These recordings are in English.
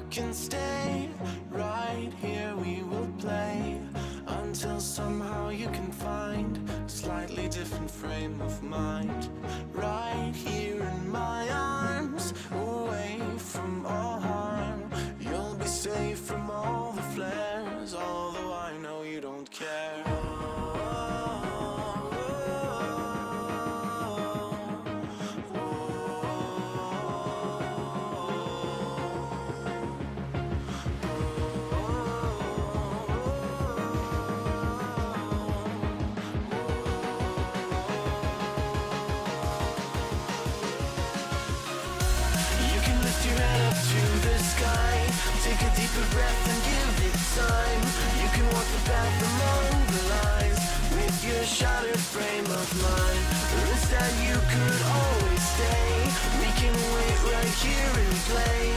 can stay right here, we will play until somehow you can find a slightly different frame of mind. Right here in my arms, away from all harm, you'll be safe from all the flares, although I know you don't care. Take a deeper breath and give it time. You can walk the path among the lines with your shattered frame of mind. Or instead you could always stay. We can wait right here and play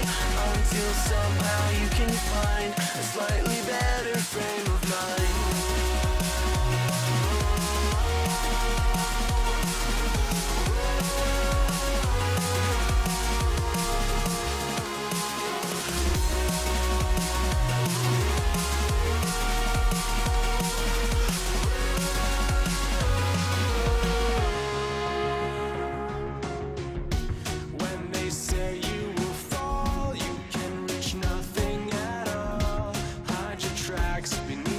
until somehow you can find a slightly better frame of mind. Beneath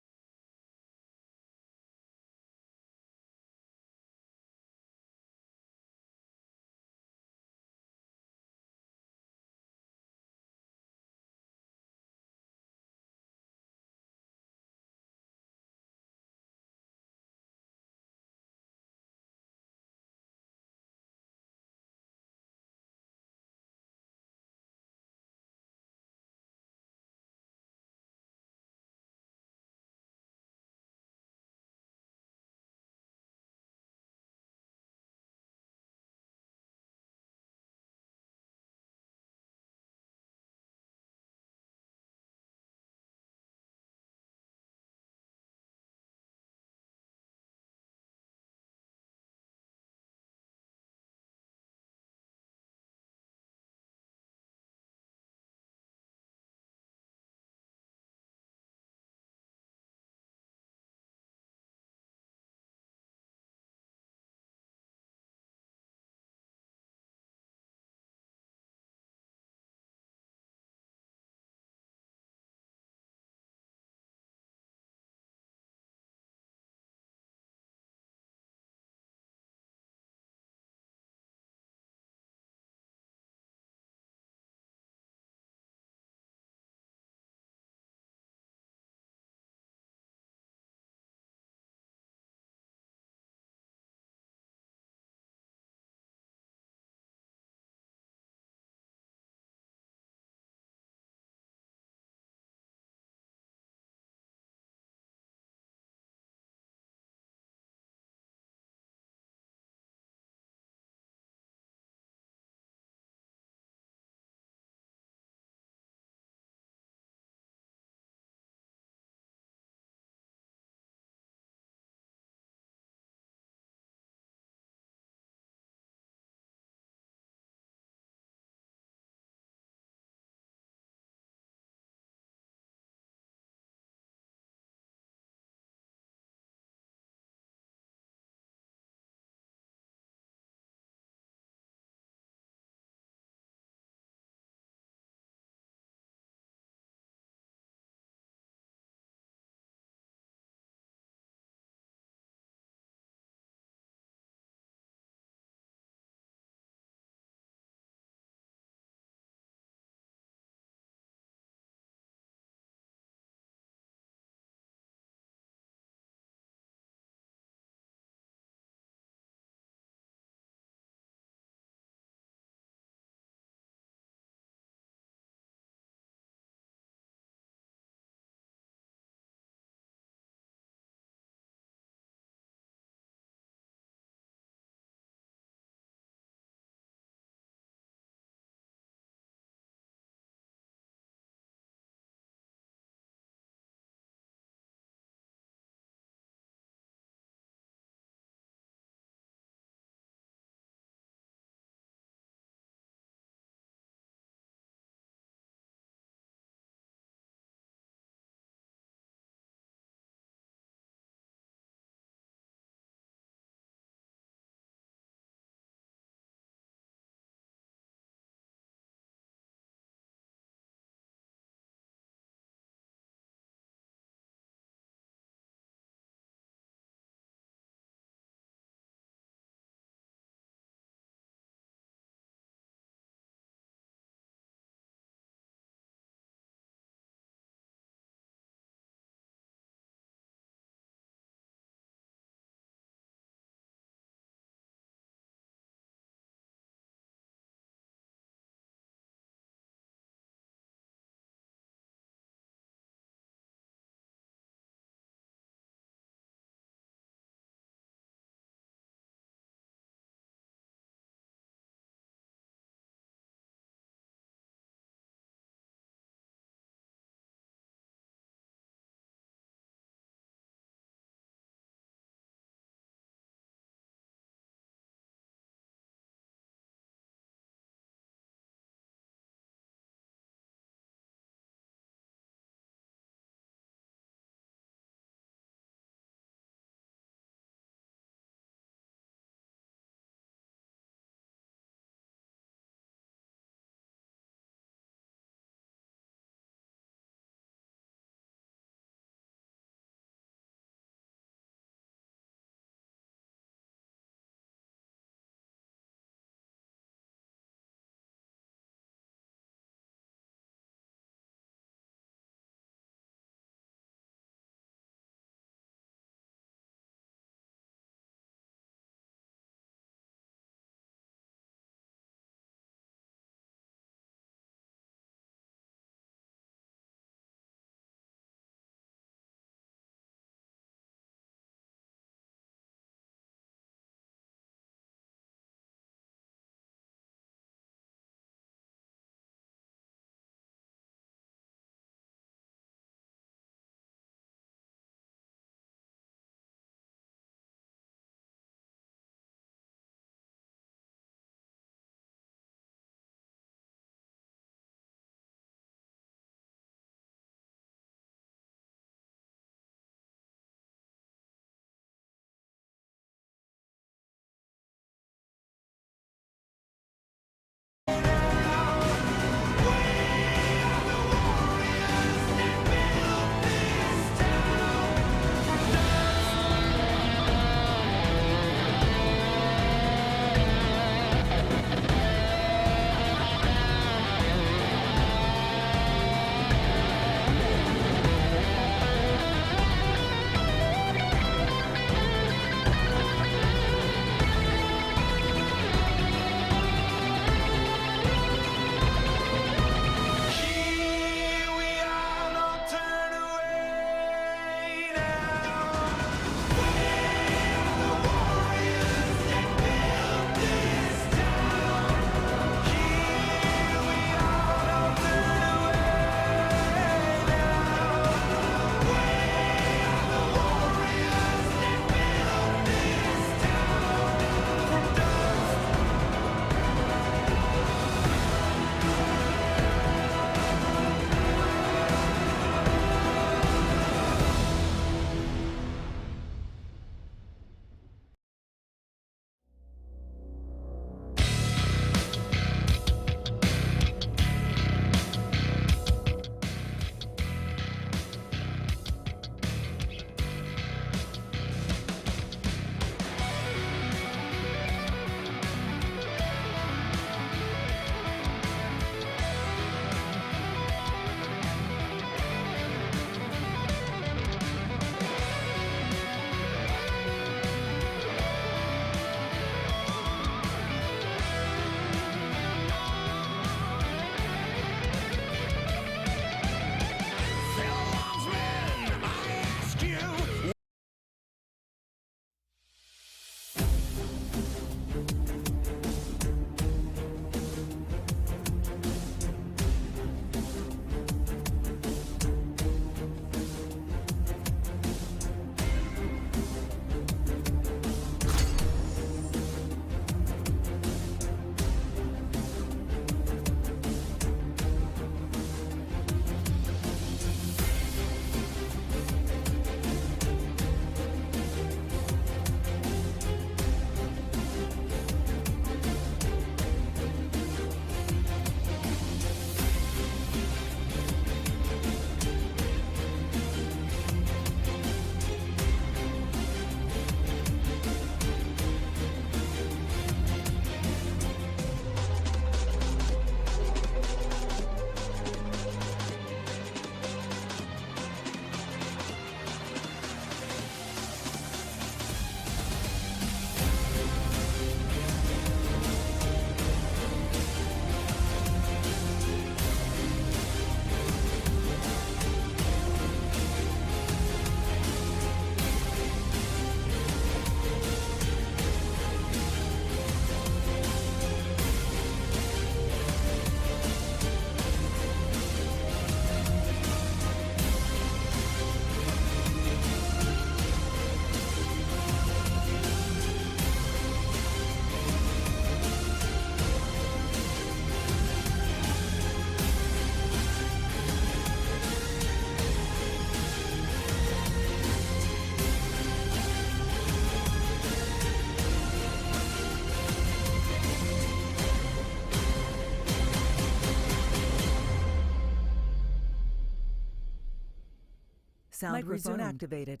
Microphone activated.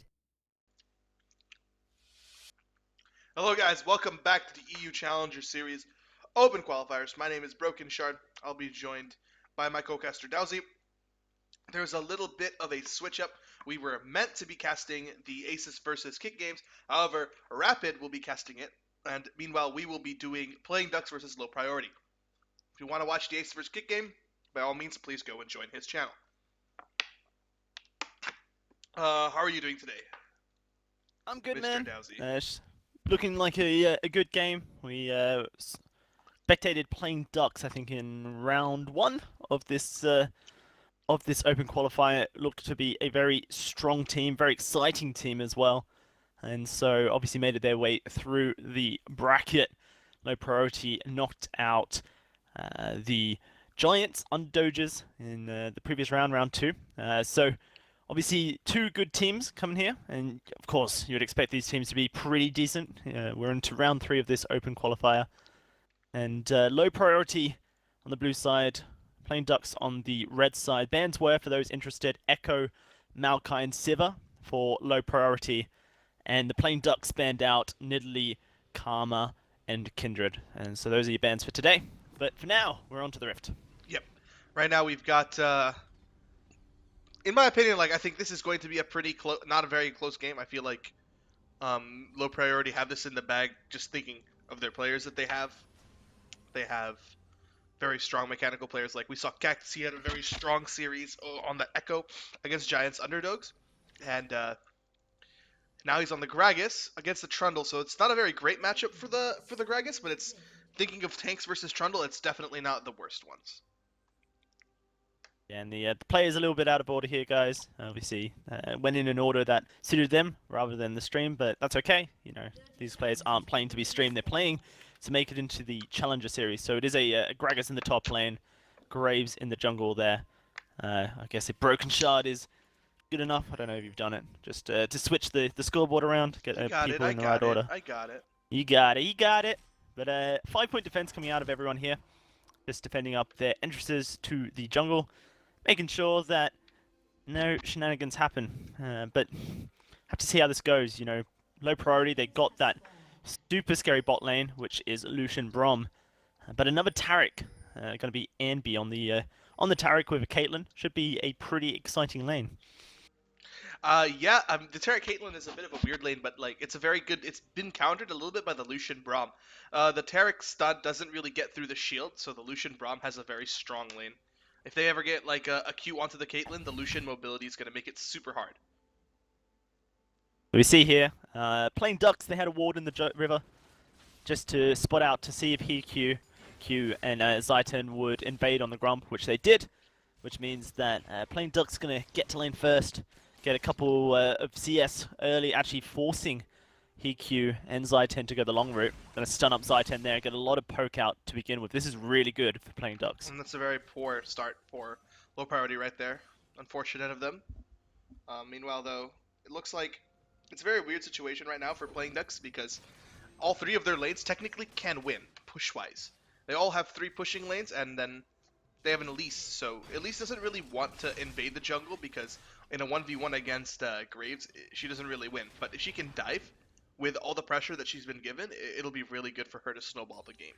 Hello guys, welcome back to the EU Challenger Series Open Qualifiers. My name is Broken Shard. I'll be joined by my co-caster Dowsy. There's a little bit of a switch up. We were meant to be casting the Aces versus Kick games. However, Rapid will be casting it. And meanwhile, we will be doing Playing Ducks versus Low Priority. If you want to watch the Aces versus Kick game, by all means, please go and join his channel. How are you doing today? I'm good, Mr. man. Dowsy? Looking like a good game. We spectated Playing Ducks, I think, in round 1 of this Open Qualifier. It looked to be a very strong team, very exciting team as well. And so obviously made it their way through the bracket. Low Priority knocked out the Giants on Doges in the previous round, round 2. So obviously, 2 good teams coming here, and of course, you would expect these teams to be pretty decent. We're into round 3 of this Open Qualifier, and Low Priority on the blue side, Playing Ducks on the red side. Bans were, for those interested, Echo, Maokai, and Siva for Low Priority, and the Playing Ducks banned out Nidalee, Karma, and Kindred. And so those are your bans for today. But for now, we're on to the Rift. Yep. Right now we've got... in my opinion, I think this is going to be a pretty close, not a very close game. I feel like Low Priority have this in the bag. Just thinking of their players that they have very strong mechanical players. Like we saw Cactus, he had a very strong series on the Echo against Giants underdogs, and now he's on the Gragas against the Trundle. So it's not a very great matchup for the Gragas, but it's thinking of tanks versus Trundle. It's definitely not the worst ones. Yeah, and the player's a little bit out of order here, guys. Obviously, went in an order that suited them rather than the stream, but that's okay. You know, these players aren't playing to be streamed; they're playing to make it into the Challenger Series. So it is a Gragas in the top lane, Graves in the jungle there. I guess a Broken Shard is good enough. I don't know if you've done it. Just to switch the scoreboard around, get people in the right order. I got it. You got it. But 5-point defense coming out of everyone here, just defending up their entrances to the jungle, making sure that no shenanigans happen. But have to see how this goes. You know, Low Priority, they got that super scary bot lane, which is Lucian Braum. But another Taric, going to be Anby on the Taric with a Caitlyn. Should be a pretty exciting lane. Yeah, the Terra Caitlyn is a bit of a weird lane, but it's a very good. It's been countered a little bit by the Lucian Braum. The Taric stun doesn't really get through the shield, so the Lucian Braum has a very strong lane. If they ever get a Q onto the Caitlyn, the Lucian mobility is going to make it super hard. We see here, Playing Ducks, they had a ward in the river just to spot out to see if Q and Zaitan would invade on the Grump, which they did, which means that Playing Ducks going to get to lane first, get a couple of CS early, actually forcing Q and Zaitan to go the long route. Going to stun up Zaitan there, get a lot of poke out to begin with. This is really good for Playing Ducks. And that's a very poor start for Low Priority right there. Unfortunate of them. Meanwhile, though, it looks like it's a very weird situation right now for Playing Ducks because all 3 of their lanes technically can win, push-wise. They all have 3 pushing lanes, and then they have an Elise. So Elise doesn't really want to invade the jungle because in a 1v1 against Graves, she doesn't really win. But if she can dive with all the pressure that she's been given, it'll be really good for her to snowball the game.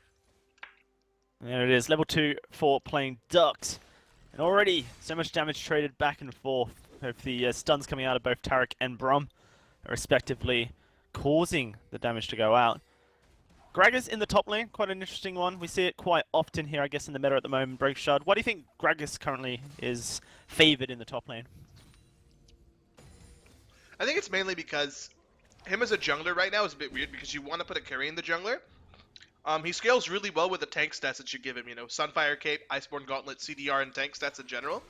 There it is, level 2 for Playing Ducks. And already so much damage traded back and forth with the stuns coming out of both Taric and Braum, respectively, causing the damage to go out. Gragas in the top lane, quite an interesting one. We see it quite often here, I guess, in the meta at the moment. Broken Shard, why do you think Gragas currently is favored in the top lane? I think it's mainly because him as a jungler right now is a bit weird because you want to put a carry in the jungler. He scales really well with the tank stats that you give him, you know, Sunfire Cape, Iceborne Gauntlet, CDR, and tank stats in general.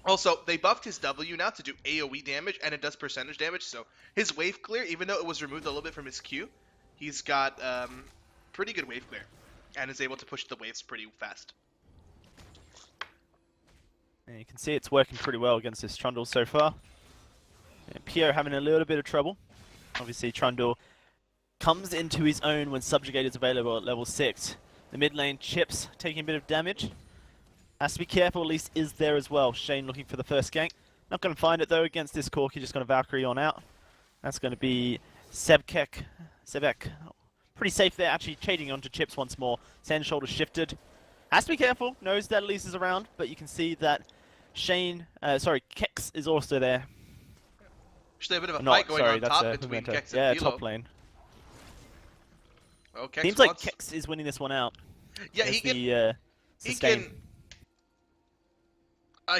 Also, they buffed his W now to do AoE damage, and it does percentage damage, so his wave clear, even though it was removed a little bit from his Q, he's got pretty good wave clear, and is able to push the waves pretty fast. And you can see it's working pretty well against this Trundle so far. And Pio having a little bit of trouble. Obviously, Trundle comes into his own when Subjugate is available at level 6. The mid lane, Chips taking a bit of damage. Has to be careful, at least is there as well. Shane looking for the first gank. Not going to find it though against this Corki, just going to Valkyrie on out. That's going to be Sebek. Pretty safe there, actually chaining onto Chips once more. Sand shoulder shifted. Has to be careful, knows that Elise is around, but you can see that Kex is also there. Actually, a bit of a fight going on top between Kex and yeah, Philo. top lane. Oh, Kex Seems like Kex is winning this one out. Yeah, As he can. the, sustain.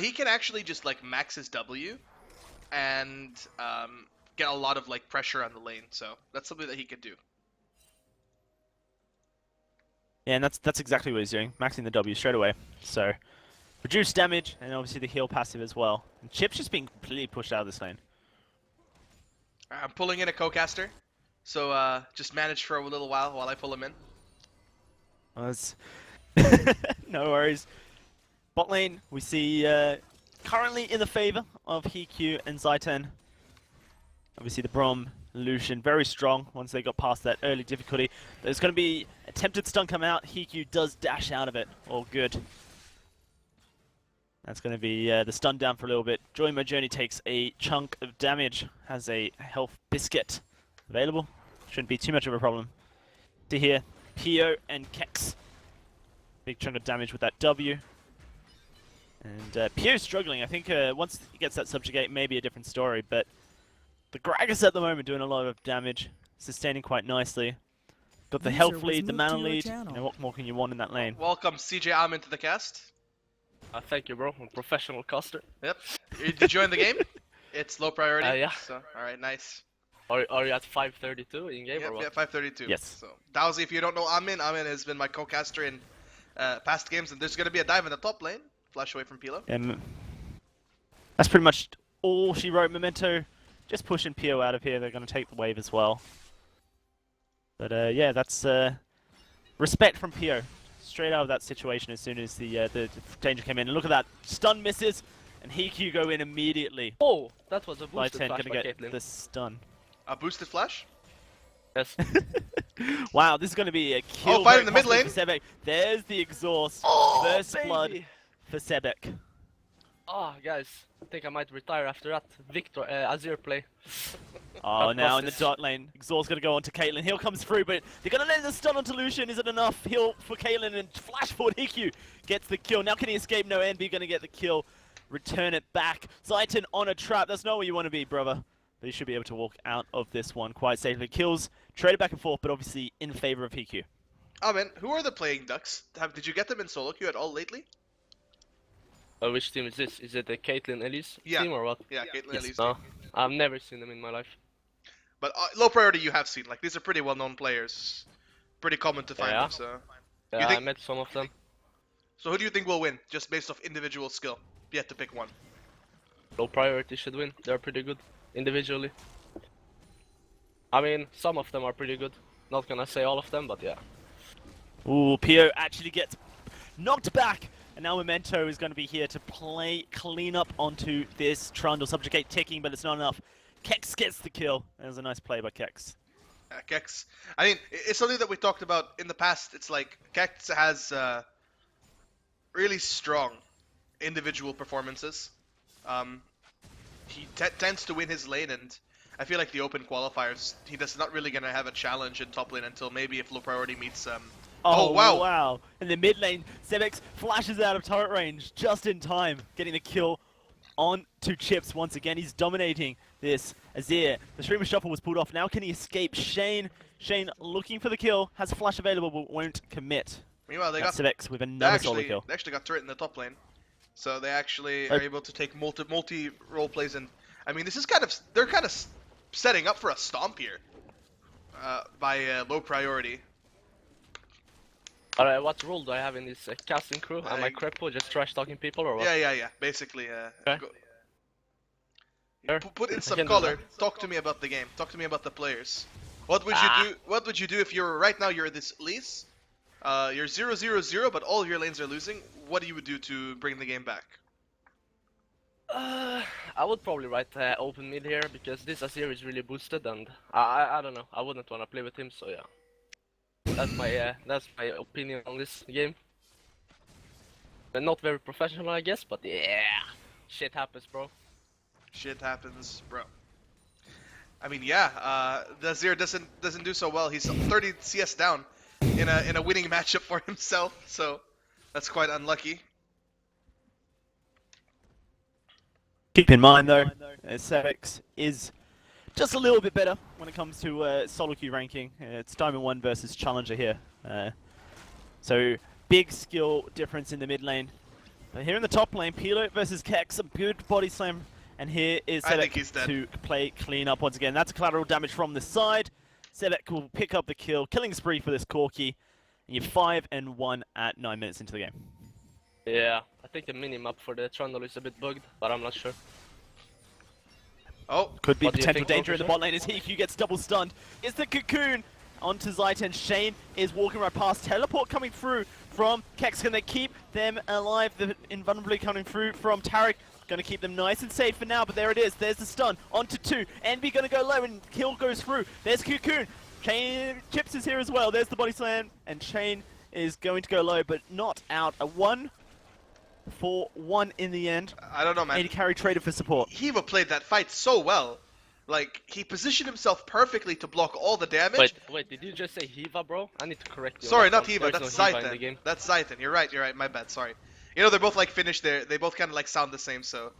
He can actually just like max his W, and get a lot of like pressure on the lane. So that's something that he can do. Yeah, and that's exactly what he's doing, maxing the W straight away. So, reduced damage, and obviously the heal passive as well. And Chip's just being completely pushed out of this lane. I'm pulling in a co-caster, so just manage for a little while I pull him in. Well, that's no worries. Bot lane, we see currently in the favor of Hikyu and Zaiten. Obviously the Braum, Lucian, very strong once they got past that early difficulty. There's going to be attempted stun come out. Hikyu does dash out of it. All good. That's going to be the stun down for a little bit. Joymo Journey takes a chunk of damage. Has a health biscuit available. Shouldn't be too much of a problem. To here, Pio and Kex. Big chunk of damage with that W. And Pio's struggling. I think once he gets that subjugate, maybe a different story. But the Gragas at the moment doing a lot of damage, sustaining quite nicely. Got the health lead, the mana lead. You know, what more can you want in that lane? Welcome CJ Am into the cast. Thank you, bro. I'm a professional caster. Yep. Did you join the game? It's low priority. Yeah. So, all right, nice. Are you at 532 in game or what? Yeah, 532. Yes. So, Dowsy, if you don't know Amin has been my co-caster in past games, and there's gonna be a dive in the top lane. Flash away from Pilo. That's pretty much all she wrote. Memento, just pushing Pio out of here. They're going to take the wave as well. But yeah, that's respect from Pio. Straight out of that situation as soon as the danger came in. And look at that, stun misses, and Hikyu go in immediately. Oh, that was a boosted Light 10 flash gonna by get Caitlyn. the stun. A boosted flash. Yes. Wow, this is going to be a kill. Oh, fight in very the mid possibly lane. for Sebek. There's the exhaust. Oh, First baby. blood for Sebek. Ah, guys, I think I might retire after that Victor Azir play. Oh, I've now lost in the this. dot lane, Exhaust going to go on to Caitlyn. Heal comes through, but they're going to let the stun onto Lucian. Is it enough? Heal for Caitlyn and flash forward. Hikyu gets the kill. Now can he escape? No, NB going to get the kill. Return it back. Zaiten on a trap. That's not where you want to be, brother. But he should be able to walk out of this one quite safely. Kills traded back and forth, but obviously in favor of Hikyu. Amin, who are the playing ducks? Did you get them in solo queue at all lately? Which team is this? Is it the Caitlyn Elise Yeah. team or what? Yeah, Caitlyn at least. No, I've never seen them in my life. But low priority you have seen. Like, these are pretty well-known players. Pretty common to find Yeah. them, so... Yeah, think- I met some of them. So who do you think will win, just based off individual skill? You have to pick one. Low priority should win. They're pretty good individually. I mean, some of them are pretty good. Not gonna say all of them, but yeah. Ooh, Pio actually gets knocked back. And now Memento is going to be here to play clean up onto this Trundle. Subjugate ticking, but it's not enough. Kex gets the kill. That was a nice play by Kex. Kex. I mean, it's something that we talked about in the past. It's like Kex has really strong individual performances. He tends to win his lane, and I feel like the Open Qualifiers, he does not really gonna have a challenge in top lane until maybe if low priority meets. Oh, wow. Wow. In the mid lane, Sebex flashes out of turret range just in time, getting the kill on to Chips once again. He's dominating this. Azir, the Streamer Shuffle was pulled off. Now can he escape? Shane looking for the kill, has a flash available but won't commit. Meanwhile, they That's got Sebex with another solo actually, kill. they actually got turret in the top lane, so they actually are able to take multi role plays. And I mean, this is they're kind of setting up for a stomp here by low priority. Alright, what role do I have in this casting crew? Am I cripple, just trash talking people or what? Yeah. Basically, Okay. Sure. Put in I some can do color. that. Talk to me about the game. Talk to me about the players. What would you do? What would you do if you're right now? You're this Elise. You're 0-0-0, but all of your lanes are losing. What do you would do to bring the game back? I would probably write open mid here because this Azir is really boosted and I don't know. I wouldn't want to play with him, so yeah. That's my opinion on this game. Not very professional, I guess, but yeah, shit happens, bro. Shit happens, bro. I mean, yeah, the Azir doesn't do so well. He's 30 CS down in a winning matchup for himself, so that's quite unlucky. Keep in mind though, Sevex is just a little bit better when it comes to solo queue ranking. It's Diamond 1 versus Challenger here. So big skill difference in the mid lane. But here in the top lane, Pilo versus Kex, a good body slam. And here is I think he's Sebek dead. to play clean up once again. That's a collateral damage from the side. Sebek will pick up the kill, killing spree for this Corki. And you're 5-1 at 9 minutes into the game. Yeah, I think the minimap for the Trundle is a bit bugged, but I'm not sure. Oh, Could be What do you potential think, danger in the Professor? bot lane as EQ gets double stunned. It's the Cocoon onto Zaiten. Shane is walking right past. Teleport coming through from Kex. Can they keep them alive? The invulnerability coming through from Tarek. Going to keep them nice and safe for now, but there it is. There's the stun. Onto 2. Envy going to go low and kill goes through. There's Cocoon. Shane Chips is here as well. There's the body slam. And Shane is going to go low, but not out. A 1-4-1 in the end. I don't know, man. 80 carry traded for support. Hiva played that fight so well. Like, he positioned himself perfectly to block all the damage. Wait, did you just say Hiva, bro? I need to correct you. on Sorry, that not one. Hiva, There's that's no Hiva in the Zaiten. game. That's Zaiten. You're right, my bad, sorry. You know, they're both like finished there. They both kind of like sound the same, so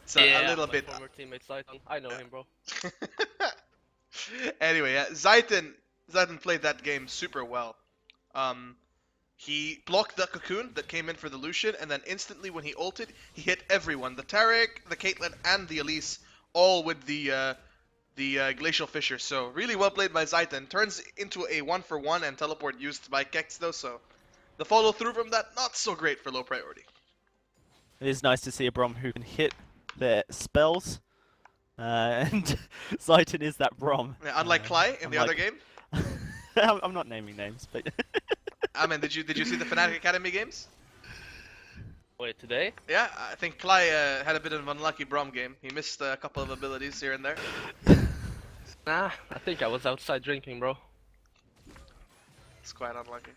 it's a little my bit. former teammate Saiton. I know him, bro. Anyway, yeah, Zaiten played that game super well. He blocked the Cocoon that came in for the Lucian, and then instantly when he ulted, he hit everyone. The Taric, the Caitlyn, and the Elise, all with the Glacial Fissure. So really well played by Zaiten. Turns into a 1-for-1 and teleport used by Kex though, so the follow through from that, not so great for low priority. It is nice to see a Brom who can hit their spells. And Zaiten is that Brom. Yeah, unlike Cly in the other game. I'm not naming names, but I mean, did you see the Fnatic Academy games? Wait, today? Yeah, I think Cly had a bit of an unlucky Brom game. He missed a couple of abilities here and there. Nah, I think I was outside drinking, bro. It's quite unlucky.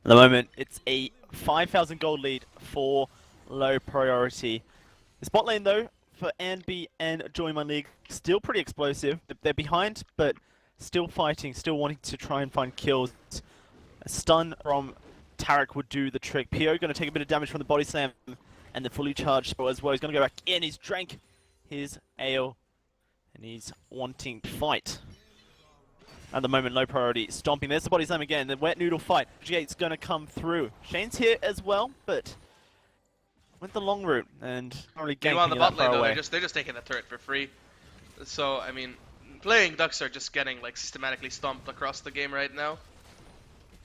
at the moment it's a 5,000 gold lead for low priority. The spot lane though for NB and Join My League still pretty explosive. They're behind, but still fighting, still wanting to try and find kills. A stun from Tarek would do the trick. PO going to take a bit of damage from the body slam and the fully charged spell as well. He's going to go back in. He's drank his ale and he's wanting to fight. At the moment, low priority stomping. There's the body slam again. The wet noodle fight. Gate's going to come through. Shane's here as well, but went the long route and not really Meanwhile, on ganking the that bot far lane, though, away. they're just taking the turret for free. So I mean, playing Ducks are just getting like systematically stomped across the game right now.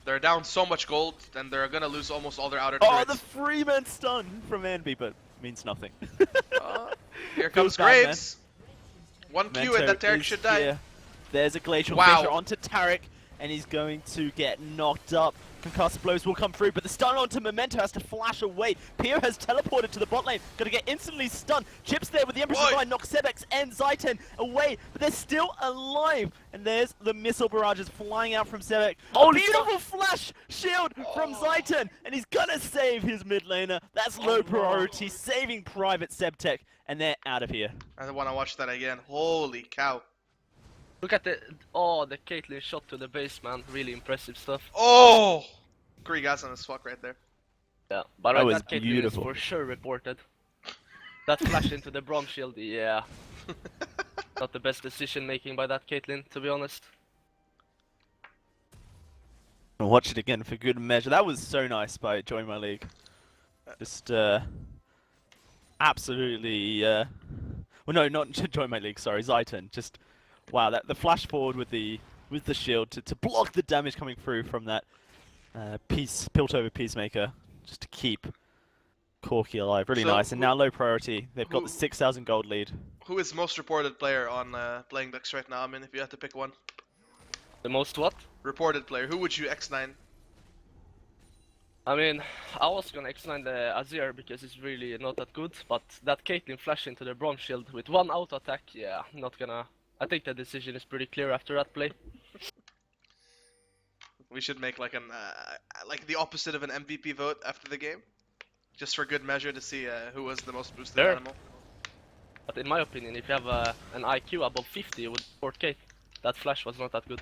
They're down so much gold, and they're gonna lose almost all their outer Oh, turrets. the free-man stun from Anby, but means nothing. Here comes Feels bad, Graves. One Q and Mento that Tarek is should die. here. There's a glacial Wow. fissure onto Tarek, and he's going to get knocked up. Concussive blows will come through, but the stun onto Memento has to flash away. Pio has teleported to the bot lane, gonna get instantly stunned. Chips there with the Empress Oi. Divine, knocks Sebex and Zaiten away, but they're still alive. And there's the missile barrages flying out from Sebex. Holy Beautiful flash shield from Zaiten, and he's gonna save his mid laner. That's low priority, saving Private Sebtech, and they're out of here. I want to watch that again. Holy cow. Look at the Caitlyn shot to the base, man. Really impressive stuff. Oh! Grigas on his fuck right there. Yeah, but That was that Caitlyn beautiful. is for sure reported. That flash into the Brom shield, yeah. Not the best decision making by that Caitlyn, to be honest. I'll watch it again for good measure. That was so nice by Join My League. Just absolutely well, no, not Join My League, sorry, Zaiten. Just wow, that the flash forward with the shield to block the damage coming through from that Piltover Peacemaker, just to keep Corki alive. Really So nice. And who- now low priority. They've got who- the 6,000 gold lead. Who is most reported player on playing Ducks right now? I mean, if you had to pick one. The most what? Reported player. Who would you X9? I mean, I was gonna X9 the Azir because it's really not that good, but that Caitlyn flash into the Brom shield with one auto attack, yeah, not gonna... I think the decision is pretty clear after that play. We should make like an like the opposite of an MVP vote after the game, just for good measure to see who was the most boosted Sure. animal. But in my opinion, if you have an IQ above 50 with 4K, that flash was not that good.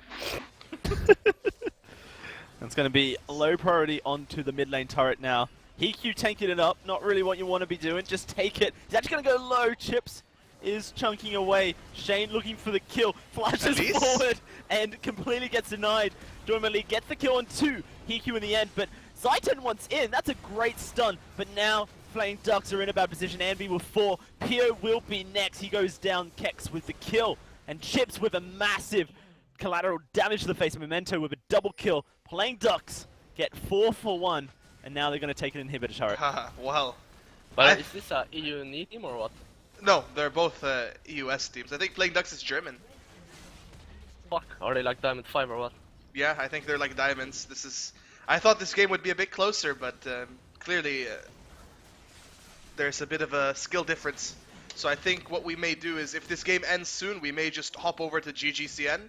It's going to be low priority onto the mid lane turret now. Hiku tanking it up, not really what you want to be doing, just take it. He's actually going to go low, Chips is chunking away. Shane looking for the kill, flashes Elise? forward and completely gets denied. Dormali gets the kill on 2, Hiku in the end, but Zaitan wants in, that's a great stun. But now Flying Ducks are in a bad position, Anby with 4, Pio will be next, he goes down, Kex with the kill, and Chips with a massive collateral damage to the face, Memento with a double kill. Playing Ducks get 4 for 1, and now they're going to take an inhibitor turret. Haha, well. But is this a EU knee team or what? No, they're both EUS teams. I think Playing Ducks is German. Fuck, are they like Diamond 5 or what? Yeah, I think they're like diamonds. This is. I thought this game would be a bit closer, but clearly there's a bit of a skill difference. So I think what we may do is, if this game ends soon, we may just hop over to GGCN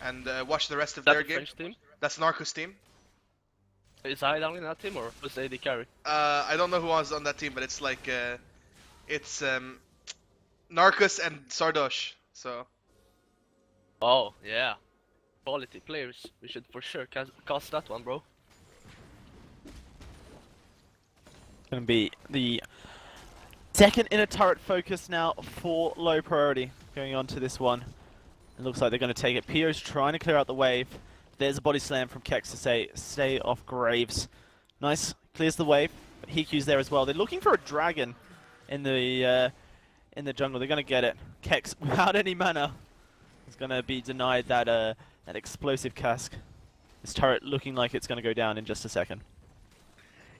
and watch the rest of That their the game. French team? That's Narcos team. Is I down in that team or was AD carry? I don't know who was on that team, but it's like it's Narcos and Sardosh. So Oh, yeah. Quality players. We should for sure cast that one, bro. Going to be the second inner turret focus now for low priority going on to this one. It looks like they're going to take it. Pio's trying to clear out the wave. There's a body slam from Kex to say, stay off Graves. Nice, clears the wave. But Hiku's there as well. They're looking for a dragon in the jungle. They're going to get it. Kex, without any mana, is going to be denied that that explosive cask. This turret looking like it's going to go down in just a second.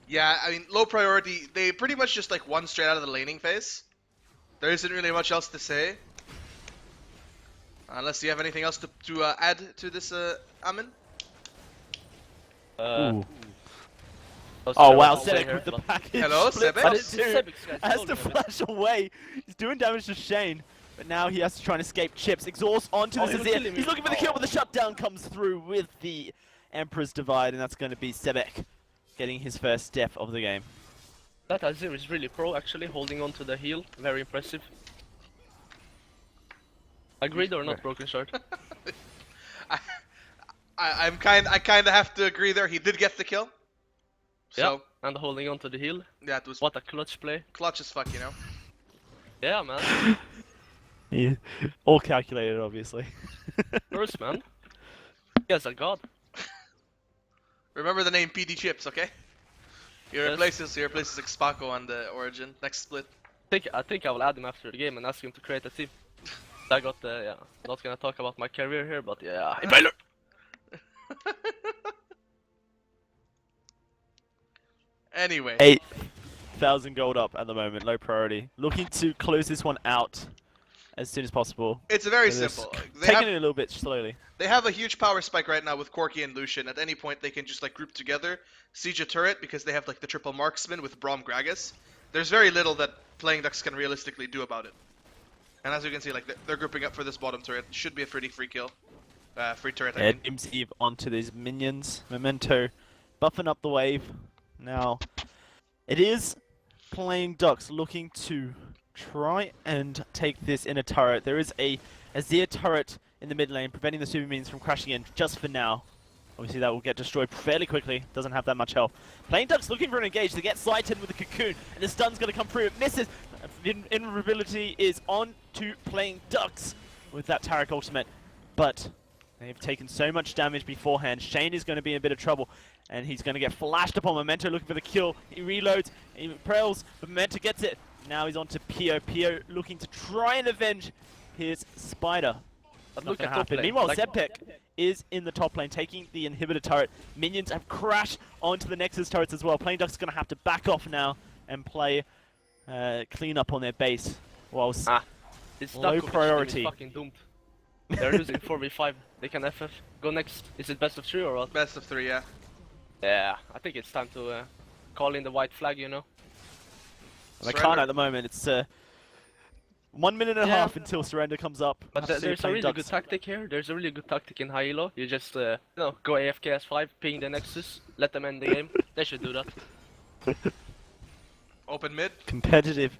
yeah, I mean, low priority. They pretty much just like won straight out of the laning phase. There isn't really much else to say. Unless you have anything else to add to this, Amin? Ooh. Oh, Oh wow, I'll say Sebek here, with the but- package. Hello, splits Sebek? on This is two. Sebek's guys, Has told to me, man. flash away. He's doing damage to Shane. But now he has to try and escape Chips. Exhaust onto Oh, the he was Azir. killing me. He's looking for the kill, Oh. but the shutdown comes through with the Emperor's Divide, and that's going to be Sebek getting his first death of the game. That Azir is really pro, actually, holding on to the heal. Very impressive. Agreed or not, Broken Shard? I kind of have to agree there. He did get the kill. So Yeah, and holding on to the heal. yeah, it was What a clutch play. clutch as fuck, you know. Yeah, man. Yeah. All calculated, obviously. First, man. Yes, a god. Remember the name PD Chips, okay? He Yes. replaces Xpaco on the Origin next split. I think I will add him after the game and ask him to create a team. I got yeah. Not gonna talk about my career here, but yeah. Impaler! Anyway, 8,000 gold up at the moment, low priority. Looking to close this one out as soon as possible. it's very They're just simple. Taking it a little bit slowly. They have a huge power spike right now with Corki and Lucian. At any point, they can just like group together, siege a turret because they have like the triple marksman with Braum Gragas. There's very little that Playing Ducks can realistically do about it. And as you can see, like they're grouping up for this bottom turret. Should be a pretty free kill, free turret. I mean. Dim's Eve onto these minions. Memento buffing up the wave. Now, it is Playing Ducks looking to try and take this inner turret. There is a Azir turret in the mid lane, preventing the super minions from crashing in just for now. Obviously that will get destroyed fairly quickly, doesn't have that much health. Playing Ducks looking for an engage, they get sighted with a cocoon, and the stun's going to come through, it misses. Invulnerability is on to Playing Ducks with that Taric ultimate, but they've taken so much damage beforehand. Shane is going to be in a bit of trouble, and he's going to get flashed upon. Memento looking for the kill, he reloads, he prels, but Memento gets it. Now he's on to Pio. Pio looking to try and avenge his spider. But Not look gonna at top happen. lane. Meanwhile, Like- Zebpek is in the top lane, taking the inhibitor turret. Minions have crashed onto the Nexus turrets as well. Playing Ducks is going to have to back off now and play clean up on their base. Whilst It's Low Dakovic priority. is fucking doomed. They're losing 4v5. They can FF. Go next. Is it best of 3 or what? Best of 3, yeah. Yeah, I think it's time to call in the white flag, you know? they Surrender. can't at the moment. It's 1 minute and a Yeah. half until surrender comes up. But So there's a Playing really Ducks- good tactic here. There's a really good tactic in high elo. You just you know, go AFK S5, ping the Nexus, let them end the game. They should do that. Open mid. competitive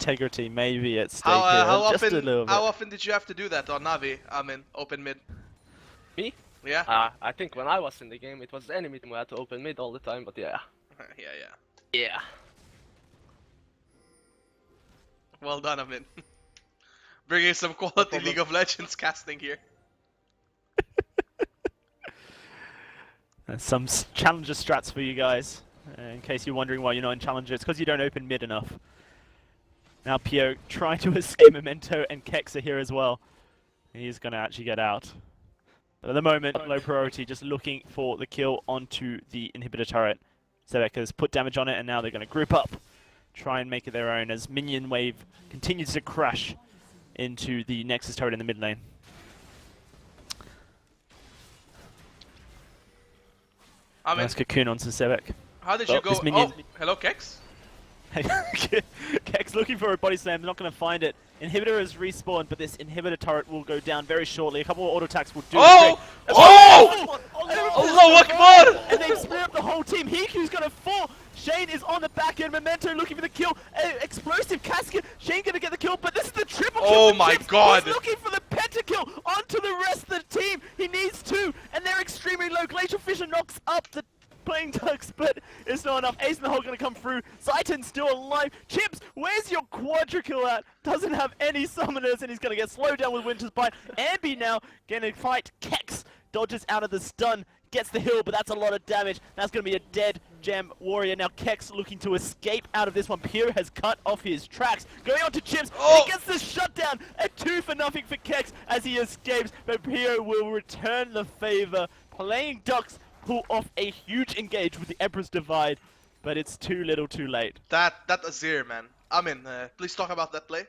integrity may be at stake How here, how just a often little bit. how often did you have to do that on Navi? I'm in open mid. Me? Yeah. I think when I was in the game, it was enemy team who had to open mid all the time, but yeah. Yeah, yeah. Yeah. Well done, Amin. Bringing some quality League of Legends casting here. Some challenger strats for you guys. In case you're wondering why you're not in challenger, it's because you don't open mid enough. Now Pio trying to escape Memento, and Kex are here as well. He's going to actually get out. But at the moment, low priority, just looking for the kill onto the inhibitor turret. Sebek has put damage on it, and now they're going to group up, try and make it their own as minion wave continues to crash into the Nexus turret in the mid lane. Amin, Nice cocoon onto Sebek. how did Oh, you go? this minion- Oh, hello, Kex. Kex looking for a body slam, not going to find it. Inhibitor has respawned, but this inhibitor turret will go down very shortly. A couple of auto attacks will do Oh! the trick. Oh! Allahu Akbar! And they've split up the whole team. Hiku's going to fall. Shane is on the back end. Memento looking for the kill. Explosive casket. Shane going to get the kill, but this is the triple kill. Oh for my Chips. God. He's looking for the pentakill onto the rest of the team. He needs two, and they're extremely low. Glacial Fisher knocks up the playing Ducks, but it's not enough. Ace in the hole going to come through. Zaitan's still alive. Chips, where's your quadra kill at? Doesn't have any summoners, and he's going to get slowed down with Winter's Bite. Ambi now going to fight Kex. Dodges out of the stun. Gets the hill, but that's a lot of damage. That's going to be a dead gem warrior. Now Kex looking to escape out of this one. Pio has cut off his tracks. Going on to Chips. Oh! He gets the shutdown. A 2-0 for Kex as he escapes. But Pio will return the favor. Playing Ducks pull off a huge engage with the Emperor's Divide, but it's too little too late. That Azir, man. Amin, please talk about that play.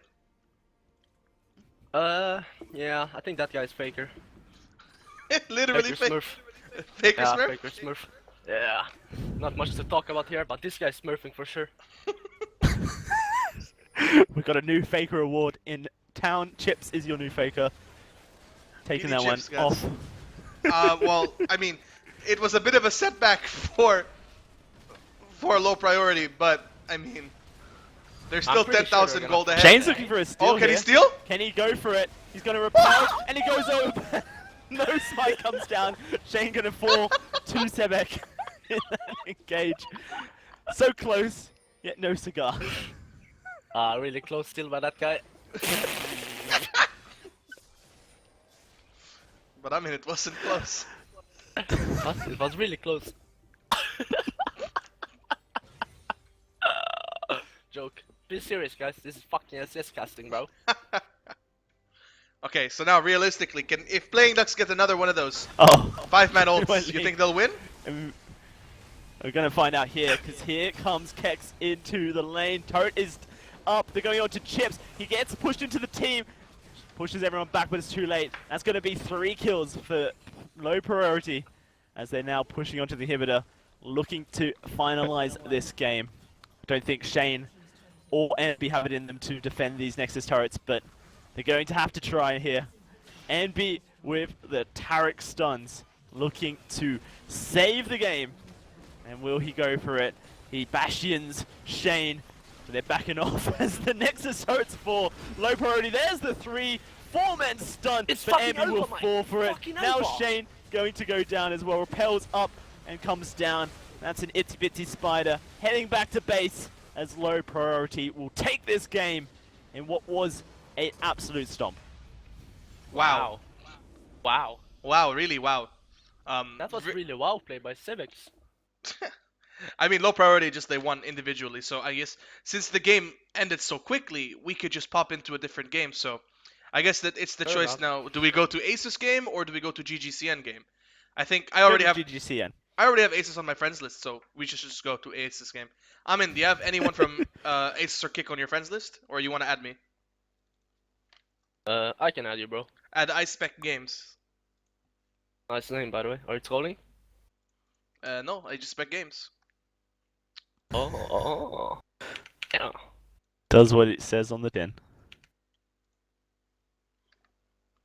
Yeah, I think that guy's Faker. Literally Faker Smurf. Faker Yeah, Smurf? Faker Smurf. Yeah. Not much to talk about here, but this guy's smurfing for sure. We've got a new Faker award in town. Chips is your new Faker. Taking Easy that Chips, one guys. off. Well, I mean, it was a bit of a setback for low priority, but I mean, there's still pretty sure 10,000 they're gold gonna- ahead. Shane's looking for a steal Oh, can he here. steal? Can he go for it? He's going to repel, and he goes over. No smite comes down. Shane going to fall to Sebek in that engage. So close, yet no cigar. Really close still by that guy. But I mean, it wasn't close. What? It was really close. Joke. Be serious, guys. This is fucking SS casting, bro. Okay, so now realistically, if Playing Ducks get another one of those Oh. 5-man Well, ults, you think they'll win? We're going to find out here, because here comes Kex into the lane. Turret is up. They're going on to Chips. He gets pushed into the team. Pushes everyone back, but it's too late. That's going to be 3 kills for low priority, as they're now pushing onto the inhibitor, looking to finalize this game. I don't think Shane or Enby have it in them to defend these Nexus turrets, but they're going to have to try here. Enby with the Taric stuns, looking to save the game. And will he go for it? He Bastions Shane. So they're backing off as the Nexus turrets fall. Low priority. There's the 4-man stun. It's but fucking Enby will over, mate. fall for it. Fucking Now over. Shane going to go down as well. Repels up and comes down. That's an itsy bitsy spider heading back to base as low priority will take this game in what was an absolute stomp. Wow. Wow. Wow, really wow. That was really wow play by Civics. I mean, low priority, just they won individually, so I guess since the game ended so quickly, we could just pop into a different game, so I guess that it's the Fair choice enough. now. Do we go to Asus game or do we go to GGCN game? I think I already have GGCN. Asus on my friends list, so we should just go to Asus game. Amin, do you have anyone from Asus or Kick on your friends list, or you want to add me? I can add you, bro. Add iSpec Games. Nice name, by the way. Are you trolling? No, I just spec games. Oh. Yeah. Does what it says on the tin.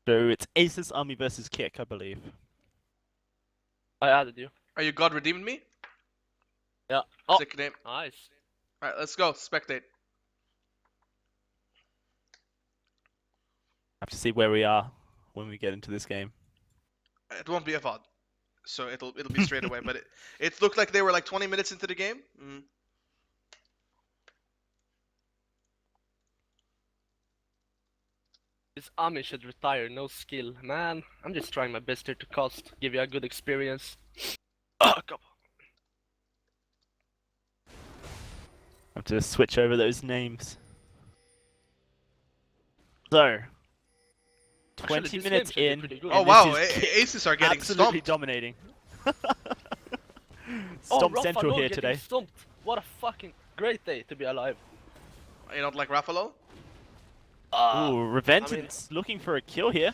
So it's Asus Army versus Kick, I believe. I added you. Are you God redeemed me? Yeah. Oh, Sick name. nice. Alright, let's go. Spectate. Have to see where we are when we get into this game. It won't be a VOD, so it'll be straight away. But it looked like they were like 20 minutes into the game. This Ami should retire, no skill. Man, I'm just trying my best here to cast, give you a good experience. Oh, come on. Have to switch over those names. So, 20 Actually, this minutes game should be in. pretty good. Oh and wow, this is Aces are getting absolutely stomped. dominating. Oh, Stomp Rafa Central Lo here getting today. Stomped. What a fucking great day to be alive. You don't like Raffalo? Ooh, Revenant's looking for a kill here.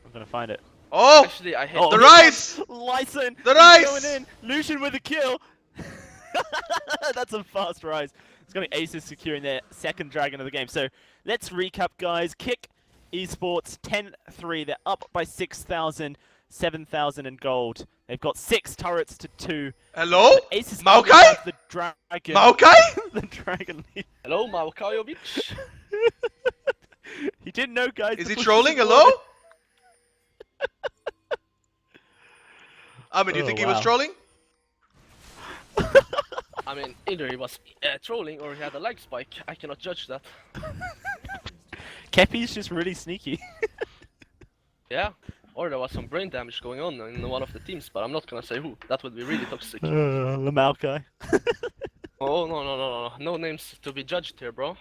I'm gonna find it. Oh, Actually, I hate Oh, the here Rice! comes Lyson! The He's Rice! going in! Lucian with a kill! That's a fast rise. It's going to be Aces securing their second dragon of the game. So let's recap, guys. Kick Esports 10-3. They're up by 6,000, 7,000 in gold. They've got 6 turrets to 2. Hello? But Aces Maokai? only have the dragon. Maokai? The dragon lead. Hello, Maukajovic. He didn't know, guys. Is the he push trolling? was Hello? ordered. I mean, do you Oh, think he was wow. trolling? I mean, either he was trolling or he had a lag spike. I cannot judge that. Kepi's just really sneaky. Yeah. Or there was some brain damage going on in one of the teams, but I'm not gonna say who. That would be really toxic. Lamalkai. Oh, no. No names to be judged here, bro.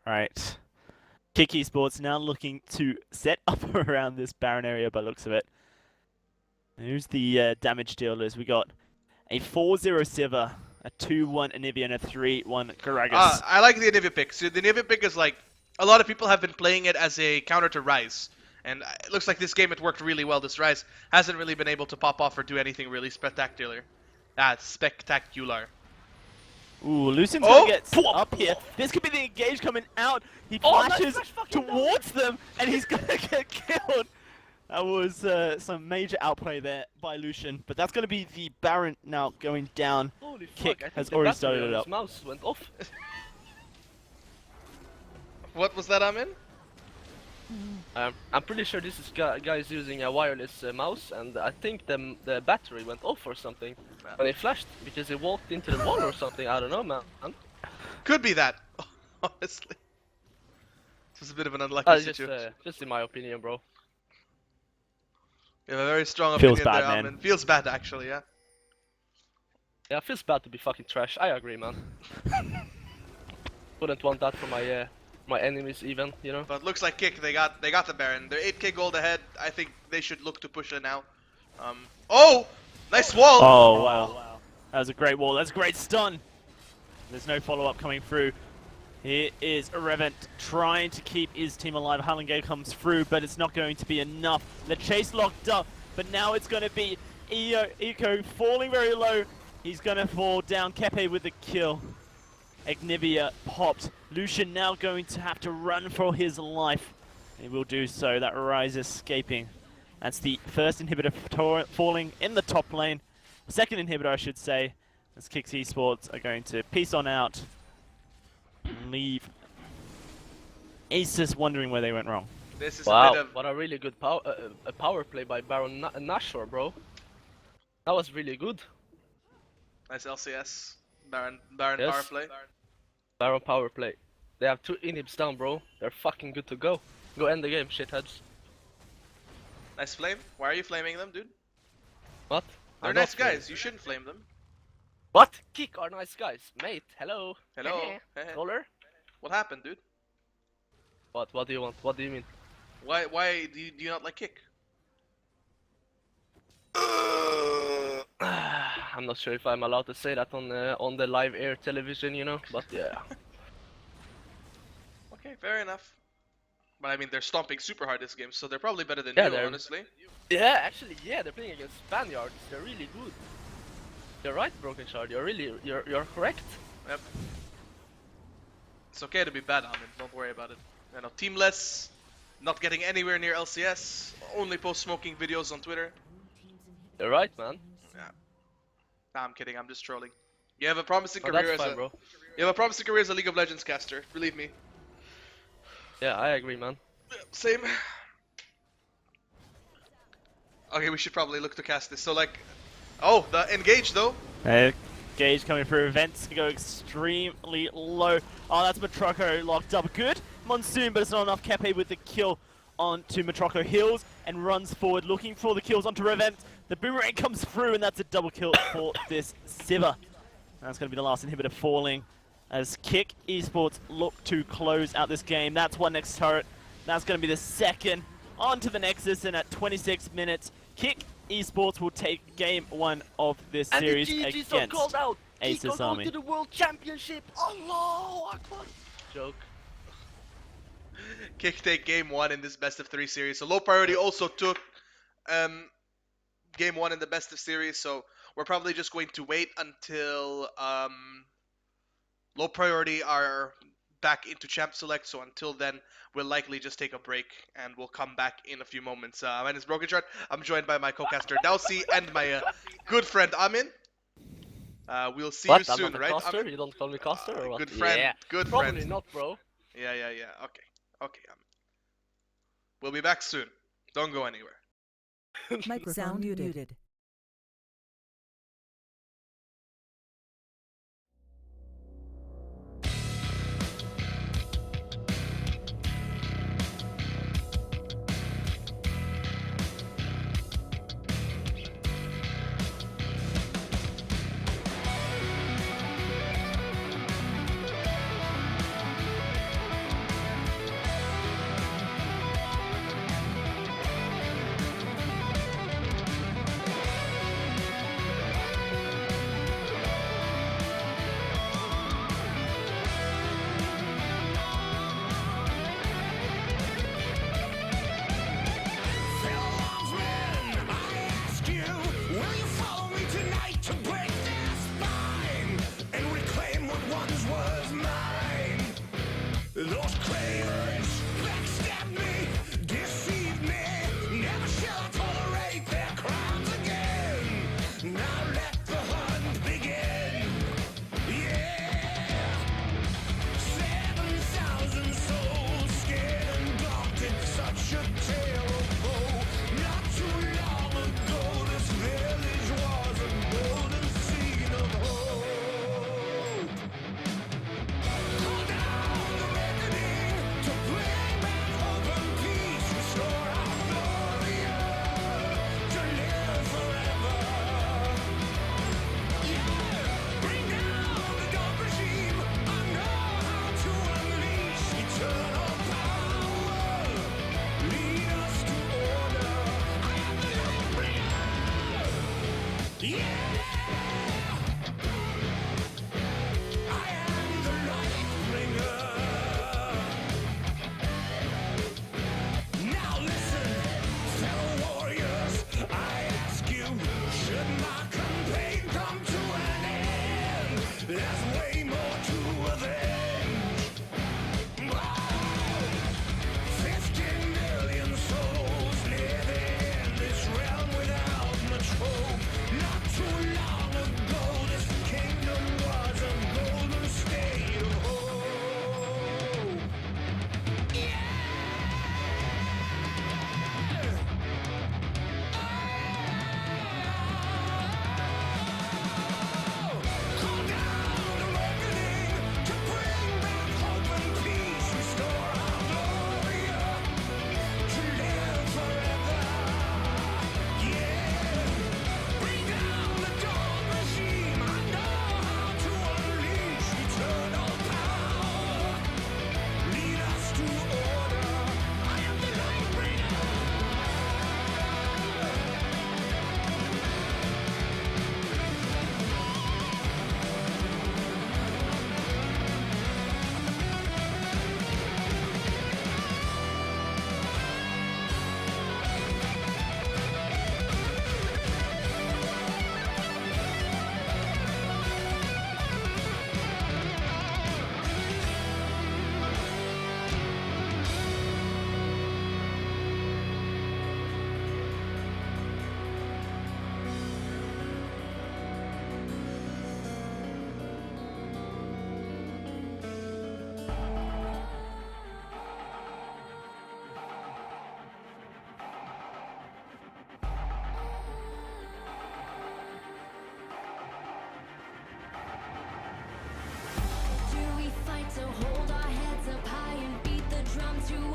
Right. Kick Esports now looking to set up around this Baron area by looks of it. Who's the damage dealers? We got a 4-0 Siva, a 2-1 Anivia, and a 3-1 Karagas. I like the Anivia pick. So the Anivia pick is like, a lot of people have been playing it as a counter to Ryze. And it looks like this game it worked really well. This Ryze hasn't really been able to pop off or do anything really spectacular. Spectacular. Ooh, Lucian's Oh! gonna get up here. This could be the engage coming out. He Oh, nice flashes flash fucking towards them, and he's gonna get killed. That was some major outplay there by Lucian, but that's gonna be the Baron now going down. Holy fuck, Kick I think has the already battery started on it his up. mouse went off. What was that, Amin? I'm pretty sure this is guy's using a wireless mouse, and I think the battery went off or something when he flashed because he walked into the wall or something. I don't know, man. Could be that, honestly. This was a bit of an unlucky situation. Just in my opinion, bro. You have a very strong Feels opinion bad, there, man. Amin. Feels bad, actually, yeah. Yeah, it feels bad to be fucking trash. I agree, man. Wouldn't want that for my enemies even, you know. But looks like Kick, they got the Baron. They're 8k gold ahead. I think they should look to push it now. Oh! Nice wall! Oh, wow. That was a great wall. That's a great stun. There's no follow-up coming through. Here is Irrevent trying to keep his team alive. Harlingay comes through, but it's not going to be enough. The chase locked up, but now it's going to be Eco falling very low. He's going to fall down. Kepe with the kill. Ignivia popped. Lucian now going to have to run for his life. He will do so. That Rise escaping. That's the first inhibitor falling in the top lane. Second inhibitor, I should say. As Kicks Esports are going to peace on out. And leave Aces wondering where they went wrong. This is a Wow, bit of... what a really good power play by Baron Nashor, bro. That was really good. Nice LCS. Baron power Yes. play. Baron power play. They have 2 inhibs down, bro. They're fucking good to go. Go end the game, shitheads. Nice flame. Why are you flaming them, dude? What? They're I'm nice not guys. You shouldn't flame them. What? Kick are nice guys. Mate, hello. Hello. Caller? What happened, dude? What do you want? What do you mean? Why do you not like Kick? I'm not sure if I'm allowed to say that on the live air television, you know, but yeah. Okay, fair enough. But I mean, they're stomping super hard this game, so they're probably better than Yeah, you, they're- honestly. Yeah, actually, yeah, they're playing against Spaniards. They're really good. You're right, Broken Shard. You're correct. Yep. It's okay to be bad, Amin. Don't worry about it. You know, teamless, not getting anywhere near LCS, only post smoking videos on Twitter. You're right, man. Nah, I'm kidding. I'm just trolling. You have a promising Oh, career that's as fine, a bro. you have a promising career as a League of Legends caster. Believe me. Yeah, I agree, man. Same. Okay, we should probably look to cast this. So like, oh, the engage though. Gauge coming through. Events can go extremely low. Oh, that's Matroco locked up. Good Monsoon, but it's not enough. Kepe with the kill onto Matroco. Heals and runs forward, looking for the kills onto Revent. The boomerang comes through, and that's a double kill for this Sivir. That's going to be the last inhibitor falling as Kick Esports look to close out this game. That's one next turret. That's going to be the second. On to the Nexus, and at 26 minutes, Kick Esports will take game 1 of this And series the GGs are against called out. Aces Kiko Army. go to the World Championship. Allahu Akbar. Joke. Kick take game 1 in this best of 3 series. So low priority also took game 1 in the best of series. So we're probably just going to wait until low priority are back into champ select. So until then, we'll likely just take a break and we'll come back in a few moments. My name is Broken Chart. I'm joined by my co-caster Dowsy and my good friend Amin. We'll see you What? I'm soon, not a right? caster? Amin? You don't call me caster or what? Good friend. Yeah. Good Probably friend. not, bro. Yeah. Okay. Amin. We'll be back soon. Don't go anywhere. Microphone Sound muted.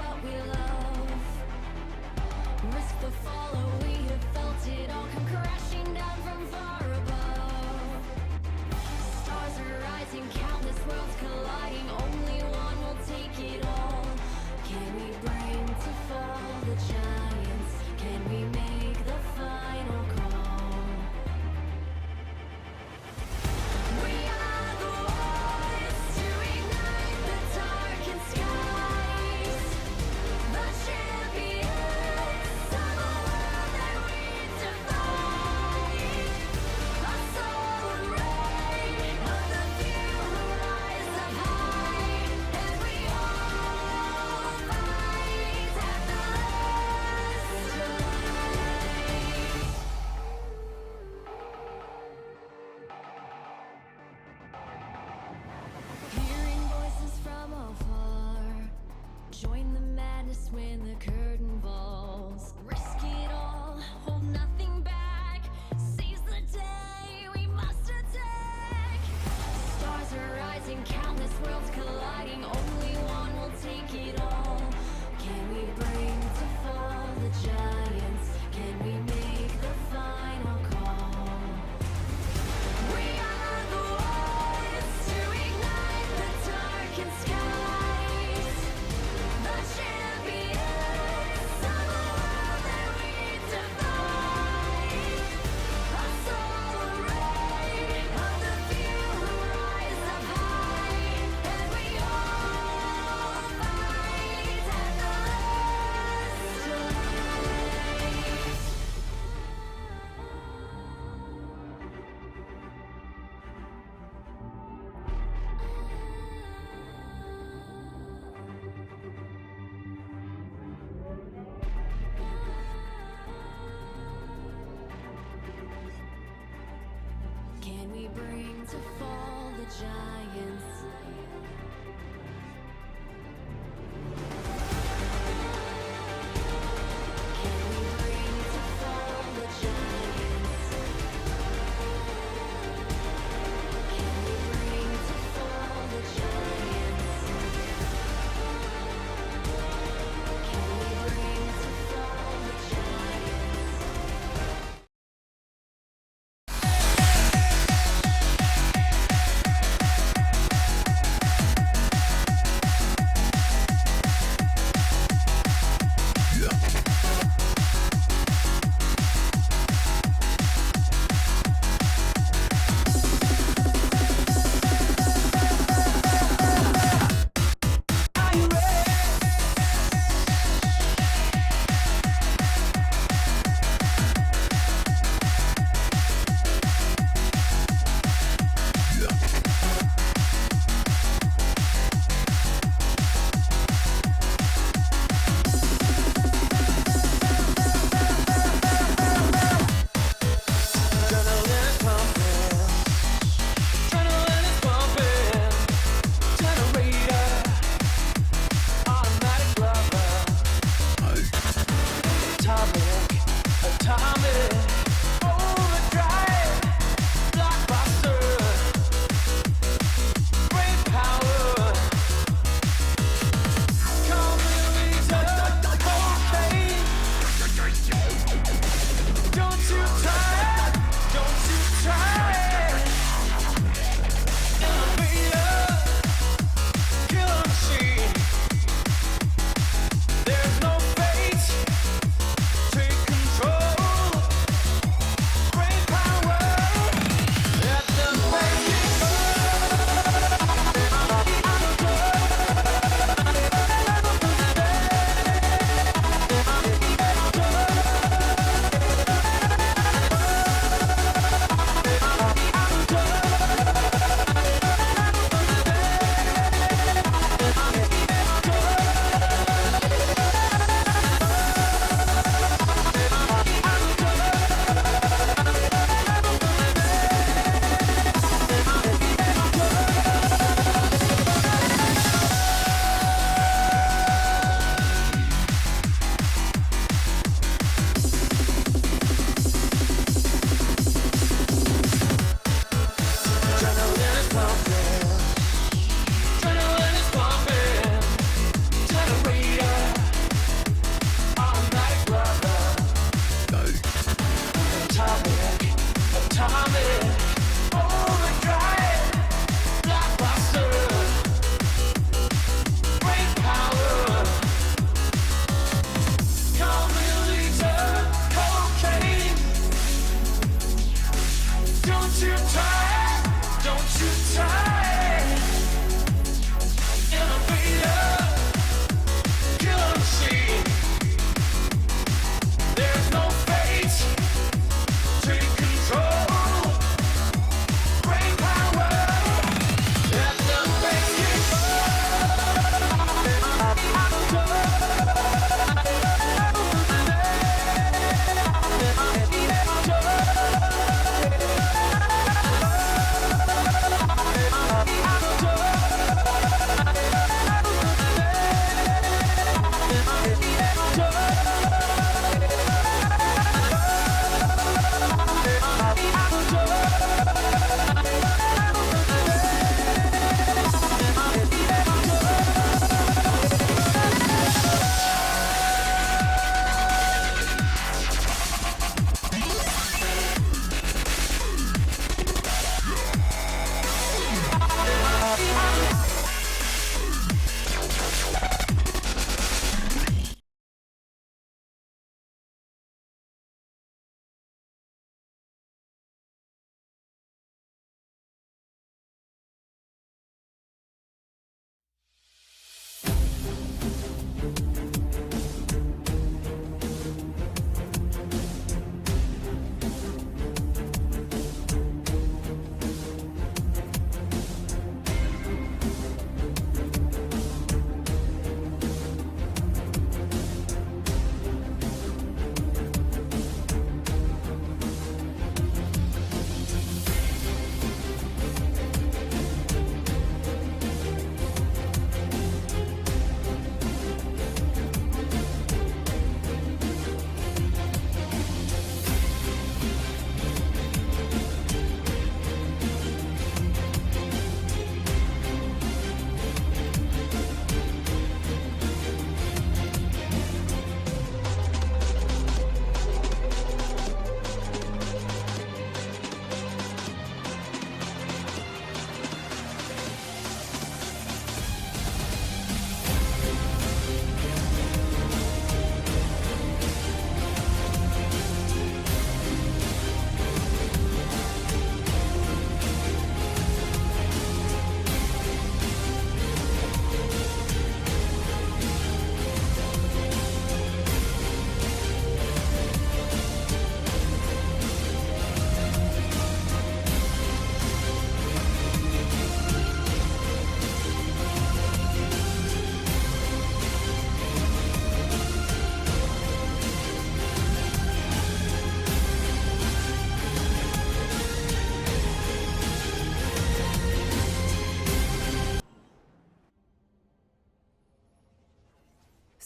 what we love. Risk the follow, we have felt it all come crashing down from far above. Stars are rising, countless worlds colliding, only one will take it all. Can we bring to fall the giants? Can we make the final call? We are the ones to ignite the darkened skies. The champions of the world that we defy. A soul ray of the few who rise up high. And we all fight at the last Hearing voices from afar, join the madness when the curtain falls. Risk it all, hold nothing back. Seize the day, we must attack. Stars are rising, countless worlds colliding. Only one will take it all. Can we bring to fall the giants? Can we make the final call? We are the ones to ignite the darkened skies. The champions of the world that we defy. A soul ray of the few who rise up high. And we all fight at the Can we bring to fall the giants? Can we bring to fall the giants? Can we bring to fall the giants? Can we bring to fall the giants?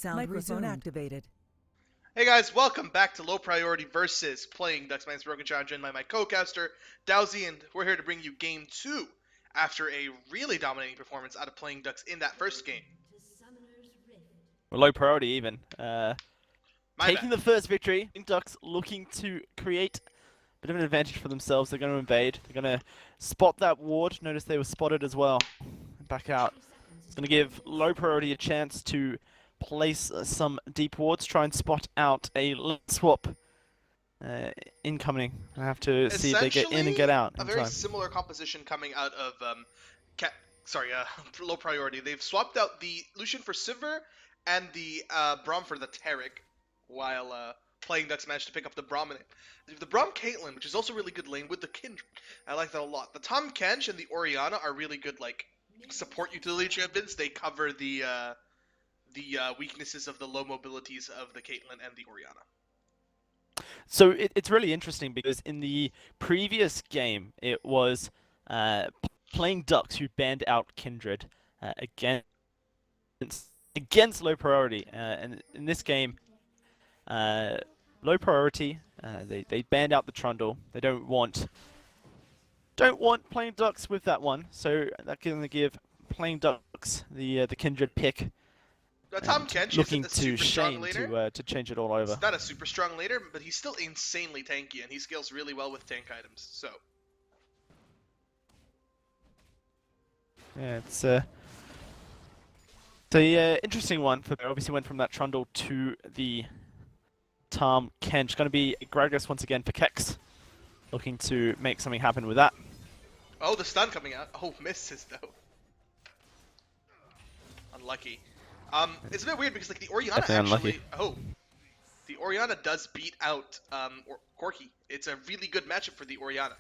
Microphone resumed. activated. Hey guys, welcome back to Low Priority versus Playing Ducks. My name's Broken Child, joined by my co-caster, Dowsy, and we're here to bring you Game 2 after a really dominating performance out of Playing Ducks in that first game. Well, low priority even. My Taking bad. the first victory. Ducks looking to create a bit of an advantage for themselves. They're going to invade. They're going to spot that ward. Notice they were spotted as well. Back out. It's going to give low priority a chance to place some deep wards. Try and spot out a swap incoming. I have to see if they get in and get out A in very time. similar composition coming out of Low Priority. They've swapped out the Lucian for Sivir and the Braum for the Taric, while Playing Ducks managed to pick up the Braum in it. The Braum Caitlyn, which is also really good lane with the Kindred. I like that a lot. The Tahm Kench and the Orianna are really good, like, support utility champions. They cover the weaknesses of the low mobilities of the Caitlyn and the Orianna. So it's really interesting because in the previous game it was Playing Ducks who banned out Kindred against low priority, and in this game, low priority they banned out the Trundle. They don't want Playing Ducks with that one, so that's going to give Playing Ducks the Kindred pick. Tahm Kench Looking isn't a to super strong Shane laner. to change it all over. He's not a super strong laner, but he's still insanely tanky, and he scales really well with tank items. So Yeah, it's interesting one. Obviously went from that Trundle to the Tahm Kench. Going to be Gragas once again for Kex. Looking to make something happen with that. oh, the stun coming out. Oh, misses though. Unlucky. It's a bit weird because like the Orianna Definitely actually. unlucky. The Orianna does beat out Corki. It's a really good matchup for the Orianna.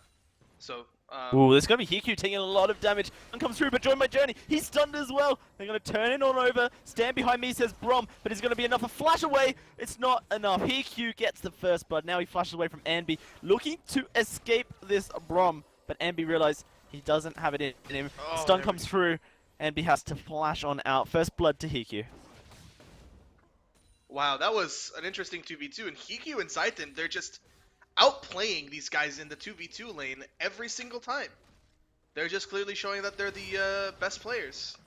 So. Ooh, there's going to be Hiku taking a lot of damage. One comes through, but join my journey. He's stunned as well. They're going to turn it on over. Stand behind me, says Braum, but it's going to be enough. A flash away. It's not enough. Hiku gets the first blood. Now he flashes away from Anby, looking to escape this Braum, but Anby realized he doesn't have it in him. Oh, Stun there comes through. Anby has to flash on out. First blood to Hiku. Wow, that was an interesting 2v2, and Hiku and Zaitin, they're just outplaying these guys in the 2v2 lane every single time. They're just clearly showing that they're the best players.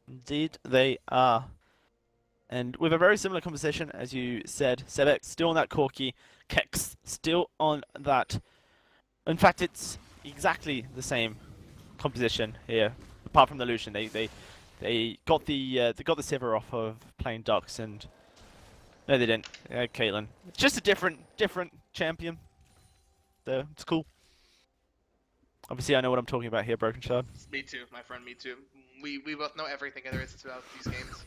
Indeed, they are. And with a very similar composition, as you said, Sebek still on that Corki, Kex still on that. In fact, it's exactly the same composition here, apart from the Lucian. They got the Sivir off of Playing Ducks, and no, they didn't. Caitlyn. It's just a different champion. So it's cool. Obviously, I know what I'm talking about here, Broken Shard. Me too, my friend, me too. We both know everything there is about these games.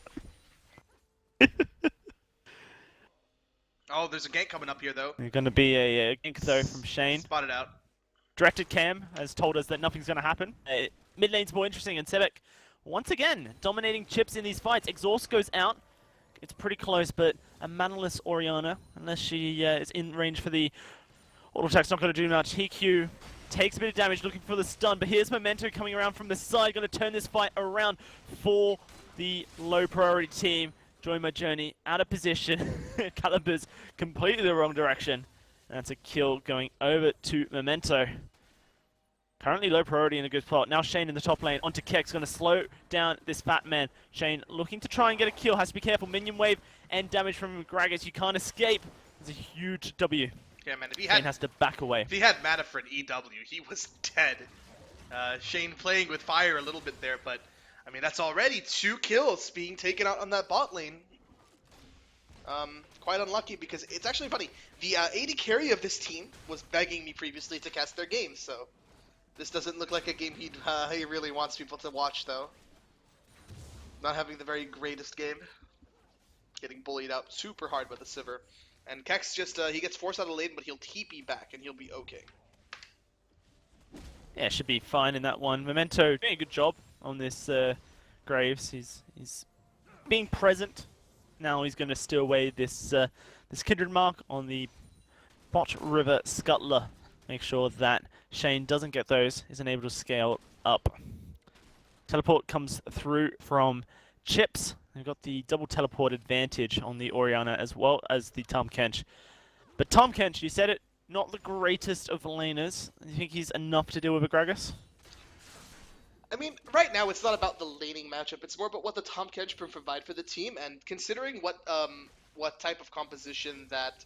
Oh, there's a gank coming up here, though. There's going to be a gank, though, from Shane. Spotted out. Directed Cam has told us that nothing's going to happen. Mid lane's more interesting, and Sebek, once again, dominating chips in these fights. Exhaust goes out. It's pretty close, but a manaless Orianna, unless she is in range for the auto attack's not going to do much. Hiku takes a bit of damage, looking for the stun, but here's Memento coming around from the side, going to turn this fight around for the low priority team. Join my journey, out of position. Caliber's completely the wrong direction. That's a kill going over to Memento. Currently low priority in a good spot. Now Shane in the top lane onto Kex, going to slow down this fat man. Shane looking to try and get a kill, has to be careful. Minion wave and damage from Gragas. You can't escape. It's a huge W. Yeah, man, if he Shane has to back away. If he had mana for an EW, he was dead. Shane playing with fire a little bit there, but I mean that's already 2 kills being taken out on that bot lane. Quite unlucky because it's actually funny. The AD carry of this team was begging me previously to cast their game, so this doesn't look like a game he really wants people to watch, though. Not having the very greatest game. Getting bullied out super hard by the Sivir. And Kex just, he gets forced out of lane, but he'll TP back, and he'll be okay. Yeah, should be fine in that one. Memento doing a good job on this Graves. He's being present. Now he's going to steal away this this Kindred mark on the bot river Scuttler. Make sure that Shane doesn't get those, isn't able to scale up. Teleport comes through from Chips. They've got the double teleport advantage on the Orianna as well as the Tahm Kench. But Tahm Kench, you said it, not the greatest of laners. You think he's enough to deal with a Gragas? I mean, right now it's not about the laning matchup. It's more about what the Tahm Kench can provide for the team, and considering what type of composition that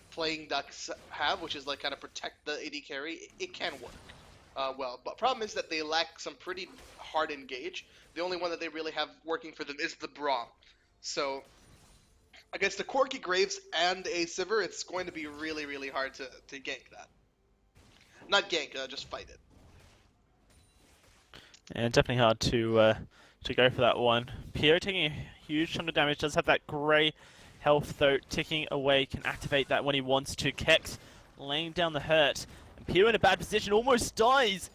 playing Ducks have, which is like kind of protect the AD carry, it can work well. But problem is that they lack some pretty hard engage. The only one that they really have working for them is the Braum. So against a Corki Graves and a Sivir, it's going to be really, really hard to gank that. Not gank, just fight it. And definitely hard to go for that one. Pio taking a huge chunk of damage, does have that grey health though, ticking away, can activate that when he wants to. Kex laying down the hurt. And Pio in a bad position, almost dies.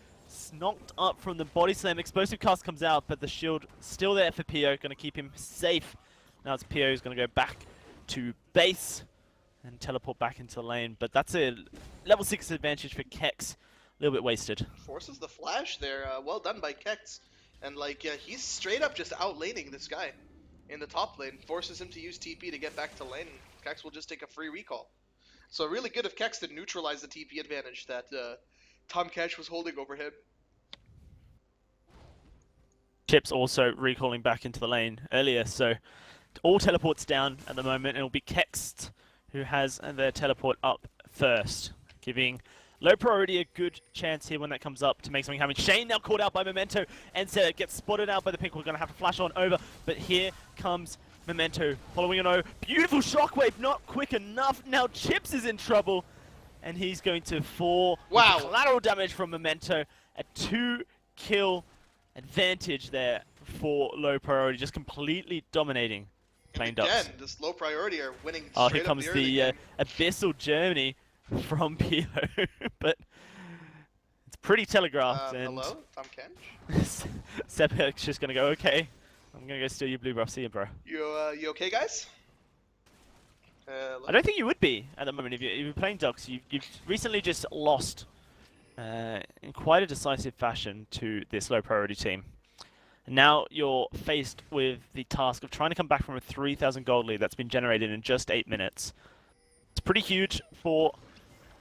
Knocked up from the body slam. Explosive cast comes out, but the shield still there for Pio, going to keep him safe. Now it's Pio who's going to go back to base and teleport back into the lane. But that's a level 6 advantage for Kex. A little bit wasted. Forces the flash there. Well done by Kex. And like, he's straight up just outlaning this guy in the top lane. Forces him to use TP to get back to lane. Kex will just take a free recall. So really good of Kex to neutralize the TP advantage that Tahm Kench was holding over him. Chips also recalling back into the lane earlier, so all teleports down at the moment, and it'll be Kex who has their teleport up first, giving low priority a good chance here when that comes up to make something happen. Shane now caught out by Memento, and Sarah gets spotted out by the pink. We're going to have to flash on over, but here comes Memento following an O. Beautiful shockwave, not quick enough. Now Chips is in trouble, and he's going to fall. Wow. With collateral damage from Memento. A 2-kill advantage there for low priority, just completely dominating playing Ducks. Again, this low priority are winning Oh, straight here comes up the the Abyssal Germany from Pio, but it's pretty telegraphed. And hello, Tahm Kench? Sepek's just gonna go, okay, I'm gonna go steal your blue buff. See you, bro. You okay, guys? I don't think you would be at the moment if you're playing Ducks. You've recently just lost in quite a decisive fashion to this low priority team. And now you're faced with the task of trying to come back from a 3,000 gold lead that's been generated in just 8 minutes. It's pretty huge for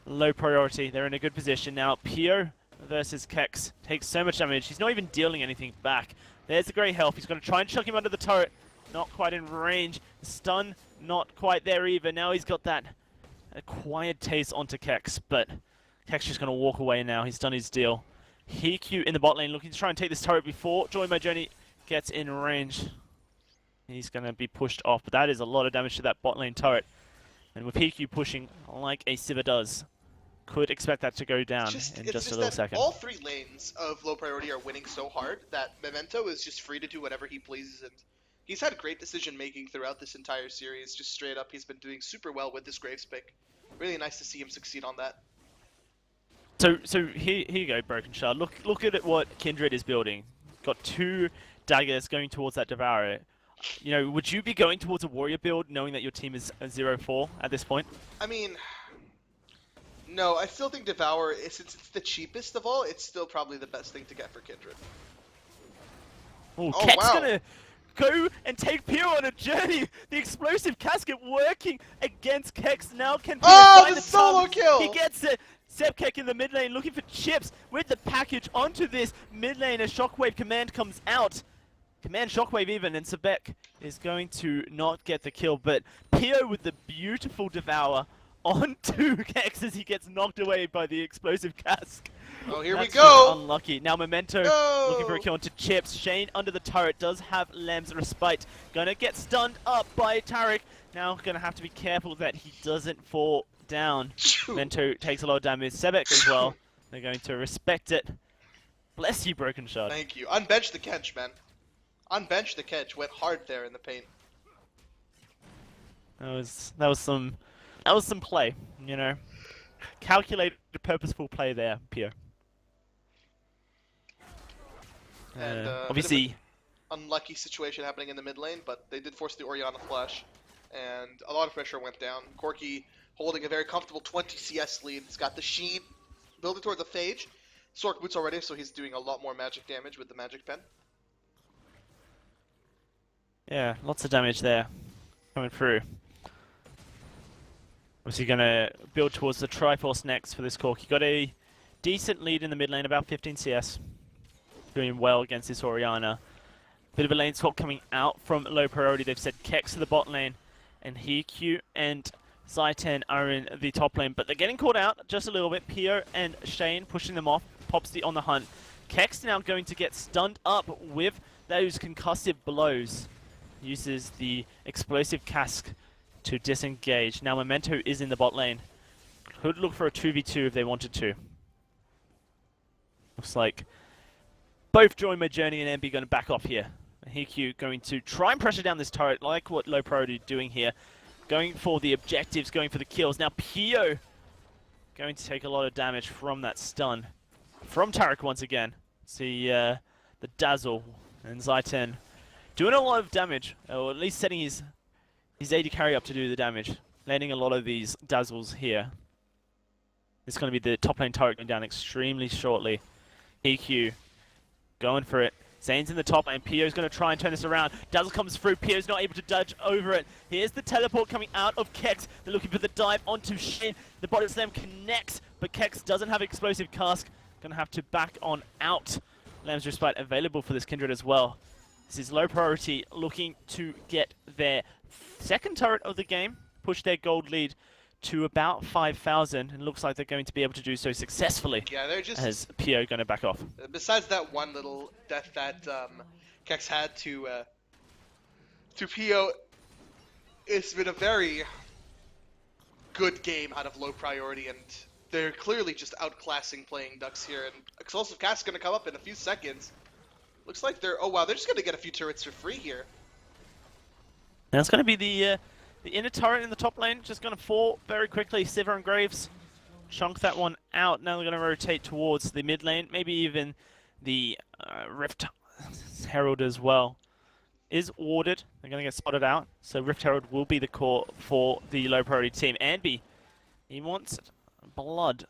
low priority. They're in a good position now. Pio versus Kex takes so much damage. He's not even dealing anything back. There's the grey health. He's going to try and chuck him under the turret. Not quite in range. Stun, not quite there either. Now he's got that acquired taste onto Kex, but Kex just going to walk away now. He's done his deal. Hiku in the bot lane looking to try and take this turret before Joy My Journey gets in range. He's going to be pushed off, but that is a lot of damage to that bot lane turret. And with Hiku pushing like a Sivir does, could expect that to go down in just a little second. All 3 lanes of low priority are winning so hard that Memento is just free to do whatever he pleases, and he's had great decision making throughout this entire series. Just straight up, he's been doing super well with this Graves pick. Really nice to see him succeed on that. So here you go, Broken Shard. Look at what Kindred is building. Got 2 daggers going towards that Devourer. You know, would you be going towards a warrior build knowing that your team is 0-4 at this point? I mean, no, I still think Devour, since it's the cheapest of all, it's still probably the best thing to get for Kindred. Oh, Oh, Ket's wow. gonna go and take Pio on a journey. The explosive casket working against Kex. Now can Pio find the solo Tahm? kill! He gets it. Sepkek in the mid lane looking for chips with the package onto this mid lane as Shockwave command comes out. Command Shockwave even, and Sebek is going to not get the kill, but Pio with the beautiful Devour onto Kex as he gets knocked away by the explosive cask. Oh, here we That's go! just unlucky. Now Memento No! looking for a kill onto Chips. Shane under the turret does have Lem's Respite. Gonna get stunned up by Tarek. Now gonna have to be careful that he doesn't fall down. Memento takes a lot of damage. Sebek as well. They're going to respect it. Bless you, Broken Shard. Thank you. Unbench the Kench, man. Unbench the Kench. Went hard there in the paint. That was some play, you know. Calculated, purposeful play there, Pio. And, Obviously, Unlucky situation happening in the mid lane, but they did force the Orianna flash, and a lot of pressure went down. Corki holding a very comfortable 20 CS lead. He's got the Sheen building towards the Phage. Sork boots already, so he's doing a lot more magic damage with the magic pen. Yeah, lots of damage there coming through. Obviously going to build towards the Triforce next for this Cork. He got a decent lead in the mid lane, about 15 CS. Doing well against this Orianna. Bit of a lane swap coming out from low priority. They've set Kex to the bot lane, and Hiku and Zaiten are in the top lane, but they're getting caught out just a little bit. Pio and Shane pushing them off. Popsy on the hunt. Kex now going to get stunned up with those concussive blows. Uses the explosive cask to disengage. Now Memento is in the bot lane. Could look for a 2v2 if they wanted to. Looks like both Join My Journey and MB going to back off here. Hiku going to try and pressure down this turret, like what low priority is doing here. Going for the objectives, going for the kills. Now Pio going to take a lot of damage from that stun. From Tarek once again. See the Dazzle and Zaiten doing a lot of damage, or at least setting his AD carry up to do the damage. Landing a lot of these Dazzles here. It's going to be the top lane turret going down extremely shortly. EQ going for it. Zane's in the top lane. Pio's going to try and turn this around. Dazzle comes through. Pio's not able to dodge over it. Here's the teleport coming out of Kex. They're looking for the dive onto Shin. The bottom slam connects, but Kex doesn't have explosive cask. Going to have to back on out. Lamb's Respite available for this Kindred as well. This is low priority, looking to get their second turret of the game, push their gold lead to about 5,000, and looks like they're going to be able to do so successfully. Yeah, they're just... As Pio going to back off. Besides that one little death that Kex had to Pio, it's been a very good game out of low priority, and they're clearly just outclassing playing Ducks here. And Explosive Cast is going to come up in a few seconds. Looks like they're... Oh wow, they're just going to get a few turrets for free here. Now it's going to be the inner turret in the top lane, just going to fall very quickly. Sivir and Graves chunk that one out. Now they're going to rotate towards the mid lane, maybe even the Rift Herald as well. Is warded. They're going to get spotted out, so Rift Herald will be the core for the low priority team. Anby, he wants blood.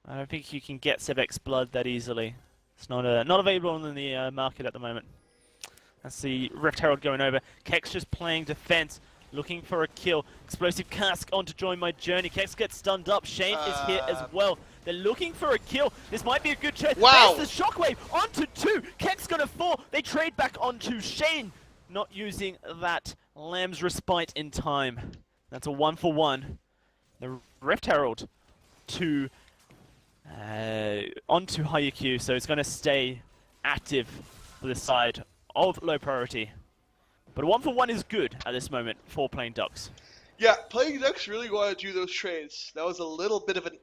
I don't think you can get Sevek's blood that easily. It's not available in the market at the moment. That's the Rift Herald going over. Kex just playing defense, looking for a kill. Explosive cask on to Join My Journey. Kex gets stunned up. Shane is here as well. They're looking for a kill. This might be a good chance. Wow. There's the shockwave onto 2. Kex gonna fall. They trade back onto Shane. Not using that Lamb's Respite in time. That's a 1-for-1. The Rift Herald to onto Hayekyu, so it's going to stay active for the side of low priority. But a 1-for-1 is good at this moment for playing Ducks. Yeah, playing Ducks really want to do those trades. That was a little bit of an...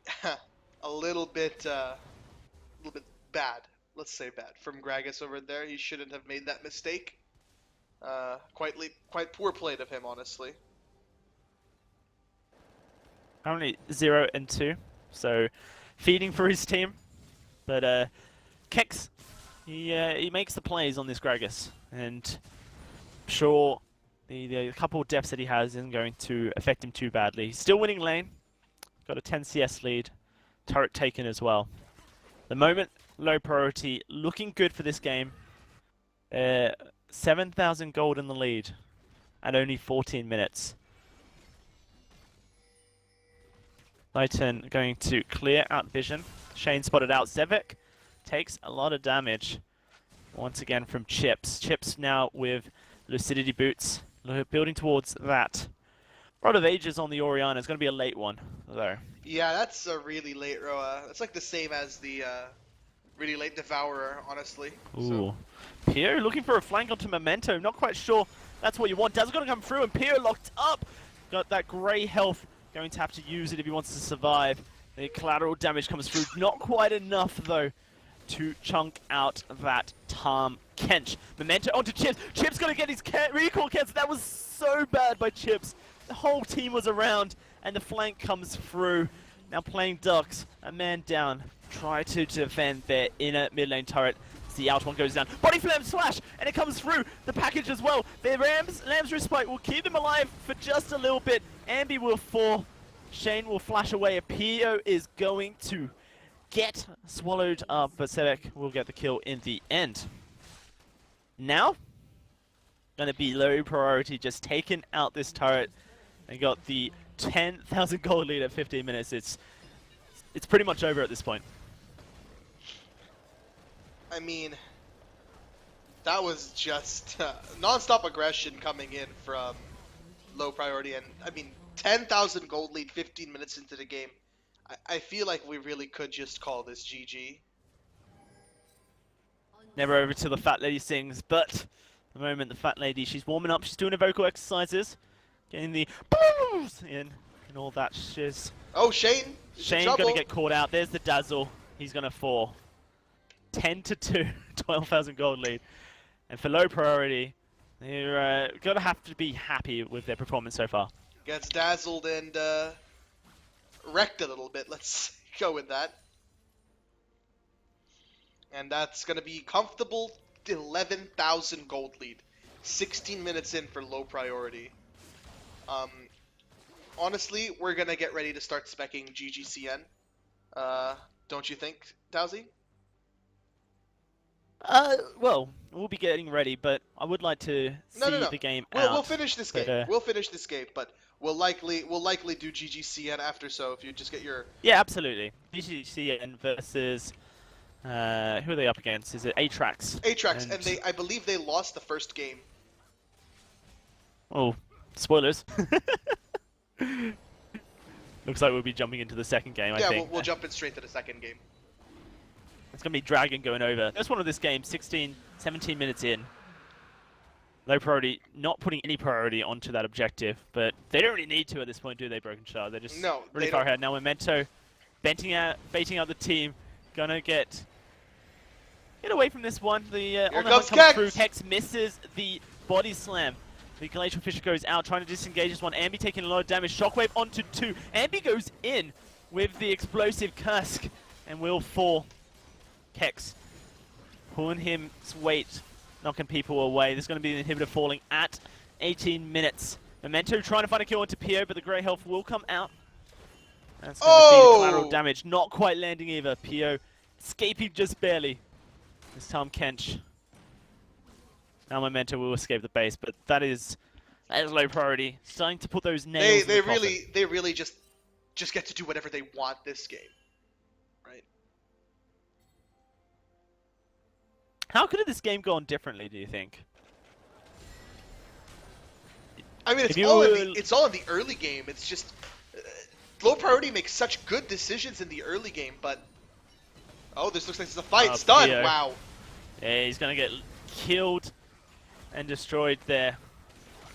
a little bit bad. Let's say bad. From Gragas over there. He shouldn't have made that mistake. Quite poor played of him, honestly. Only 0 and 2, so feeding for his team. But Kex, he makes the plays on this Gragas, and I'm sure the couple of deaths that he has isn't going to affect him too badly. He's still winning lane, got a 10 CS lead, turret taken as well. The moment, low priority, looking good for this game. 7,000 gold in the lead, at only 14 minutes. Titan going to clear out vision. Shane spotted out. Zevek takes a lot of damage once again from Chips. Chips now with Lucidity Boots, building towards that. Rod of Ages on the Orianna is going to be a late one, though. Yeah, that's a really late Roa. That's like the same as the really late Devourer, honestly. Ooh. Pio looking for a flank onto Memento. Not quite sure that's what you want. Dazzle's going to come through, and Pio locked up. Got that grey health. Going to have to use it if he wants to survive. The collateral damage comes through. Not quite enough, though, to chunk out that Tahm Kench. Memento onto Chips. Chips going to get his recall cancelled. That was so bad by Chips. The whole team was around, and the flank comes through. Now playing Ducks. A man down. Try to defend their inner mid lane turret. The out one goes down. Body Flame Slash! And it comes through the package as well. The Lamb's Respite will keep them alive for just a little bit. Ambi will fall. Shane will flash away. Pio is going to get swallowed up, but Sevek will get the kill in the end. Now, going to be low priority, just taking out this turret. They got the 10,000 gold lead at 15 minutes. It's pretty much over at this point. I mean, that was just non-stop aggression coming in from low priority, and I mean, 10,000 gold lead 15 minutes into the game. I feel like we really could just call this GG. Never over till the fat lady sings, but at the moment the fat lady, she's warming up, she's doing her vocal exercises, getting the booms in and all that shiz. Oh, Shane! Shane gonna get caught out. There's the dazzle. He's gonna fall. 10-2, 12,000 gold lead. And for low priority, they're gonna have to be happy with their performance so far. Gets dazzled and wrecked a little bit. Let's go with that. And that's gonna be comfortable 11,000 gold lead. 16 minutes in for low priority. Honestly, we're gonna get ready to start speccing GGCN. Don't you think, Dowsy? Well, we'll be getting ready, but I would like to see the game out. We'll finish this game. but, We'll finish this game, but we'll likely do GGCN after. So if you just get your Yeah, absolutely. GGCN versus who are they up against? Is it Atrax? Atrax, and I believe they lost the first game. Oh, spoilers. Looks like we'll be jumping into the second game, I Yeah, think. we'll jump in straight to the second game. It's going to be Dragon going over. First one of this game, 17 minutes in. Low priority, not putting any priority onto that objective, but they don't really need to at this point, do they, Broken Shard? They're just really far ahead. Now Memento baiting out the team. Gonna get away from this one. The on the hunt comes through. Hex misses the body slam. The Glacial Fisher goes out, trying to disengage this one. Ambi taking a lot of damage. Shockwave onto 2. Ambi goes in with the explosive Kursk and will fall. Hex pulling his weight, knocking people away. There's going to be an inhibitor falling at 18 minutes. Memento trying to find a kill onto Pio, but the grey health will come out. That's going to be the collateral damage. Not quite landing either. Pio escaping just barely. This time Kench. Now Memento will escape the base, but that is low priority. Starting to put those nails in the coffin. They really just get to do whatever they want this game. Right? How could have this game gone differently, do you think? I mean, it's all in the early game. It's just low priority makes such good decisions in the early game, but this looks like it's a fight. Stun! Pio. Wow. Yeah, he's gonna get killed and destroyed there.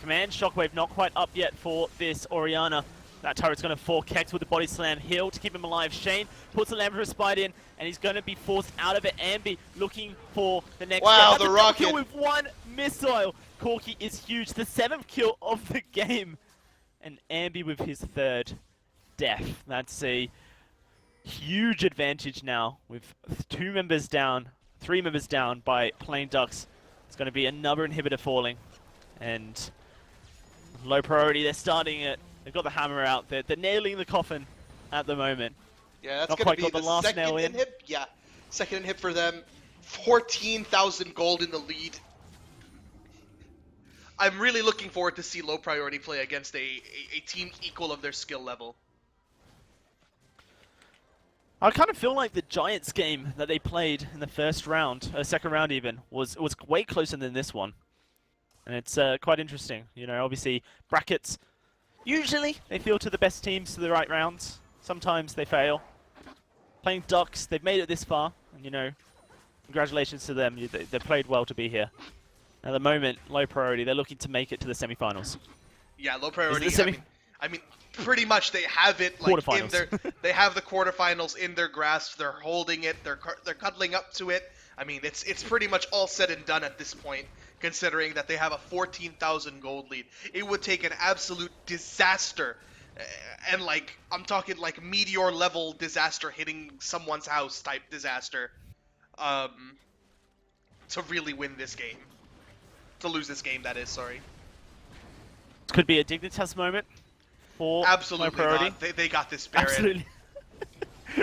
Command Shockwave not quite up yet for this Orianna. That turret's going to fall. Kex with the body slam. Heal to keep him alive. Shane puts a Lambert Spite in, and he's going to be forced out of it. Ambi looking for the next Wow, step. the rocket! Kill with one missile. Corki is huge. The 7th kill of the game. And Ambi with his 3rd death. That's a huge advantage now with 2 members down, 3 members down by Plain Ducks. It's going to be another inhibitor falling, and low priority. They're starting it. They've got the hammer out. They're nailing the coffin at the moment. Yeah, that's not going quite to be got the last second nail in. inhib. Yeah, second inhib for them. 14,000 gold in the lead. I'm really looking forward to see low priority play against a team equal of their skill level. I kind of feel like the Giants game that they played in the first round, second round even, was way closer than this one. And it's quite interesting. You know, obviously, brackets, usually they filter the best teams to the right rounds. Sometimes they fail. Playing Ducks, they've made it this far. And, you know, congratulations to them. They played well to be here. At the moment, low priority, they're looking to make it to the semi-finals. Yeah, low priority. I mean, pretty much they have it like in their. They have the quarterfinals in their grasp. They're holding it. They're cuddling up to it. I mean, it's pretty much all said and done at this point, considering that they have a 14,000 gold lead. It would take an absolute disaster, and like I'm talking like meteor level disaster hitting someone's house type disaster, to really win this game. To lose this game, that is. Sorry. Could be a Dignitas moment. Absolutely not. They got this Baron. Absolutely.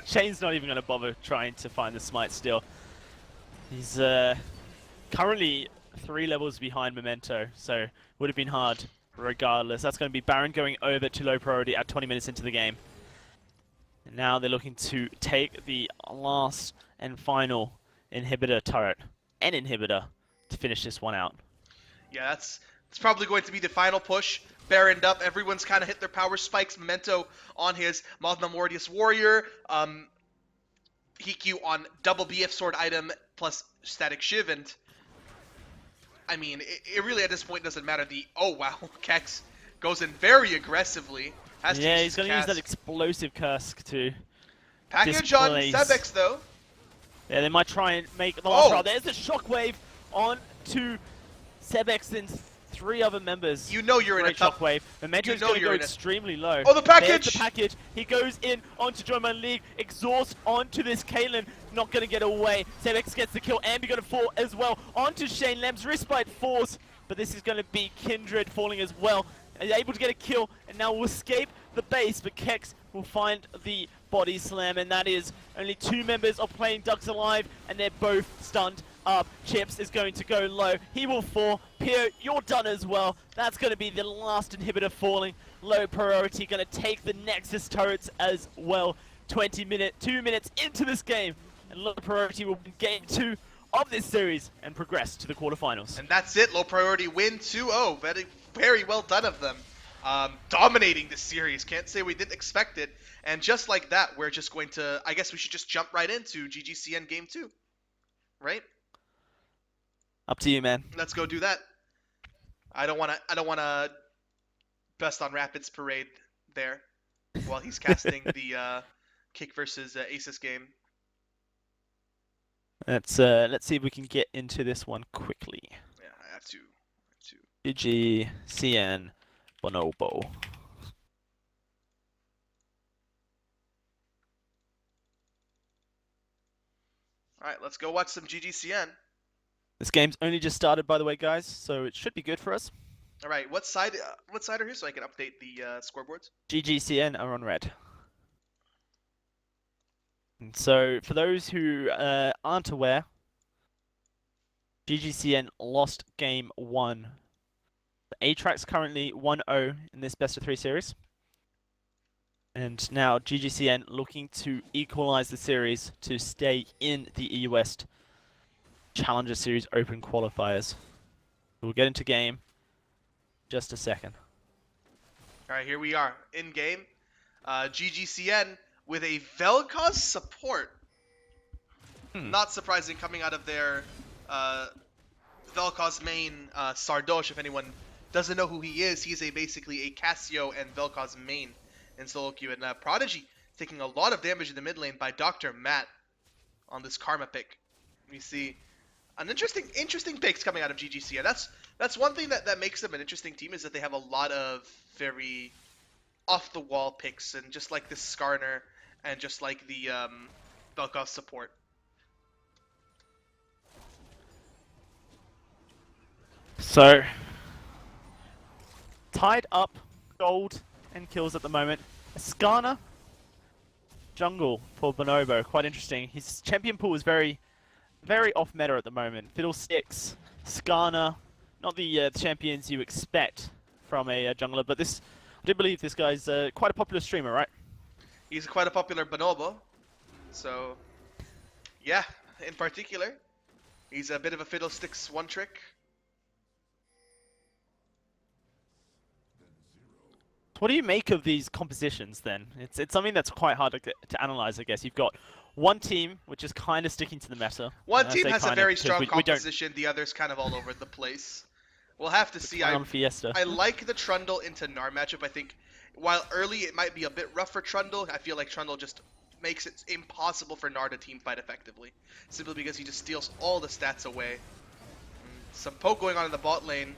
Shane's not even going to bother trying to find the smite still. He's currently 3 levels behind Memento, so would have been hard regardless. That's going to be Baron going over to low priority at 20 minutes into the game. And now they're looking to take the last and final inhibitor turret, an inhibitor, to finish this one out. Yeah, it's probably going to be the final push. Baroned up, everyone's kind of hit their power spikes. Memento on his Magna Mordius Warrior. Hikyu on double BF sword item plus static shiv, and I mean, it really at this point doesn't matter. Oh wow, Kex goes in very aggressively. Has to Yeah, use he's his going to use cast. that explosive curse to Package on displace. Sebex though. Yeah, they might try and make the last Oh! round. There's the shockwave on to Sebex and 3 other members. You know you're in a Great tough. shockwave. Momento's you know going to you're go in a- extremely low. Oh, the There's package! the package. He goes in onto Joyman League. Exhaust onto this Caitlyn. Not going to get away. Sebex gets the kill. Ambi going to fall as well. Onto Shane Lems. Respite falls. But this is going to be Kindred falling as well. Able to get a kill. And now will escape the base. But Kex will find the body slam. And that is only 2 members of Playing Ducks alive. And they're both stunned up. Chips is going to go low. He will fall. Pio, you're done as well. That's going to be the last inhibitor falling. Low priority going to take the Nexus turrets as well. 2 minutes into this game. And low priority will win game 2 of this series and progress to the quarterfinals. And that's it. Low priority win 2-0. Very, very well done of them. Dominating this series. Can't say we didn't expect it. And just like that, we're just going to. I guess we should just jump right into GGCN game 2, right? Up to you, man. Let's go do that. I don't wanna best on Rapids parade there while he's casting the Kick versus Asus game. Let's see if we can get into this one quickly. Yeah, I have to. GGCN Bonobo. All right, let's go watch some GGCN. This game's only just started, by the way, guys, so it should be good for us. All right, what side are here so I can update the scoreboards? GGCN are on red. And so, for those who aren't aware, GGCN lost game 1. The A-Track's currently 1-0 in this best of 3 series. And now GGCN looking to equalize the series to stay in the EU West Challenger Series Open Qualifiers. We'll get into game just a second. All right, here we are in game. GGCN with a Vel'Koz support. Not surprising coming out of their Vel'Koz main, Sardosh. If anyone doesn't know who he is, he's basically a Cassio and Vel'Koz main in solo queue. And Prodigy taking a lot of damage in the mid lane by Dr. Matt on this Karma pick. We see an interesting picks coming out of GGCN. That's one thing that makes them an interesting team, is that they have a lot of very off the wall picks, and just like this Skarner and just like the Vel'Koz support. So, tied up gold and kills at the moment. Skarner jungle for Bonobo, quite interesting. His champion pool is very off meta at the moment. Fiddlesticks, Skarner, not the champions you expect from a jungler, but this, I do believe this guy's quite a popular streamer, right? He's quite a popular bonobo, so yeah, in particular, he's a bit of a Fiddlesticks one trick. What do you make of these compositions then? It's something that's quite hard to analyze, I guess. You've got one team which is kind of sticking to the meta. One I team say has a kind of very because strong we don't- composition, the other's kind of all over the place. We'll have to see. Clown Fiesta. I like the Trundle into Gnar matchup. I think while early it might be a bit rough for Trundle, I feel like Trundle just makes it impossible for Gnar to team fight effectively. Simply because he just steals all the stats away. Some poke going on in the bot lane.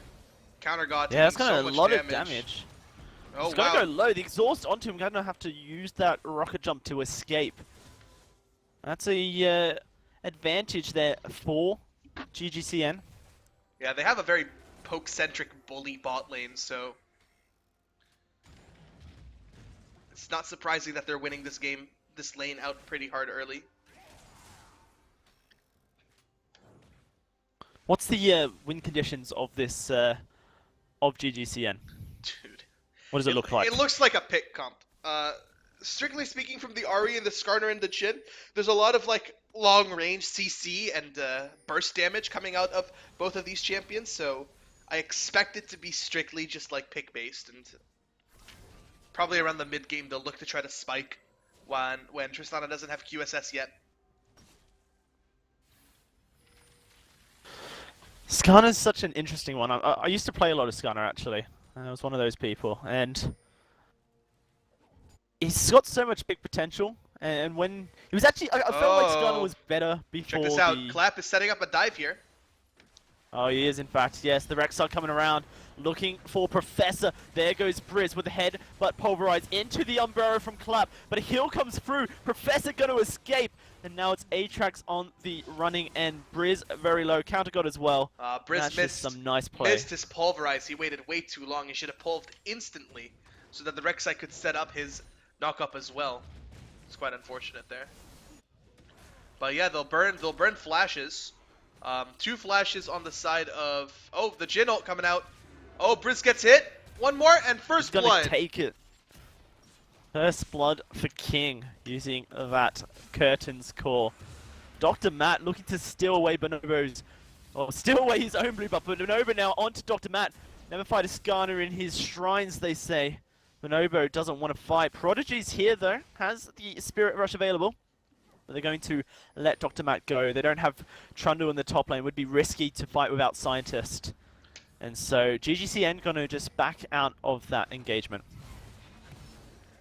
Counter God Yeah, that's taking kind so of a much lot damage. of damage. Oh He's gonna wow. go low. The exhaust onto him. Gonna have to use that rocket jump to escape. That's a advantage there for GGCN. Yeah, they have a very poke-centric bully bot lane, so it's not surprising that they're winning this game, this lane out pretty hard early. What's the win conditions of this of GGCN? Dude. What does it look like? It looks like a pick comp. Strictly speaking, from the Ari and the Skarner and the Jhin, there's a lot of like long range CC and burst damage coming out of both of these champions, so I expect it to be strictly just like pick based, and probably around the mid game they'll look to try to spike when Tristana doesn't have QSS yet. Skarner's such an interesting one. I used to play a lot of Skarner actually. I was one of those people, and he's got so much big potential. And when he was actually, I felt like Skarner was better before. Check this out. Clap is setting up a dive here. Oh, he is in fact. Yes, the Rex are coming around, looking for Professor. There goes Briz with the head, but pulverized into the Umbrella from Clap. But a heal comes through. Professor gonna escape. And now it's Aatrax on the running end. Briz very low. Counter God as well. Briz missed some nice play. Missed his pulverize. He waited way too long. He should have pulved instantly so that the Rek'Sai could set up his knock up as well. It's quite unfortunate there. But yeah, they'll burn flashes. 2 flashes on the side of the Jhin ult coming out. Oh, Briz gets hit. One more and first He's blood. gonna take it. First blood for King using that Curtains core. Dr. Matt looking to steal away steal away his own blue buff, but Bonobo now onto Dr. Matt. Never fight a Skarner in his shrines, they say. Bonobo doesn't want to fight. Prodigy's here though, has the Spirit Rush available. But they're going to let Dr. Matt go. They don't have Trundle in the top lane. It would be risky to fight without Scientist. And so GGCN gonna just back out of that engagement.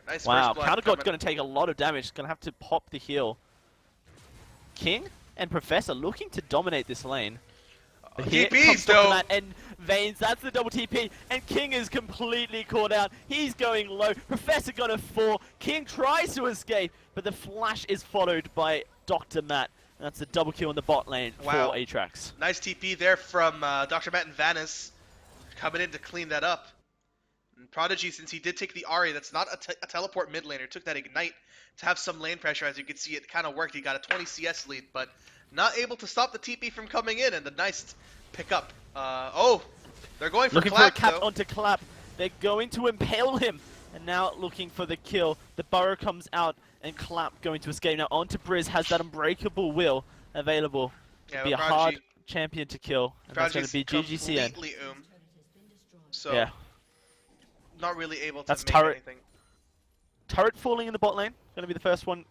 Nice Wow, first blood Counter God's coming. going to take a lot of damage. Going to have to pop the heal. King and Professor looking to dominate this lane. But here TPs comes Dr. though. Matt and Vaynes. That's the double TP. And King is completely caught out. He's going low. Professor got a 4. King tries to escape, but the flash is followed by Dr. Matt. And that's a double kill in the bot lane Wow. for Aatrax. Nice TP there from Dr. Matt and Vanis coming in to clean that up. And Prodigy, since he did take the Ari, that's not a teleport mid laner, took that Ignite to have some lane pressure. As you can see, it kind of worked. He got a 20 CS lead, but not able to stop the TP from coming in, and the nice pickup. They're going for Looking Clap, for a cap though. onto Clap. They're going to impale him. And now looking for the kill. The burrow comes out and Clap going to escape. Now onto Briz, has that unbreakable will available. Yeah, Be a but hard Prodigy- champion to kill. And that's going to be Prodigy's GGCN. completely So, Yeah. not really able to That's make turret. anything. Turret falling in the bot lane. Going to be the first one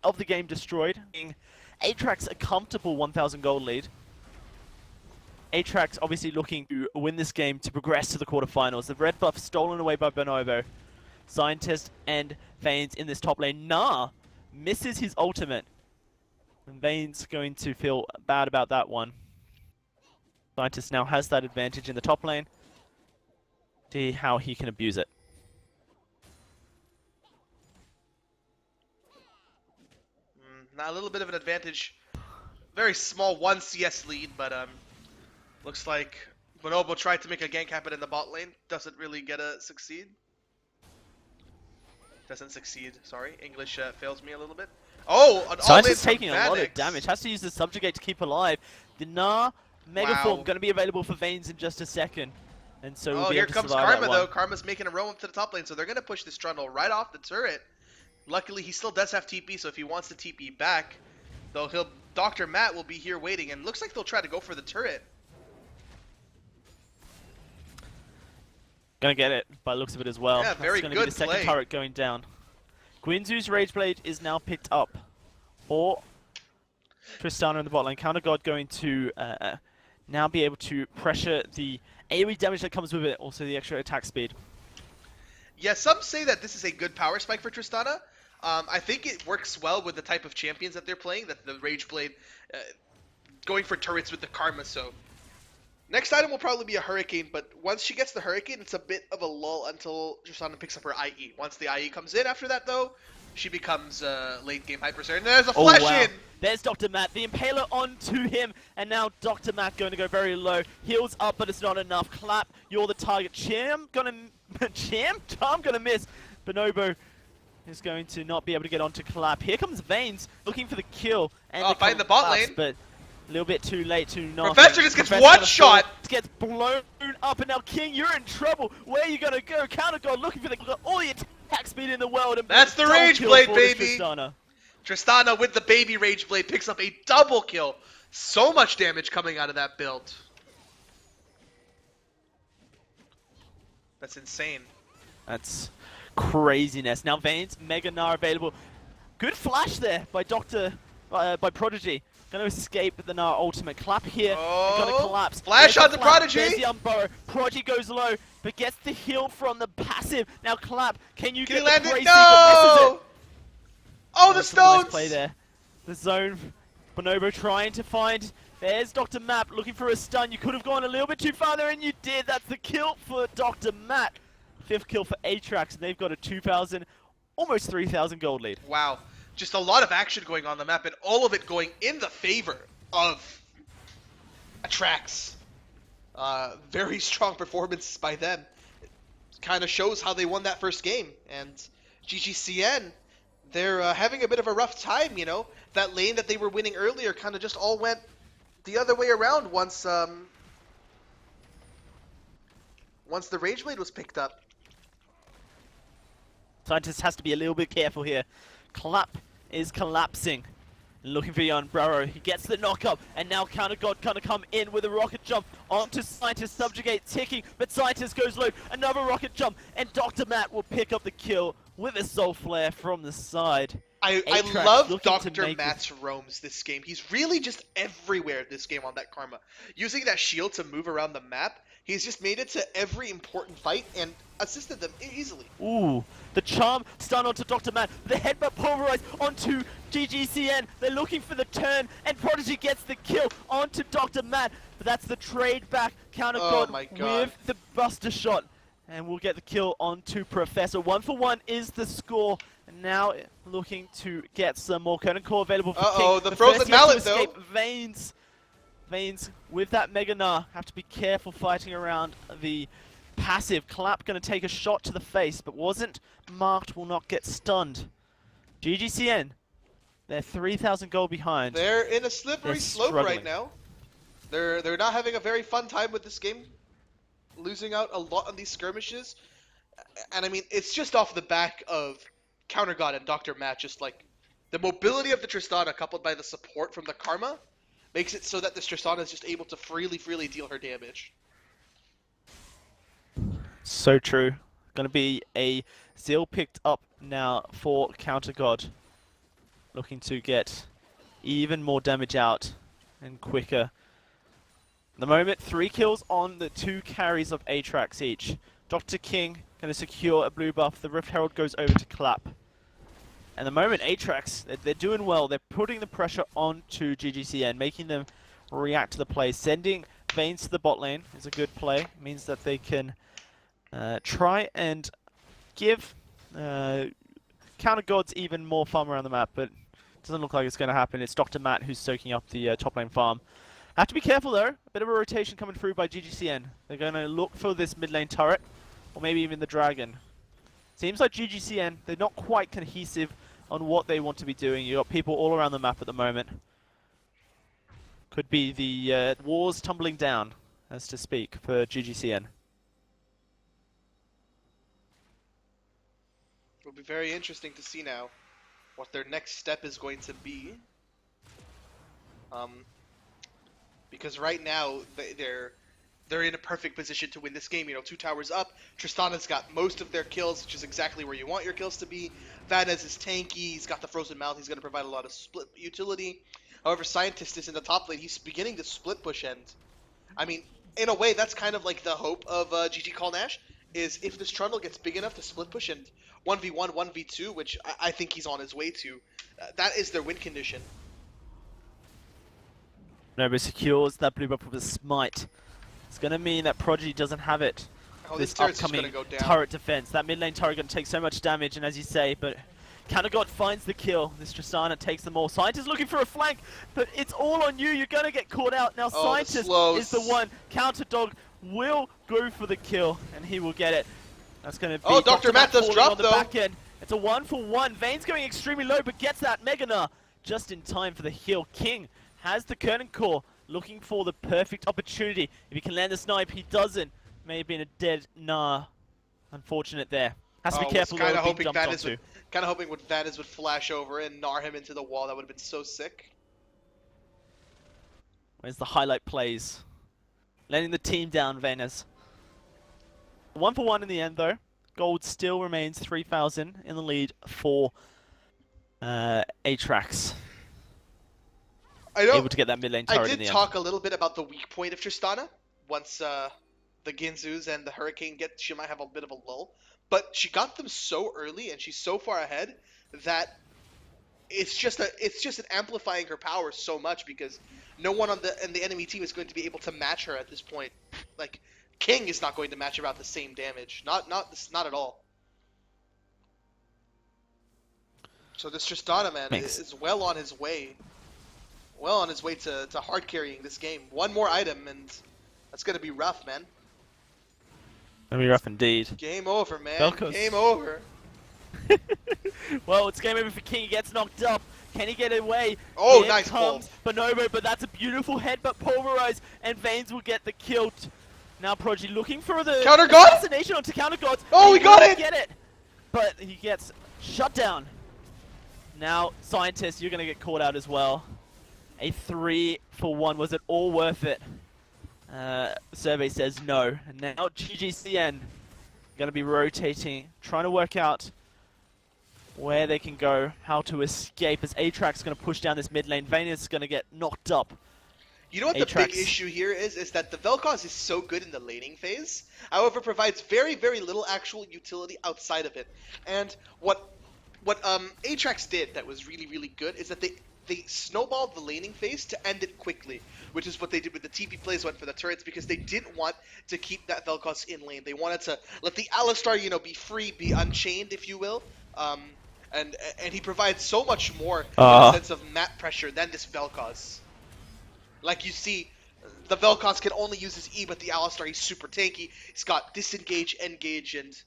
of the game destroyed. Aatrax a comfortable 1,000 gold lead. Aatrax obviously looking to win this game to progress to the quarterfinals. The red buff stolen away by Bonobo. Scientist and Vaynes in this top lane. Nah misses his ultimate. And Vaynes going to feel bad about that one. Scientist now has that advantage in the top lane. See how he can abuse it. Now a little bit of an advantage. Very small 1 CS lead, but looks like Bonobo tried to make a gank happen in the bot lane. Doesn't really get a succeed. Doesn't succeed, sorry. English fails me a little bit. Oh, an all-in Scientist from taking a lot of Vanix. damage. Has to use the Subjugate to keep alive. The Gnar Megaform Wow. going to be available for Vaynes in just a second. And so we'll Oh, be here able to comes survive Karma that one. though. Karma's making a roam up to the top lane, so they're going to push this Trundle right off the turret. Luckily, he still does have TP, so if he wants to TP back, though, Dr. Matt will be here waiting, and looks like they'll try to go for the turret. Gonna get it by the looks of it as well. Yeah, very That's gonna good be the second play. turret going down. Guinzu's Rage Blade is now picked up for Tristana in the bot lane. Counter God going to now be able to pressure the AoE damage that comes with it, also the extra attack speed. Yeah, some say that this is a good power spike for Tristana. I think it works well with the type of champions that they're playing, that the Rage Blade going for turrets with the Karma, so... Next item will probably be a Hurricane, but once she gets the Hurricane, it's a bit of a lull until Tristana picks up her IE. Once the IE comes in after that, though, she becomes late game Hyperstare. And there's a flash in! There's Dr. Matt, the Impaler onto him, and now Dr. Matt going to go very low. Heals up, but it's not enough. Clap, you're the target. Charm gonna miss. Bonobo is going to not be able to get onto Clap. Here comes Vaynes looking for the kill. And Oh, find the bot lane. But A little bit too late to nothing. Professor just gets Professor one gonna shot! fall, gets blown up, and now King, you're in trouble. Where are you gonna go? Counter God looking for all the attack speed in the world. And That's the double Rage kill Blade, for this baby. Tristana. Tristana with the baby Rage Blade picks up a double kill. So much damage coming out of that build. That's insane. That's craziness. Now Vayne's Mega Gnar available. Good flash there by by Prodigy. Gonna escape the Gnar ultimate. Clap here. Oh, Gonna collapse. flash There's on the the Clap. Prodigy. There's the Unburrow. Prodigy goes low, but gets the heal from the passive. Now Clap, can you Can get he the land it? crazy, but misses it? No! Oh, the That's a nice stones! play there. The zone. Bonobo trying to find. There's Dr. Map looking for a stun. You could have gone a little bit too far there, and you did. That's the kill for Dr. Matt. 5th kill for Atrax, and they've got a 2,000, almost 3,000 gold lead. Wow. Just a lot of action going on the map, and all of it going in the favor of Atrax. Very strong performance by them. It kind of shows how they won that first game. And GGCN, they're having a bit of a rough time, you know. That lane that they were winning earlier kind of just all went the other way around once the Rage Blade was picked up. Scientist has to be a little bit careful here. Clap is collapsing. Looking for Jan Barrow. He gets the knock-up, and now Counter God gonna come in with a rocket jump onto Scientist. Subjugate ticking, but Scientist goes low. Another rocket jump, and Dr. Matt will pick up the kill with a Soul Flare from the side. I Atrax love looking to Dr. make Matt's roams this game. He's really just everywhere this game on that Karma. Using that shield to move around the map, he's just made it to every important fight and assisted them easily. Ooh, the charm stun onto Dr. Matt. The headbutt pulverized onto GGCN. They're looking for the turn, and Prodigy gets the kill onto Dr. Matt. But that's the trade back. Counter God my God. with the buster shot. And we'll get the kill onto Professor. 1 for 1 is the score. And now looking to get some more Curtain Core available for Uh-oh, King. the But frozen first he has to mallet, though. escape Vayne's. Vayne's with that Mega Gnar. Have to be careful fighting around the passive. Clap gonna take a shot to the face, but wasn't marked, will not get stunned. GGCN, they're 3,000 gold behind. They're in a slippery They're slope struggling. right now. They're not having a very fun time with this game. Losing out a lot on these skirmishes. And I mean, it's just off the back of Counter God and Dr. Matt. Just like the mobility of the Tristana coupled by the support from the Karma makes it so that this Tristana is just able to freely deal her damage. So true. Gonna be a Zeal picked up now for Counter God. Looking to get even more damage out and quicker. At the moment, 3 kills on the 2 carries of Atrax each. Dr. King gonna secure a blue buff. The Rift Herald goes over to Clap. And the moment Atrax, they're doing well. They're putting the pressure onto GGCN, making them react to the play. Sending Vaynes to the bot lane is a good play. It means that they can try and give Counter Gods even more farm around the map, but it doesn't look like it's going to happen. It's Dr. Matt who's soaking up the top lane farm. Have to be careful though. A bit of a rotation coming through by GGCN. They're going to look for this mid lane turret, or maybe even the dragon. Seems like GGCN, they're not quite cohesive on what they want to be doing. You got people all around the map at the moment. Could be the wars tumbling down, as to speak, for GGCN. It'll be very interesting to see now what their next step is going to be. Because right now they're in a perfect position to win this game. You know, 2 towers up. Tristana's got most of their kills, which is exactly where you want your kills to be. Vanez is tanky. He's got the frozen mouth. He's going to provide a lot of split utility. However, Scientist is in the top lane. He's beginning to split push end. I mean, in a way, that's kind of like the hope of GG Call Nash, is if this Trundle gets big enough to split push and 1v1, 1v2, which I think he's on his way to, that is their win condition. Nobo secures that blue buff with a smite. It's going to mean that Prodigy doesn't have it. Oh, This this turret's just upcoming going to go down. turret defense. That mid lane turret going to take so much damage, and as you say, but Counter God finds the kill. This Tristana takes them all. Scientist looking for a flank, but it's all on you. You're going to get caught out. Now Oh, the Scientist slows. is the one. Counter Dog will go for the kill, and he will get it. That's going to be Oh, Dr. Matt does falling drop, on the though. back end. It's a 1 for 1. Vayne's going extremely low, but gets that Mega Gnar just in time for the heal. King has the curtain core, looking for the perfect opportunity. If he can land the snipe, he doesn't. May have been a dead nah. Unfortunate there. Has to be careful though, Kind of being hoping jumped Vanis onto. would Vanis would flash over and gnar him into the wall. That would have been so sick. Where's the highlight plays? Letting the team down, Venus. 1 for 1 in the end though. Gold still remains 3,000 in the lead for Atrax. Able to get that mid lane I turret in did the talk a little bit about the weak point of Tristana. Once the Ginzus and the Hurricane she might have a bit of a lull. But she got them so early and she's so far ahead that it's just an amplifying her power so much because no one in the enemy team is going to be able to match her at this point. Like King is not going to match her out the same damage. Not at all. So this Tristana man is well on his way. Well on his way to hard carrying this game. One more item and that's gonna be rough, man. Gonna be rough indeed. Game over, man. Vel'Koz. Game over. Well, it's game over for King. He gets knocked up. Can he get away? Oh, Here nice comes pull. Bonobo, but that's a beautiful headbutt pulverize, and Vaynes will get the kill. Now Prodigy looking for the Counter God? assassination onto Counter Gods. Oh, He we got will it! Get it! But he gets shut down. Now, Scientist, you're gonna get caught out as well. A 3 for 1. Was it all worth it? Survey says no. And now GGCN gonna be rotating, trying to work out where they can go, how to escape as Atrax going to push down this mid lane. Vaynes is going to get knocked up. You know what the Atrax. big issue here is that the Vel'Koz is so good in the laning phase, however provides very, very little actual utility outside of it. And what Atrax did that was really, really good is that they snowballed the laning phase to end it quickly, which is what they did with the TP plays, went for the turrets, because they didn't want to keep that Vel'Koz in lane. They wanted to let the Alistar, be free, be unchained, if you will. And he provides so much more in the sense of map pressure than this Vel'Koz. Like you see, the Vel'Koz can only use his E, but the Alistar, he's super tanky. He's got disengage, engage, and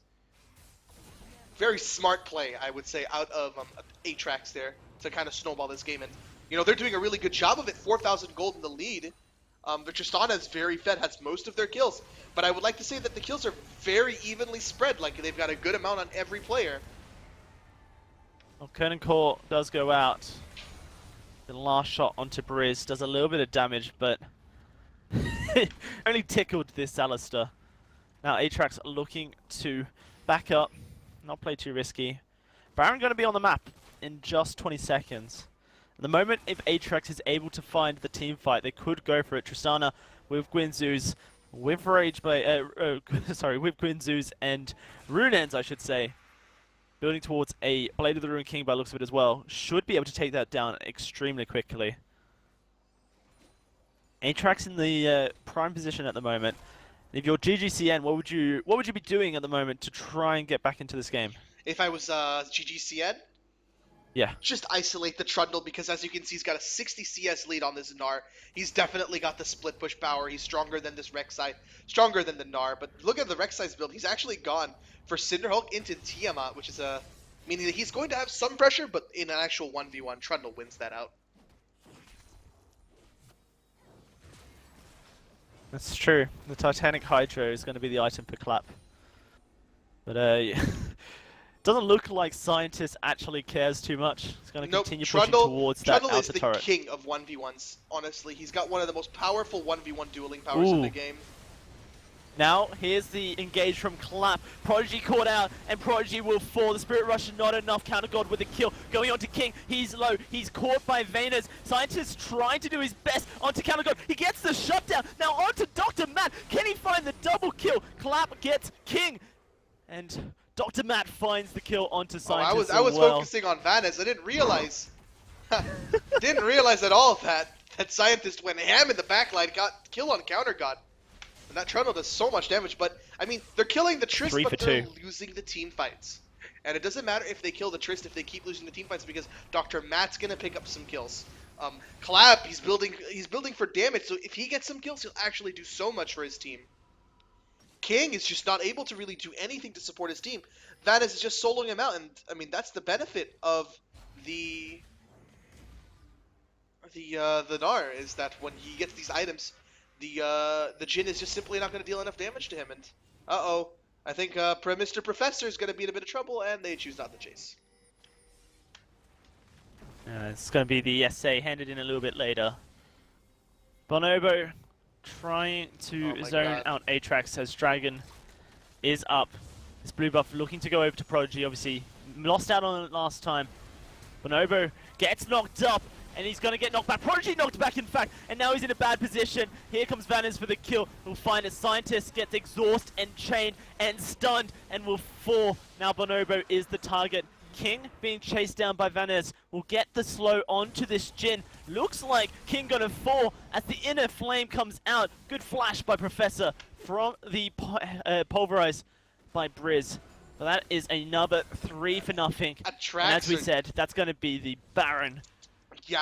very smart play, I would say, out of Atrax there to kind of snowball this game. And they're doing a really good job of it. 4,000 gold in the lead. The Tristana is very fed, has most of their kills, but I would like to say that the kills are very evenly spread. Like they've got a good amount on every player. Well, Curtain Core does go out. The last shot onto Briz does a little bit of damage, but only tickled this Alistar. Now Atrax looking to back up, not play too risky. Baron going to be on the map in just 20 seconds. At the moment, if Atrax is able to find the team fight, they could go for it. Tristana with Gwynzoo's, with with Gwynzoo's and Runeens, I should say. Building towards a Blade of the Ruined King by the looks of it as well. Should be able to take that down extremely quickly. Atrax in the prime position at the moment. If you're GGCN, what would you be doing at the moment to try and get back into this game? If I was GGCN, Yeah. just isolate the Trundle, because as you can see, he's got a 60 CS lead on this Gnar. He's definitely got the split push power. He's stronger than this Rek'Sai, stronger than the Gnar. But look at the Rek'Sai's build. He's actually gone for Cinderhulk into Tiamat, which is meaning that he's going to have some pressure, but in an actual 1v1, Trundle wins that out. That's true. The Titanic Hydra is going to be the item for Clap. But doesn't look like Scientist actually cares too much. He's going to continue pushing towards that Trundle outer is the turret. king of 1v1s, honestly. He's got one of the most powerful 1v1 dueling powers in the game. Now, here's the engage from Clap. Prodigy caught out, and Prodigy will fall. The Spirit Rush is not enough. Counter God with a kill. Going on to King. He's low. He's caught by Vaynes. Scientist trying to do his best onto Counter God. He gets the shutdown. Now onto Dr. Matt. Can he find the double kill? Clap gets King. And Dr. Matt finds the kill onto Scientist I was focusing on Vaynes. I didn't realize. Didn't realize at all that Scientist went ham in the backline, got kill on Counter God. And that Trundle does so much damage, but, I mean, they're killing the Trist, but they're losing the team fights. And it doesn't matter if they kill the Trist if they keep losing the team fights, because Dr. Matt's gonna pick up some kills. Clap, he's building for damage, so if he gets some kills, he'll actually do so much for his team. King is just not able to really do anything to support his team. Vaynes is just soloing him out, and, I mean, that's the benefit of the the Gnar is that when he gets these items, the Jin is just simply not going to deal enough damage to him. And I think Mr. Professor is going to be in a bit of trouble, and they choose not to chase. It's going to be the SA handed in a little bit later. Bonobo trying to Oh my zone God. out Aatrax as Dragon is up. This blue buff looking to go over to Prodigy, obviously. Lost out on it last time. Bonobo gets knocked up, and he's going to get knocked back. Prodigy knocked back, in fact, and now he's in a bad position. Here comes Vanners for the kill. We'll find a Scientist gets exhausted and chained and stunned and will fall. Now Bonobo is the target. King being chased down by Vanners will get the slow onto this Jin. Looks like King gonna fall as the inner flame comes out. Good flash by Professor from the pulverize by Briz. But that is another 3 for nothing. Atrax And as we are- said, that's gonna be the Baron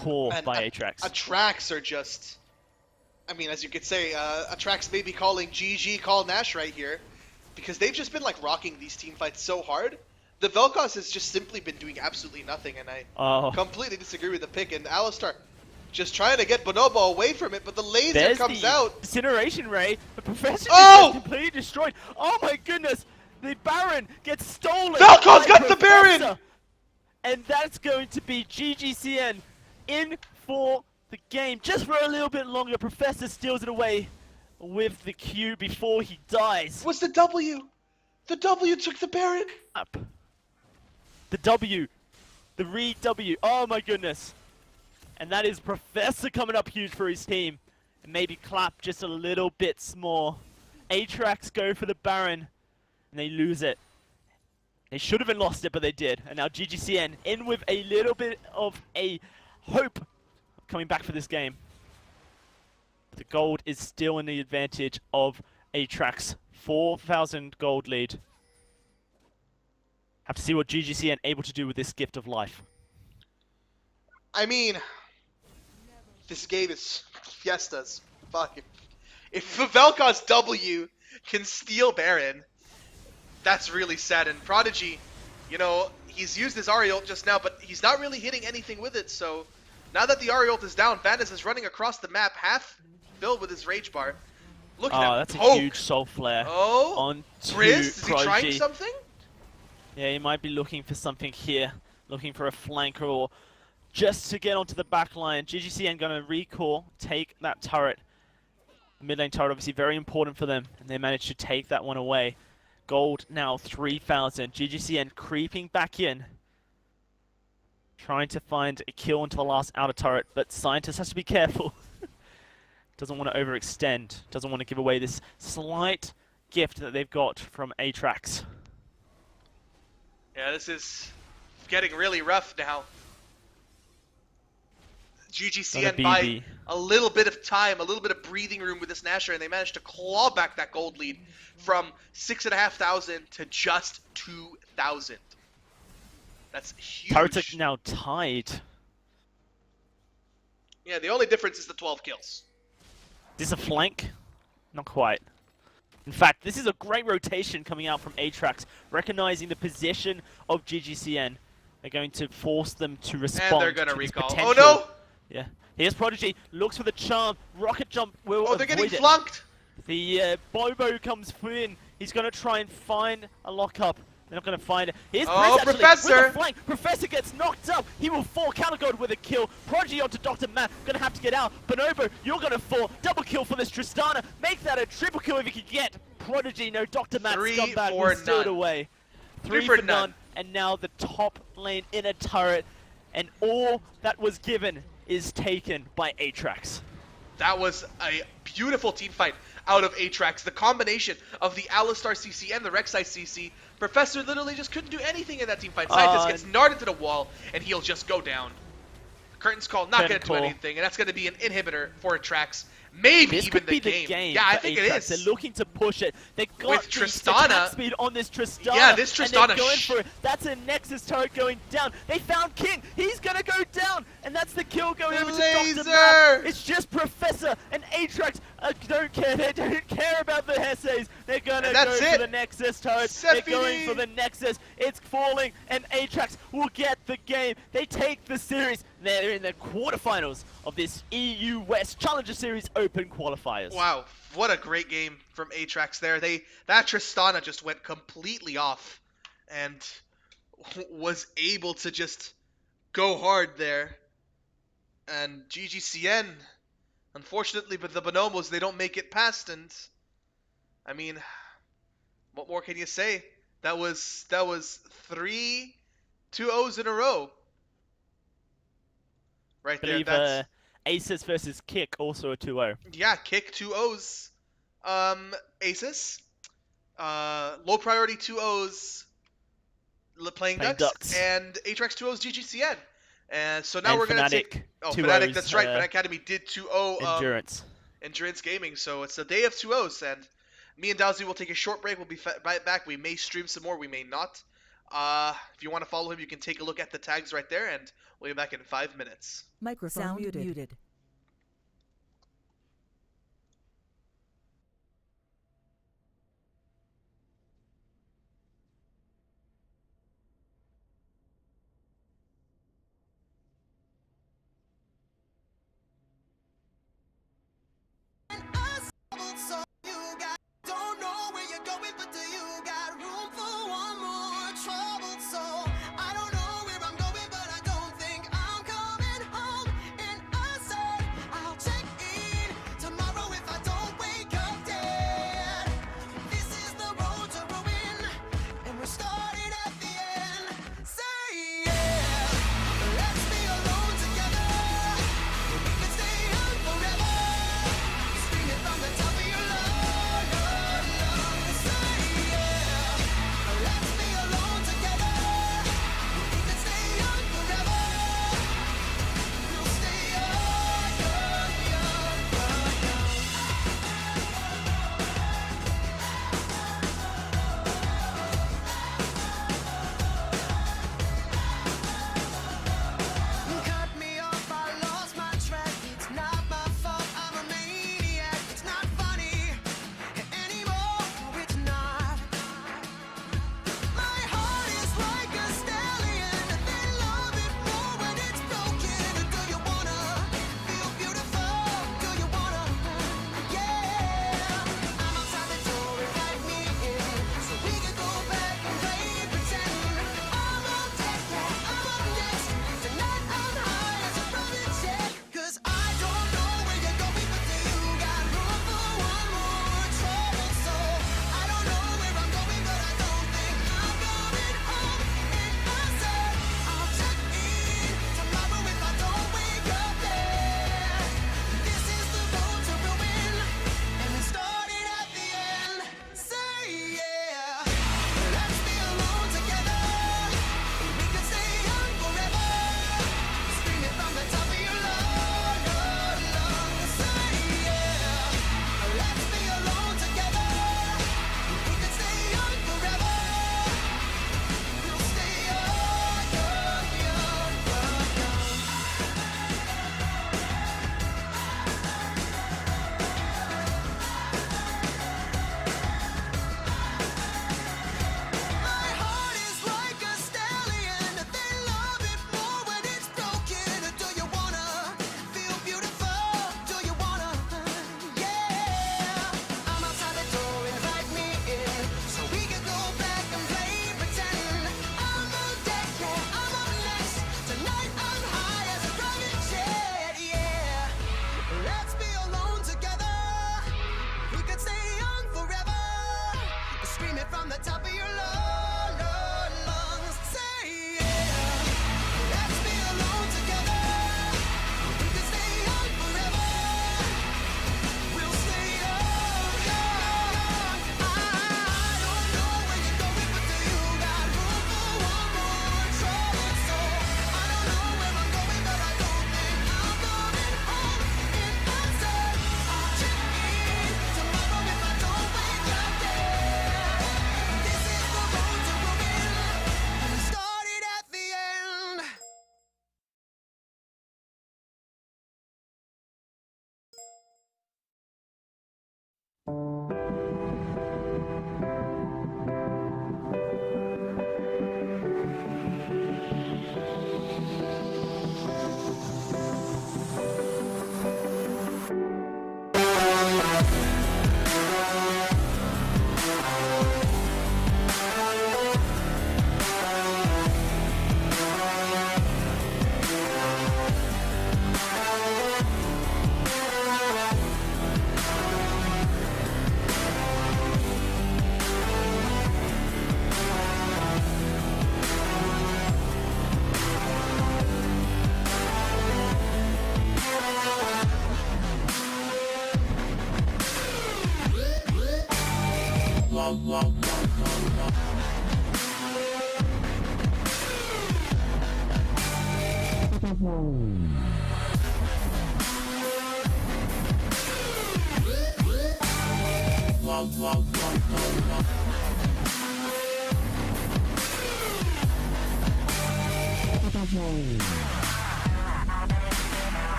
core and by Aatrax. Atrax are just, I mean, as you could say, Atrax may be calling GG call Nash right here, because they've just been like rocking these team fights so hard. The Vel'Koz has just simply been doing absolutely nothing, and I completely disagree with the pick. And Alistar just trying to get Bonobo away from it, but the laser There's comes the out. Incineration Ray. The Professor Oh! is completely destroyed. Oh my goodness! The Baron gets stolen. Vel'Koz by got the Baron! Professor. And that's going to be GGCN in for the game. Just for a little bit longer. Professor steals it away with the Q before he dies. Was the W? The W took the Baron. Up. The W. The Reed W. Oh my goodness. And that is Professor coming up huge for his team. And maybe Clap just a little bit more. Aatrax go for the Baron. And they lose it. They should have lost it, but they did. And now GGCN in with a little bit of a hope coming back for this game. But the gold is still in the advantage of Aatrax. 4,000 gold lead. Have to see what GGCN able to do with this gift of life. I mean, this game is Fiesta's. Fuck. If Vel'Koz W can steal Baron, that's really sad. And Prodigy, you know, he's used his Ari ult just now, but he's not really hitting anything with it. So now that the Ari ult is down, Vanners is running across the map, half filled with his Rage Bar. Look at that that's a poke. huge soul flare Oh, on to Briz, is he trying Prodigy. something? Yeah, he might be looking for something here. Looking for a flanker or just to get onto the back line. GGCN going to recall, take that turret. Mid lane turret obviously very important for them. And they managed to take that one away. Gold now 3,000. GGCN creeping back in. Trying to find a kill into the last outer turret. But Scientist has to be careful. Doesn't want to overextend. Doesn't want to give away this slight gift that they've got from Aatrax. Yeah, this is getting really rough now. GGCN by a little bit of time, a little bit of breathing room with this Nasher, and they managed to claw back that gold lead from 6,500 to just 2,000. That's huge. Turrets are now tied. Yeah, the only difference is the 12 kills. Is this a flank? Not quite. In fact, this is a great rotation coming out from Aatrax, recognizing the position of GGCN. They're going to force them to respond. And they're going to this recall. potential. Oh no! Yeah. Here's Prodigy, looks for the charm, rocket jump will Oh, they're getting avoid it. flunked! The Bobo comes in, he's going to try and find a lockup. They're not going to find it. Here's Oh, Briz actually Professor! with the flank. Professor gets knocked up. He will fall. Counter gold with a kill. Prodigy onto Dr. Matt. Going to have to get out. Bonobo, you're going to fall. Double kill for this Tristana. Make that a triple kill if you can get. Prodigy, no Dr. Matt. 3 Scumbag for will steal it none. away. 3 3 for for none. none. And now the top lane in a turret. And all that was given is taken by Aatrax. That was a beautiful team fight out of Aatrax. The combination of the Alistar CC and the Rek'Sai CC. Professor literally just couldn't do anything in that team fight. Scientist gets gnarred into the wall, and he'll just go down. Curtain's call, not going to do Curtain call. anything, and that's going to be an inhibitor for Aatrax. Maybe This even could be the the game. Yeah, I for think Aatrax. it is. They're looking to push it. They got With the Tristana- attack speed on this Tristana. Yeah, this and Tristana they're going for it. That's a Nexus turret going down. They found King. He's gonna go down, and that's the kill going The over to Dr. laser! Matt. It's just Professor and Aatrax don't care. They don't care about the essays. They're gonna And go that's for it. the Nexus turret. Sefini! They're going for the Nexus. It's falling, and Aatrax will get the game. They take the series. They're in the quarterfinals of this EU West Challenger Series Open Qualifiers. Wow, what a great game from Atrax there. That Tristana just went completely off and was able to just go hard there. And GGCN, unfortunately, but the Bonomos, they don't make it past. And I mean, what more can you say? That was 3 2-0s in a row. Right I there. believe That's Aces versus Kick, also a 2-0. yeah, Kick 2-0s. Aces. Low priority 2-0s playing Ducks, and Atrax 2-0s GGCN. And so now And we're gonna take 2-0s, Fnatic, that's right. Fnatic Academy did 2-0 Endurance. Endurance Gaming, so it's a day of 2-0s, and me and Dowsy will take a short break. We'll be right back. We may stream some more, we may not. If you want to follow him, you can take a look at the tags right there, and we'll be back in 5 minutes. Microphone muted.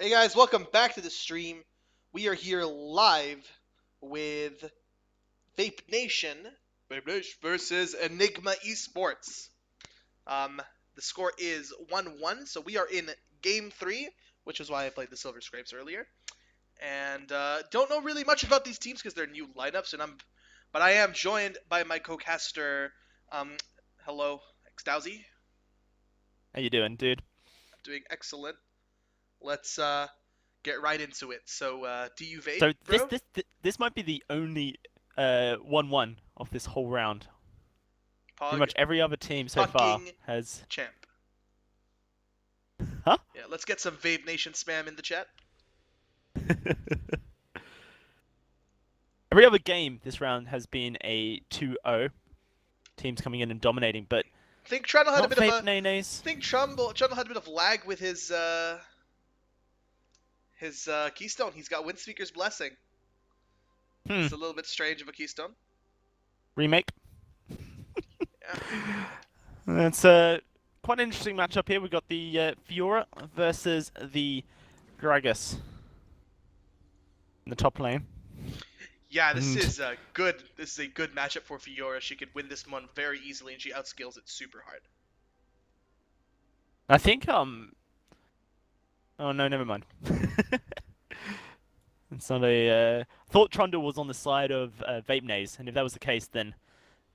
Hey guys, welcome back to the stream. We are here live with Vape Nation versus Enigma Esports. The score is 1-1, so we are in game 3, which is why I played the Silver Scrapes earlier. And don't know really much about these teams because they're new lineups, but I am joined by my co-caster. Hello, Xdowsy. How you doing, dude? Doing excellent. Let's get right into it. So, do you vape, So bro? this might be the only 1-1 of this whole round. Pretty Pog, much every other team so far fucking has. champ. Huh? Yeah, let's get some Vape Nation spam in the chat. Every other game this round has been a 2-0. Teams coming in and dominating, but I think Trundle had not a bit Vape of a. Nenes. I think Trundle had a bit of lag with his keystone. He's got Windspeaker's Blessing. It's a little bit strange of a keystone. Remake. Yeah. That's quite an interesting matchup here. We've got the Fiora versus the Gragas in the top lane. Yeah, this And- is a good. This is a good matchup for Fiora. She could win this one very easily, and she outscales it super hard. I think Oh no, never mind. It's not a. Thought Trundle was on the side of Vape Naze, and if that was the case, then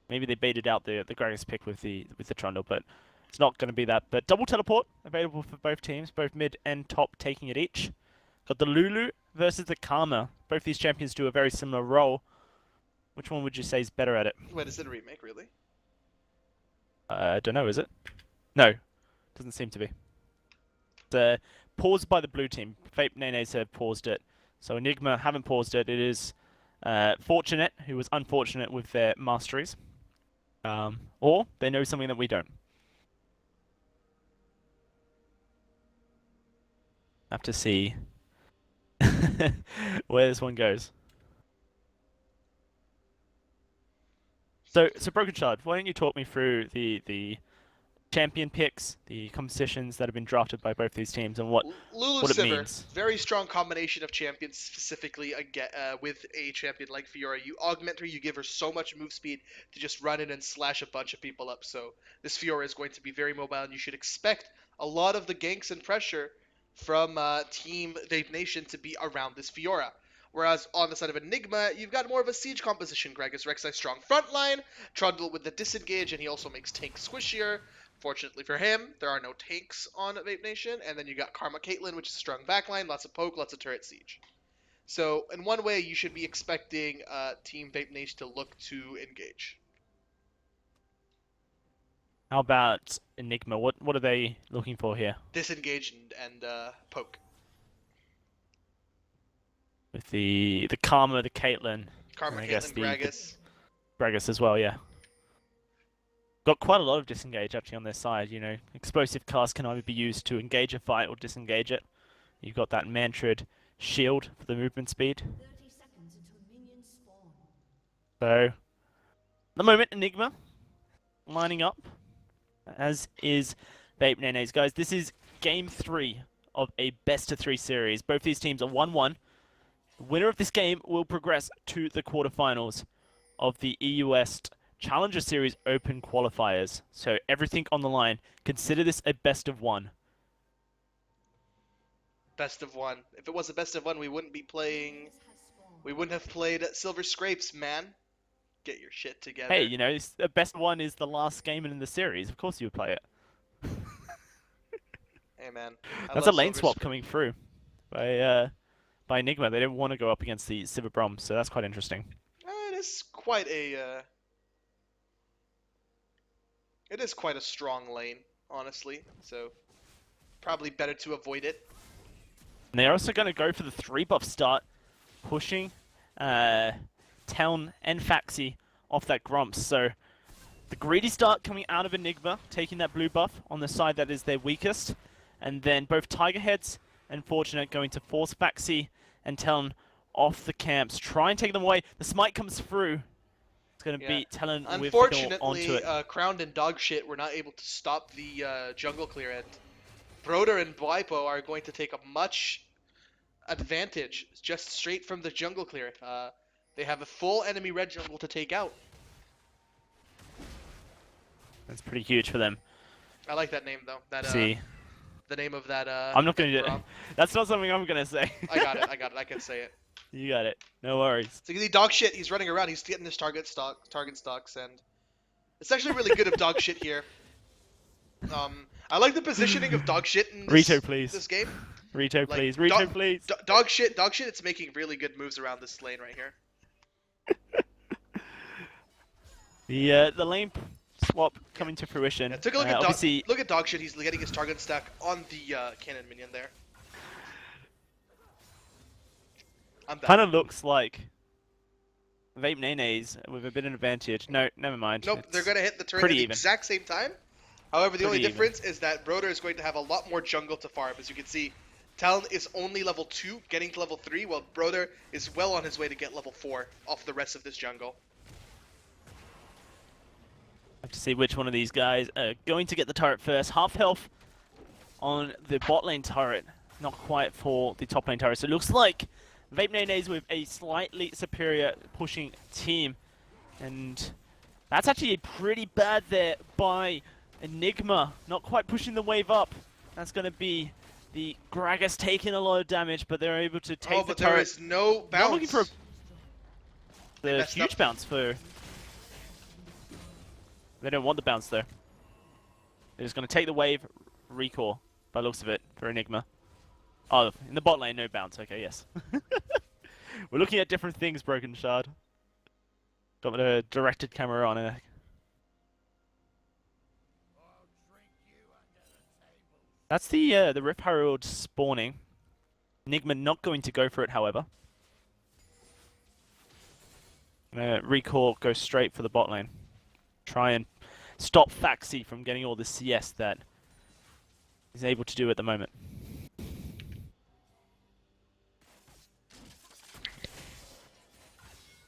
maybe they baited out the Gragas pick with the Trundle, but it's not going to be that. But double teleport available for both teams, both mid and top taking it each. Got the Lulu versus the Karma. Both these champions do a very similar role. Which one would you say is better at it? Wait, is it a remake, really? I don't know, is it? No, doesn't seem to be. It's paused by the blue team. Vape Nenes have paused it. So Enigma haven't paused it. It is Fortunate, who was unfortunate with their masteries. Or they know something that we don't. Have to see where this one goes. So Broken Shard, why don't you talk me through the champion picks, the compositions that have been drafted by both these teams, and what Lulu it Sivir, means. very strong combination of champions, specifically with a champion like Fiora. You augment her, you give her so much move speed to just run in and slash a bunch of people up. So this Fiora is going to be very mobile, and you should expect a lot of the ganks and pressure from Team Vape Nation to be around this Fiora. Whereas on the side of Enigma, you've got more of a siege composition. Gragas Rek'Sai strong frontline, Trundle with the disengage, and he also makes tank squishier. Fortunately for him, there are no tanks on Vape Nation, and then you got Karma Caitlyn, which is a strong backline, lots of poke, lots of turret siege. So, in one way, you should be expecting Team Vape Nation to look to engage. How about Enigma? What are they looking for here? Disengage and poke. With the Karma, the Caitlyn, Karma and I guess Caitlyn, Gragas. Gragas as well, yeah. Got quite a lot of disengage actually on their side, you know. Explosive cast can either be used to engage a fight or disengage it. You've got that Mantrid shield for the movement speed. 30 seconds until minions spawn. So, at the moment, Enigma lining up, as is Vape Nenes. Guys, this is game 3 of a best-of-3 series. Both these teams are 1-1. The winner of this game will progress to the quarterfinals of the EU West Challenger Series Open Qualifiers. So everything on the line. Consider this a best of 1. Best of 1. If it was a best of 1, we wouldn't be playing. We wouldn't have played Silver Scrapes, man. Get your shit together. Hey, you know, the best one is the last game in the series. Of course you would play it. Hey, man. That's a lane swap coming through by Enigma. They didn't want to go up against the Sivir Brom, so that's quite interesting. It is quite a. It is quite a strong lane, honestly. So probably better to avoid it. And they're also going to go for the 3-buff start, pushing Town and Faxi off that Grumps. So the greedy start coming out of Enigma, taking that blue buff on the side that is their weakest. And then both Tiger Heads and Fortunate going to force Faxi and Town off the camps. Try and take them away. The smite comes through. It's going to be Talon with Fiddle onto Unfortunately, it. Crowned and Dogshit were not able to stop the jungle clear, and Broder and Bwipo are going to take a much advantage just straight from the jungle clear. They have a full enemy red jungle to take out. That's pretty huge for them. I like that name though. That See, the name of that. I'm not going to do prompt. That's not something I'm going to say. I got it. I can say it. You got it. No worries. So you can see dog shit. He's running around. He's getting his target stocks, and it's actually really good of dog shit here. I like the positioning of dog shit in this, Rito, please. this game. Rito, Like, please. Rito, please. Dog shit. It's making really good moves around this lane right here. The lane swap coming to fruition. Yeah, took a look at obviously, look at dog shit. He's getting his target stack on the cannon minion there. I'm back. kind of looks like Vape Nene's with a bit of advantage. No, never mind. Nope, It's they're gonna hit the turret at pretty the even. exact same time. However, the only Pretty even. difference is that Broder is going to have a lot more jungle to farm. As you can see, Talon is only level 2, getting to level 3, while Broder is well on his way to get level 4 off the rest of this jungle. Have to see which one of these guys are going to get the turret first. Half health on the bot lane turret, not quite for the top lane turret. So it looks like Vape Nene's with a slightly superior pushing team, and that's actually pretty bad there by Enigma, not quite pushing the wave up. That's going to be the Gragas taking a lot of damage, but they're able to take Oh, the but turret. there is no bounce. Not looking for They the messed huge up. bounce for. They don't want the bounce though. They're just going to take the wave, recall by the looks of it for Enigma. Oh, in the bot lane, no bounce. Okay, yes. We're looking at different things, Broken Shard. Got the directed camera on it. That's the Rift Herald spawning. Enigma not going to go for it, however. Recall goes straight for the bot lane. Try and stop Faxi from getting all the CS that he's able to do at the moment.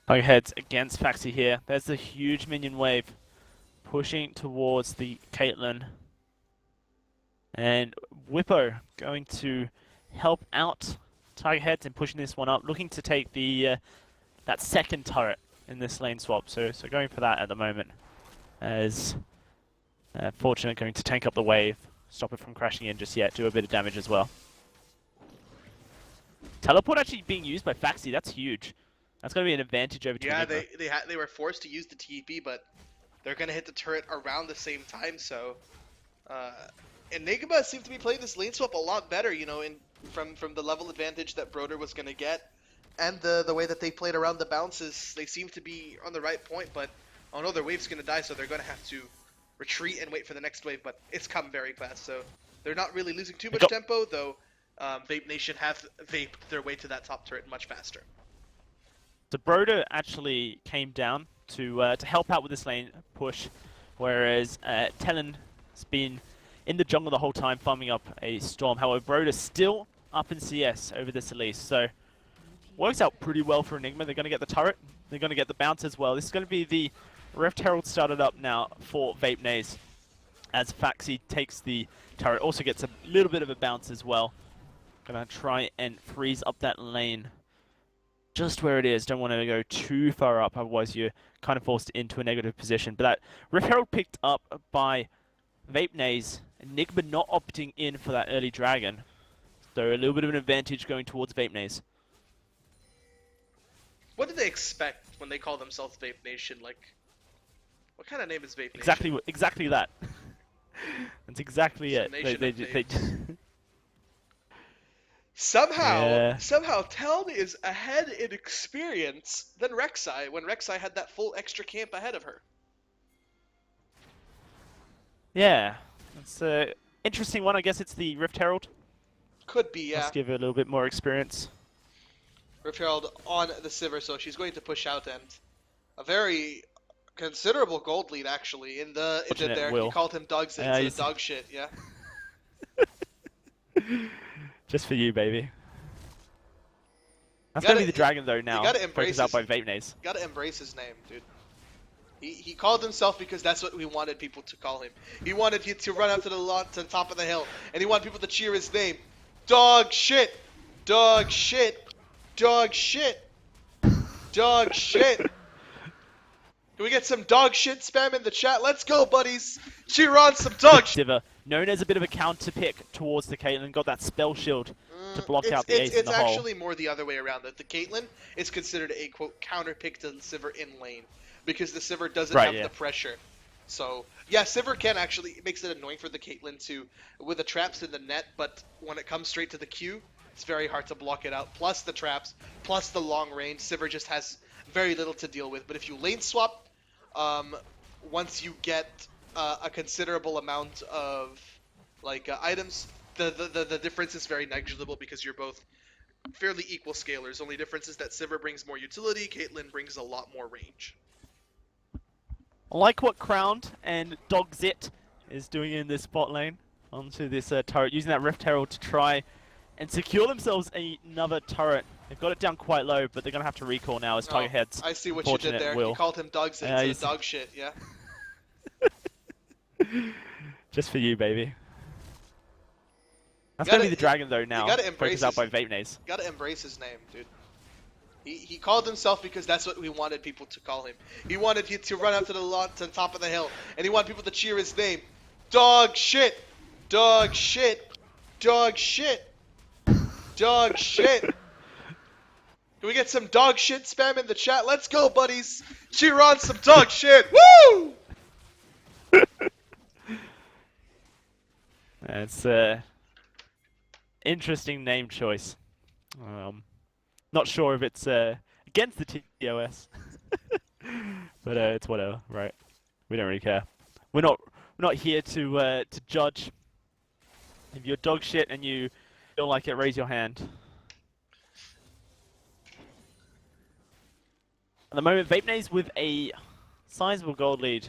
Target heads against Faxi here. There's a huge minion wave pushing towards the Caitlyn. And Whippo going to help out Target heads and pushing this one up, looking to take the that second turret in this lane swap. So going for that at the moment. As Fortunate going to tank up the wave, stop it from crashing in just yet, do a bit of damage as well. Teleport actually being used by Faxi, that's huge. That's going to be an advantage over to Yeah, Enigma. they were forced to use the TP, but they're gonna hit the turret around the same time. So Enigma seemed to be playing this lane swap a lot better, you know, from the level advantage that Broder was gonna get, and the way that they played around the bounces. They seem to be on the right point, but oh no, their wave's gonna die, so they're gonna have to retreat and wait for the next wave. But it's come very fast, so they're not really losing too much tempo, though. Vape Nation have vaped their way to that top turret much faster. So Broder actually came down to help out with this lane push, whereas Talon's been in the jungle the whole time farming up a storm. However, Broder's still up in CS over this Elise, so works out pretty well for Enigma. They're going to get the turret, they're going to get the bounce as well. This is going to be the Rift Herald started up now for Vape Naze, as Faxi takes the turret, also gets a little bit of a bounce as well. Gonna try and freeze up that lane just where it is. Don't want to go too far up, otherwise you're kind of forced into a negative position. But that Rift Herald picked up by Vape Naze, Enigma not opting in for that early dragon. So a little bit of an advantage going towards Vape Naze. What did they expect when they call themselves Vape Nation? Like, what kind of name is Vape Nation? Exactly that. That's exactly It's a it. nation of They Somehow, Talon is ahead in experience than Rek'Sai, when Rek'Sai had that full extra camp ahead of her. Yeah, it's an interesting one. I guess it's the Rift Herald. Could be, yeah. Let's give her a little bit more experience. Rift Herald on the Sivir, so she's going to push out, and a very considerable gold lead, actually, in the Fortunate there. Will. He called him dog shit instead of dog shit, yeah. Just for you, baby. That's gotta- gonna be the dragon though now. gotta embrace Focused out his- by Vape Naze. Gotta embrace his name, dude. He called himself because that's what we wanted people to call him. He wanted to run up to the top of the hill, and he wanted people to cheer his name. Dog shit! Dog shit. Dog shit. Dog shit. Can we get some dog shit spam in the chat? Let's go, buddies. Cheer on some dog shit. Diva, known as a bit of a counter pick towards the Caitlyn, got that spell shield to block out the ace in It's the hole. actually more the other way around. That the Caitlyn is considered a quote counter pick to the Sivir in lane because the Sivir doesn't have the pressure. So yeah, Sivir can actually, it makes it annoying for the Caitlyn to with the traps in the net, but when it comes straight to the Q, it's very hard to block it out. Plus the traps, plus the long range, Sivir just has very little to deal with. But if you lane swap, once you get a considerable amount of like items, the difference is very negligible because you're both fairly equal scalers. Only difference is that Sivir brings more utility, Caitlyn brings a lot more range. I like what Crowned and Dogzit is doing in this bot lane onto this turret, using that Rift Herald to try and secure themselves another turret. They've got it down quite low, but they're going to have to recall now as Tiger Heads. I see what you did there. You called him Dogzit instead of dog shit, yeah? Just for you, baby. That's going to be the dragon though now, focused out by Vapenaze. You gotta embrace his name, dude. He called himself because that's what we wanted people to call him. He wanted you to run up to the top of the hill, and he wanted people to cheer his name. Dog shit! Dog shit! Dog shit! Dog shit! Can we get some dog shit spam in the chat? Let's go, buddies! Cheer on some dog shit! Woo! It's interesting name choice. Not sure if it's against the TOS, but it's whatever, right? We don't really care. We're not here to judge. If you're dog shit and you feel like it, raise your hand. At the moment, Vapenaze with a sizable gold lead.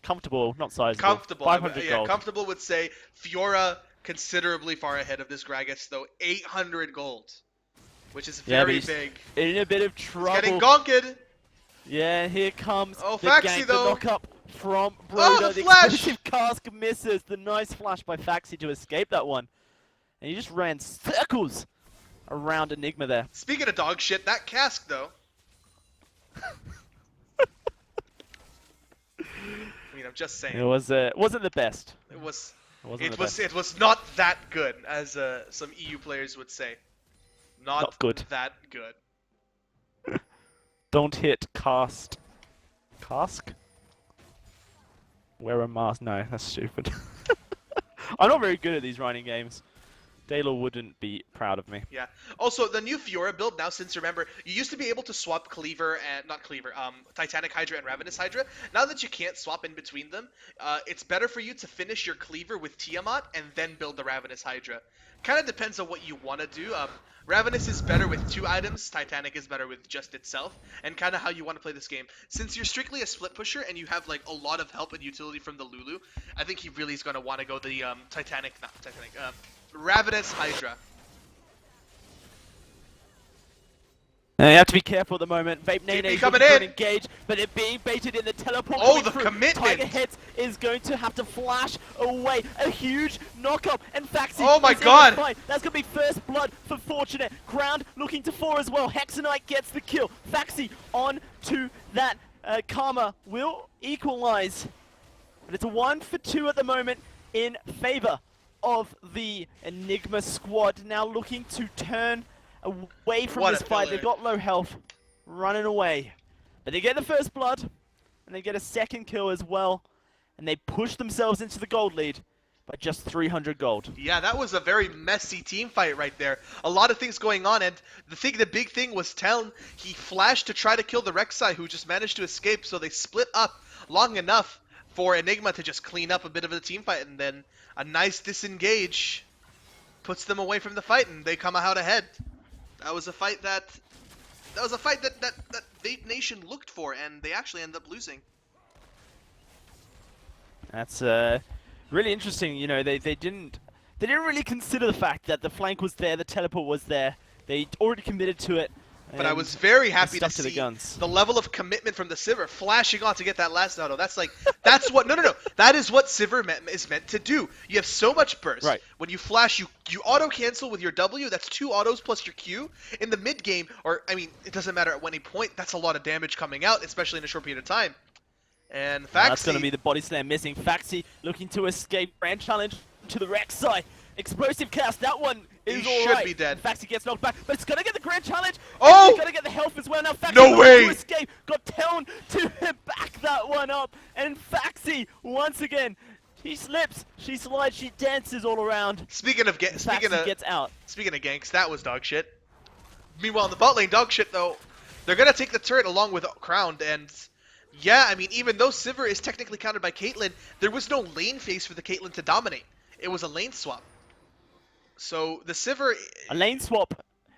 Comfortable, not sizable. Comfortable. 500 gold. Comfortable would say Fiora considerably far ahead of this Gragas, though. 800 gold. Which is very big. In a bit of trouble. He's getting gonked. Yeah, here comes the Faxi gank, though. The knock-up from Broda. The the flash! explosive cask misses. The nice flash by Faxi to escape that one. And he just ran circles around Enigma there. Speaking of dog shit, that cask, though. I mean, I'm just saying. It wasn't the best. It was Not not that good, as some EU players would say. Not good. That good. Don't hit cast. Cask? Wear a mask. No, that's stupid. I'm not very good at these running games. Daylor wouldn't be proud of me. Yeah. Also, the new Fiora build now, since remember, you used to be able to swap Titanic Hydra and Ravenous Hydra. Now that you can't swap in between them, it's better for you to finish your Cleaver with Tiamat and then build the Ravenous Hydra. Kind of depends on what you want to do. Ravenous is better with 2 items, Titanic is better with just itself, and kind of how you want to play this game. Since you're strictly a split pusher and you have like a lot of help and utility from the Lulu, I think he really is going to want to go the Ravenous Hydra. You have to be careful at the moment. Vapenaze coming in, engage, but it being baited in the teleport. Oh, the through. commitment! Tiger Heads is going to have to flash away. A huge knock-up, and Faxi. Oh my is in God! the fight. That's gonna be first blood for Fortunate. Ground looking to 4 as well. Hexanite gets the kill. Faxi on to that. Karma will equalize, but it's a 1 for 2 at the moment in favor of the Enigma squad. Now looking to turn away from this fight. They've got low health, running away. But they get the first blood, and they get a second kill as well. And they push themselves into the gold lead by just 300 gold. Yeah, that was a very messy team fight right there. A lot of things going on, and the big thing was Talon. He flashed to try to kill the Rek'Sai, who just managed to escape, so they split up long enough for Enigma to just clean up a bit of the team fight, and then a nice disengage puts them away from the fight, and they come out ahead. That was a fight that Vape Nation looked for, and they actually end up losing. That's really interesting. You know, they didn't really consider the fact that the flank was there, the teleport was there. They already committed to it. But I and was very happy to stuck to the see guns. the level of commitment from the Sivir flashing on to get that last auto. That's like, that's what, no. That is what Sivir is meant to do. You have so much burst. Right. When you flash, you auto cancel with your W. That's 2 autos plus your Q. In the mid game, or I mean, it doesn't matter at any point. That's a lot of damage coming out, especially in a short period of time. And That's going to Faxi, be the body slam missing. Faxi looking to escape. Grand challenge to the Rek'Sai. Explosive cast. That one is He all should right. be dead. Faxi gets knocked back, but it's going to get the grand challenge. Oh! It's going to get the health as well. Now Faxi No looking way! to escape. Got Teln to back that one up. And Faxi, once again, he slips, she slides, she dances all around. speaking of Faxi gets out. Speaking of ganks, that was dog shit. Meanwhile, in the bot lane, dog shit though, they're gonna take the turret along with Crowned, and yeah, I mean, even though Sivir is technically countered by Caitlyn, there was no lane phase for the Caitlyn to dominate. It was a lane swap. So the Sivir, A lane swap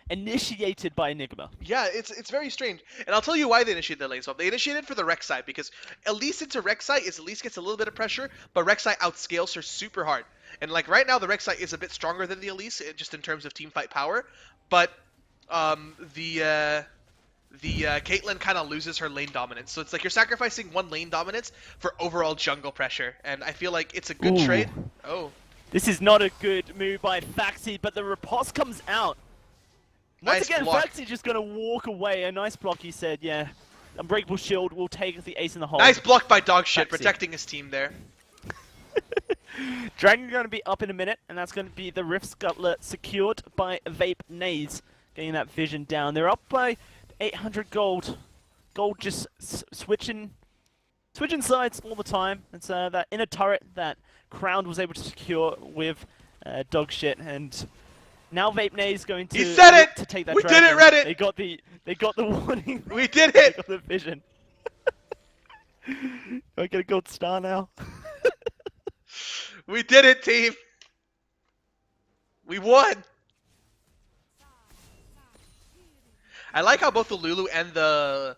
initiated by Enigma. yeah, it's very strange. And I'll tell you why they initiated the lane swap. They initiated for the Rek'Sai because at least into Rek'Sai is at least gets a little bit of pressure, but Rek'Sai outscales her super hard. And like right now, the Rek'Sai is a bit stronger than the Elise, just in terms of team fight power. But the Caitlyn kind of loses her lane dominance. So it's like you're sacrificing one lane dominance for overall jungle pressure. And I feel like it's a good Ooh. trade. Oh, This is not a good move by Faxi, but the riposte comes out. Once Nice again, block. Faxi just going to walk away. A nice block, he said, yeah. Unbreakable shield will take the ace in the hole. nice block by dog shit, Faxi. protecting his team there. Dragon going to be up in a minute, and that's going to be the Rift Scuttler secured by Vape Naze. Getting that vision down. They're up by 800 gold. Gold just switching sides all the time. It's that inner turret that Crowned was able to secure with dog shit, and now Vape Naze going to He said look it! to take that We did dragon. it, Reddit! They got the warning. We did They it! got the vision. Do I get a gold star now? We did it, team! We won! I like how both the Lulu and the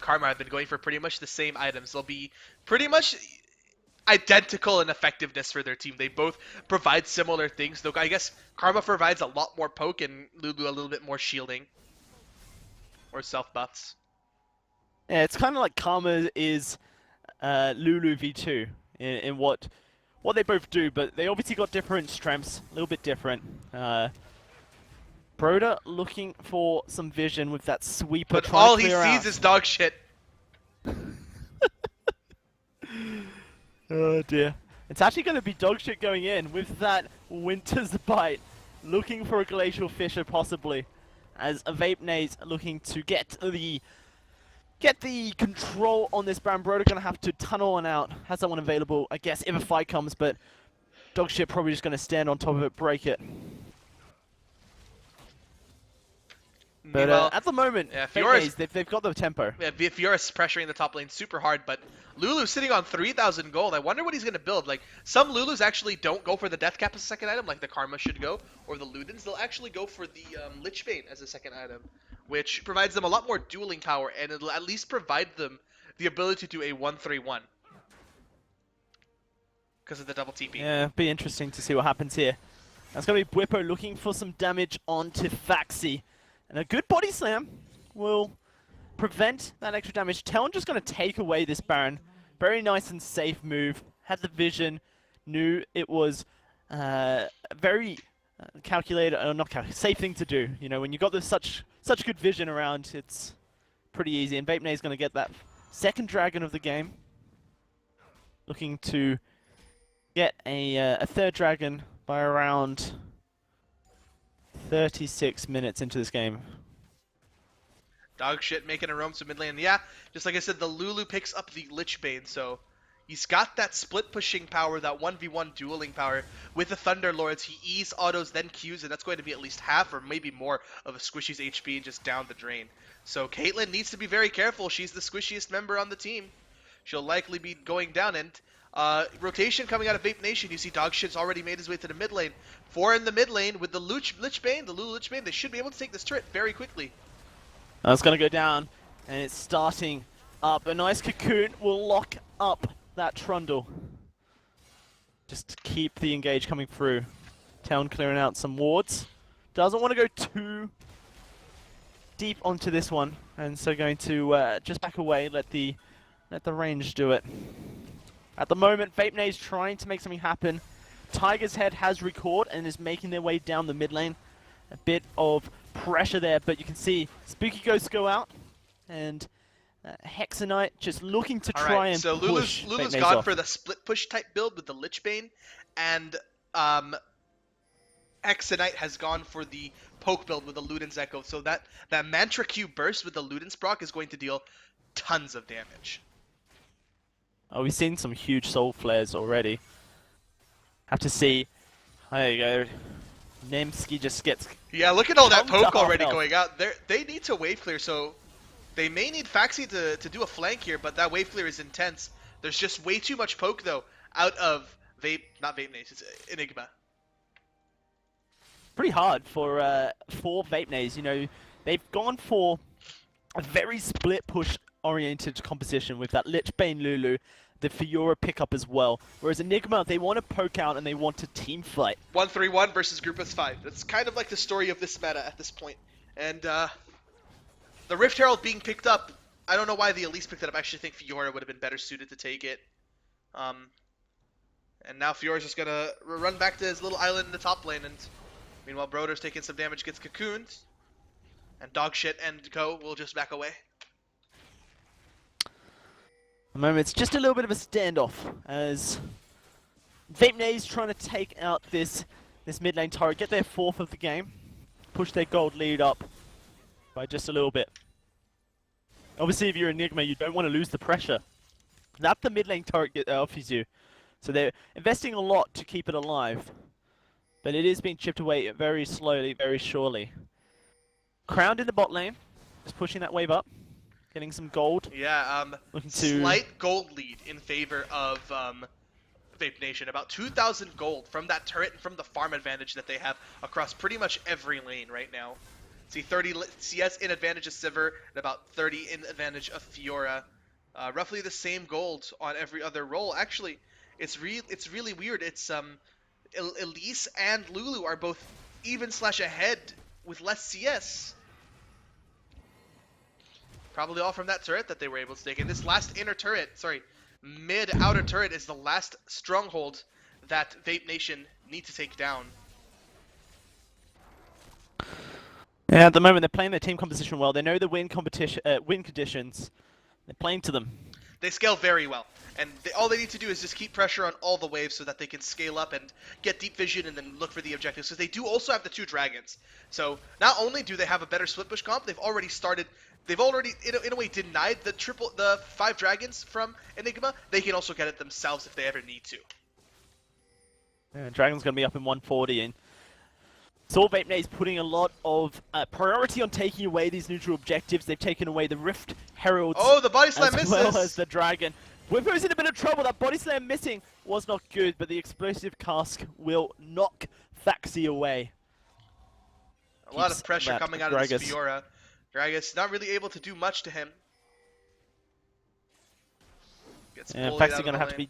Karma have been going for pretty much the same items. They'll be pretty much identical in effectiveness for their team. They both provide similar things, though I guess Karma provides a lot more poke and Lulu a little bit more shielding. Or self buffs. Yeah, it's kind of like Karma is Lulu v2 in what they both do, but they obviously got different strengths, a little bit different. Broda looking for some vision with that sweeper. But trying all to he clear sees out. is dog shit. Oh dear. It's actually going to be dog shit going in with that Winter's Bite. Looking for a Glacial Fissure possibly. As a Vape Naze looking to get the control on this Baron. Broda going to have to tunnel on out. Has that one available, I guess, if a fight comes, but dog shit probably just going to stand on top of it, break it. But Meanwhile, at the moment, yeah, Vape Fiora's- Naze, they've got the tempo. yeah, Fiora's pressuring the top lane super hard, but Lulu's sitting on 3,000 gold. I wonder what he's going to build. Like, some Lulus actually don't go for the Death Cap as a second item, like the Karma should go, or the Ludens. They'll actually go for the Lichbane as a second item, which provides them a lot more dueling power, and it'll at least provide them the ability to do a 1-3-1. Because of the double TP. Yeah, be interesting to see what happens here. That's going to be Bwippo looking for some damage onto Faxi. And a good body slam will prevent that extra damage. Talon just going to take away this Baron. Very nice and safe move. Had the vision. Knew it was a very calculated, not calculated, safe thing to do. You know, when you got this such good vision around, it's pretty easy. And Vape is going to get that second dragon of the game. Looking to get a third dragon by around 36 minutes into this game. Dog shit making a roam to mid lane. Yeah, just like I said, the Lulu picks up the Lichbane, so he's got that split pushing power, that 1v1 dueling power. With the Thunder Lords, he E's, autos, then Qs, and that's going to be at least half or maybe more of a Squishy's HP just down the drain. So Caitlyn needs to be very careful. She's the squishiest member on the team. She'll likely be going down, and rotation coming out of Vape Nation. You see dog shit's already made his way to the mid lane. 4 in the mid lane with the Lichbane, the Lulu Lichbane. They should be able to take this turret very quickly. That's going to go down, and it's starting up. A nice cocoon will lock up that Trundle. Just to keep the engage coming through. Town clearing out some wards. Doesn't want to go deep onto this one, and so going to just back away, let the range do it. At the moment, Vapenaze trying to make something happen. Tiger's Head has record and is making their way down the mid lane. A bit of pressure there, but you can see Spooky Ghosts go out, and Hexanite just looking to try and so push Lulu's Vapenaze gone off. for the split push type build with the Lich Bane, and Hexanite has gone for the poke build with the Luden's Echo. So that Mantra Q burst with the Luden's proc is going to deal tons of damage. Oh, we've seen some huge soul flares already. Have to see. There you go. Nemsky just gets. Yeah, look at all that Come poke to already hell. going out. They need to wave clear, so they may need Faxi to do a flank here, but that wave clear is intense. There's just way too much poke though out of not Vapenaze, it's Enigma. Pretty hard for Vapenaze. You know, they've gone for a very split push oriented composition with that Lich Bane Lulu, the Fiora pickup as well. Whereas Enigma, they want to poke out and they want to team fight. 1-3-1 versus group of 5. That's kind of like the story of this meta at this point. And the Rift Herald being picked up, I don't know why the Elise picked it up. I actually think Fiora would have been better suited to take it. And now Fiora's just gonna run back to his little island in the top lane, and meanwhile Broder's taking some damage, gets cocooned, and Dogshit and Co will just back away. At the moment, it's just a little bit of a standoff as Vapenaze trying to take out this mid lane turret, get their 4th of the game, push their gold lead up by just a little bit. Obviously, if you're Enigma, you don't want to lose the pressure that the mid lane turret offers you. So they're investing a lot to keep it alive, but it is being chipped away very slowly, very surely. Crowned in the bot lane, just pushing that wave up, getting some gold. Yeah, Looking to slight gold lead in favor of Vape Nation. About 2,000 gold from that turret and from the farm advantage that they have across pretty much every lane right now. See 30 CS in advantage of Sivir and about 30 in advantage of Fiora. Roughly the same gold on every other role. Actually, it's really weird. It's Elise and Lulu are both even/ahead with less CS. Probably all from that turret that they were able to take. And this last mid-outer turret is the last stronghold that Vape Nation need to take down. Yeah, at the moment they're playing their team composition well. They know the win conditions. They're playing to them. They scale very well, and all they need to do is just keep pressure on all the waves so that they can scale up and get deep vision and then look for the objectives. Because they do also have the 2 dragons. So not only do they have a better split push comp, they've already in a way denied the 5 dragons from Enigma. They can also get it themselves if they ever need to. Yeah, Dragon's going to be up in 140, and Saw Vapenaze putting a lot of priority on taking away these neutral objectives. They've taken away the Rift Heralds. Oh, the body slam as misses! well as the Dragon. Wimpo's in a bit of trouble. That body slam missing was not good, but the explosive cask will knock Faxi away. A lot Keeps of pressure that coming out of this Gragas. Fiora. Gragas not really able to do much to him. Gets Yeah, bullied out Faxi of gonna the have to lane.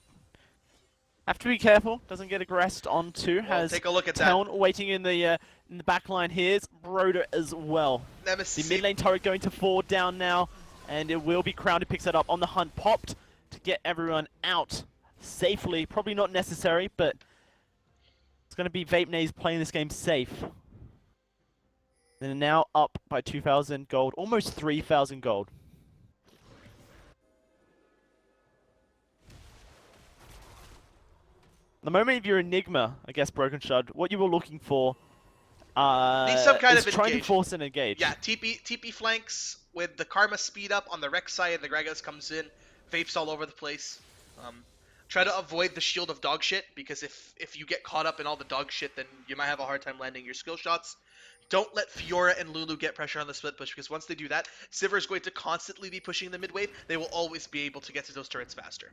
be careful. Doesn't get aggressed onto. Well, Has take a look at that. Town waiting in the back line. Here's Broder as well. The Nemesis. mid lane turret going to 4 down now, and it will be Crowned who picks that up on the hunt. Popped to get everyone out safely. Probably not necessary, but it's going to be Vapenaze playing this game safe. They're now up by 2,000 gold, almost 3,000 gold. The moment if you're Enigma, I guess Broken Shard, what you were looking for Need some kind is of trying to engage. force an engage. Yeah, TP flanks with the Karma speed up on the Rex side, and the Gragas comes in, vapes all over the place. Try to avoid the shield of dog shit, because if you get caught up in all the dog shit, then you might have a hard time landing your skill shots. Don't let Fiora and Lulu get pressure on the split push, because once they do that, Sivir is going to constantly be pushing the mid wave. They will always be able to get to those turrets faster.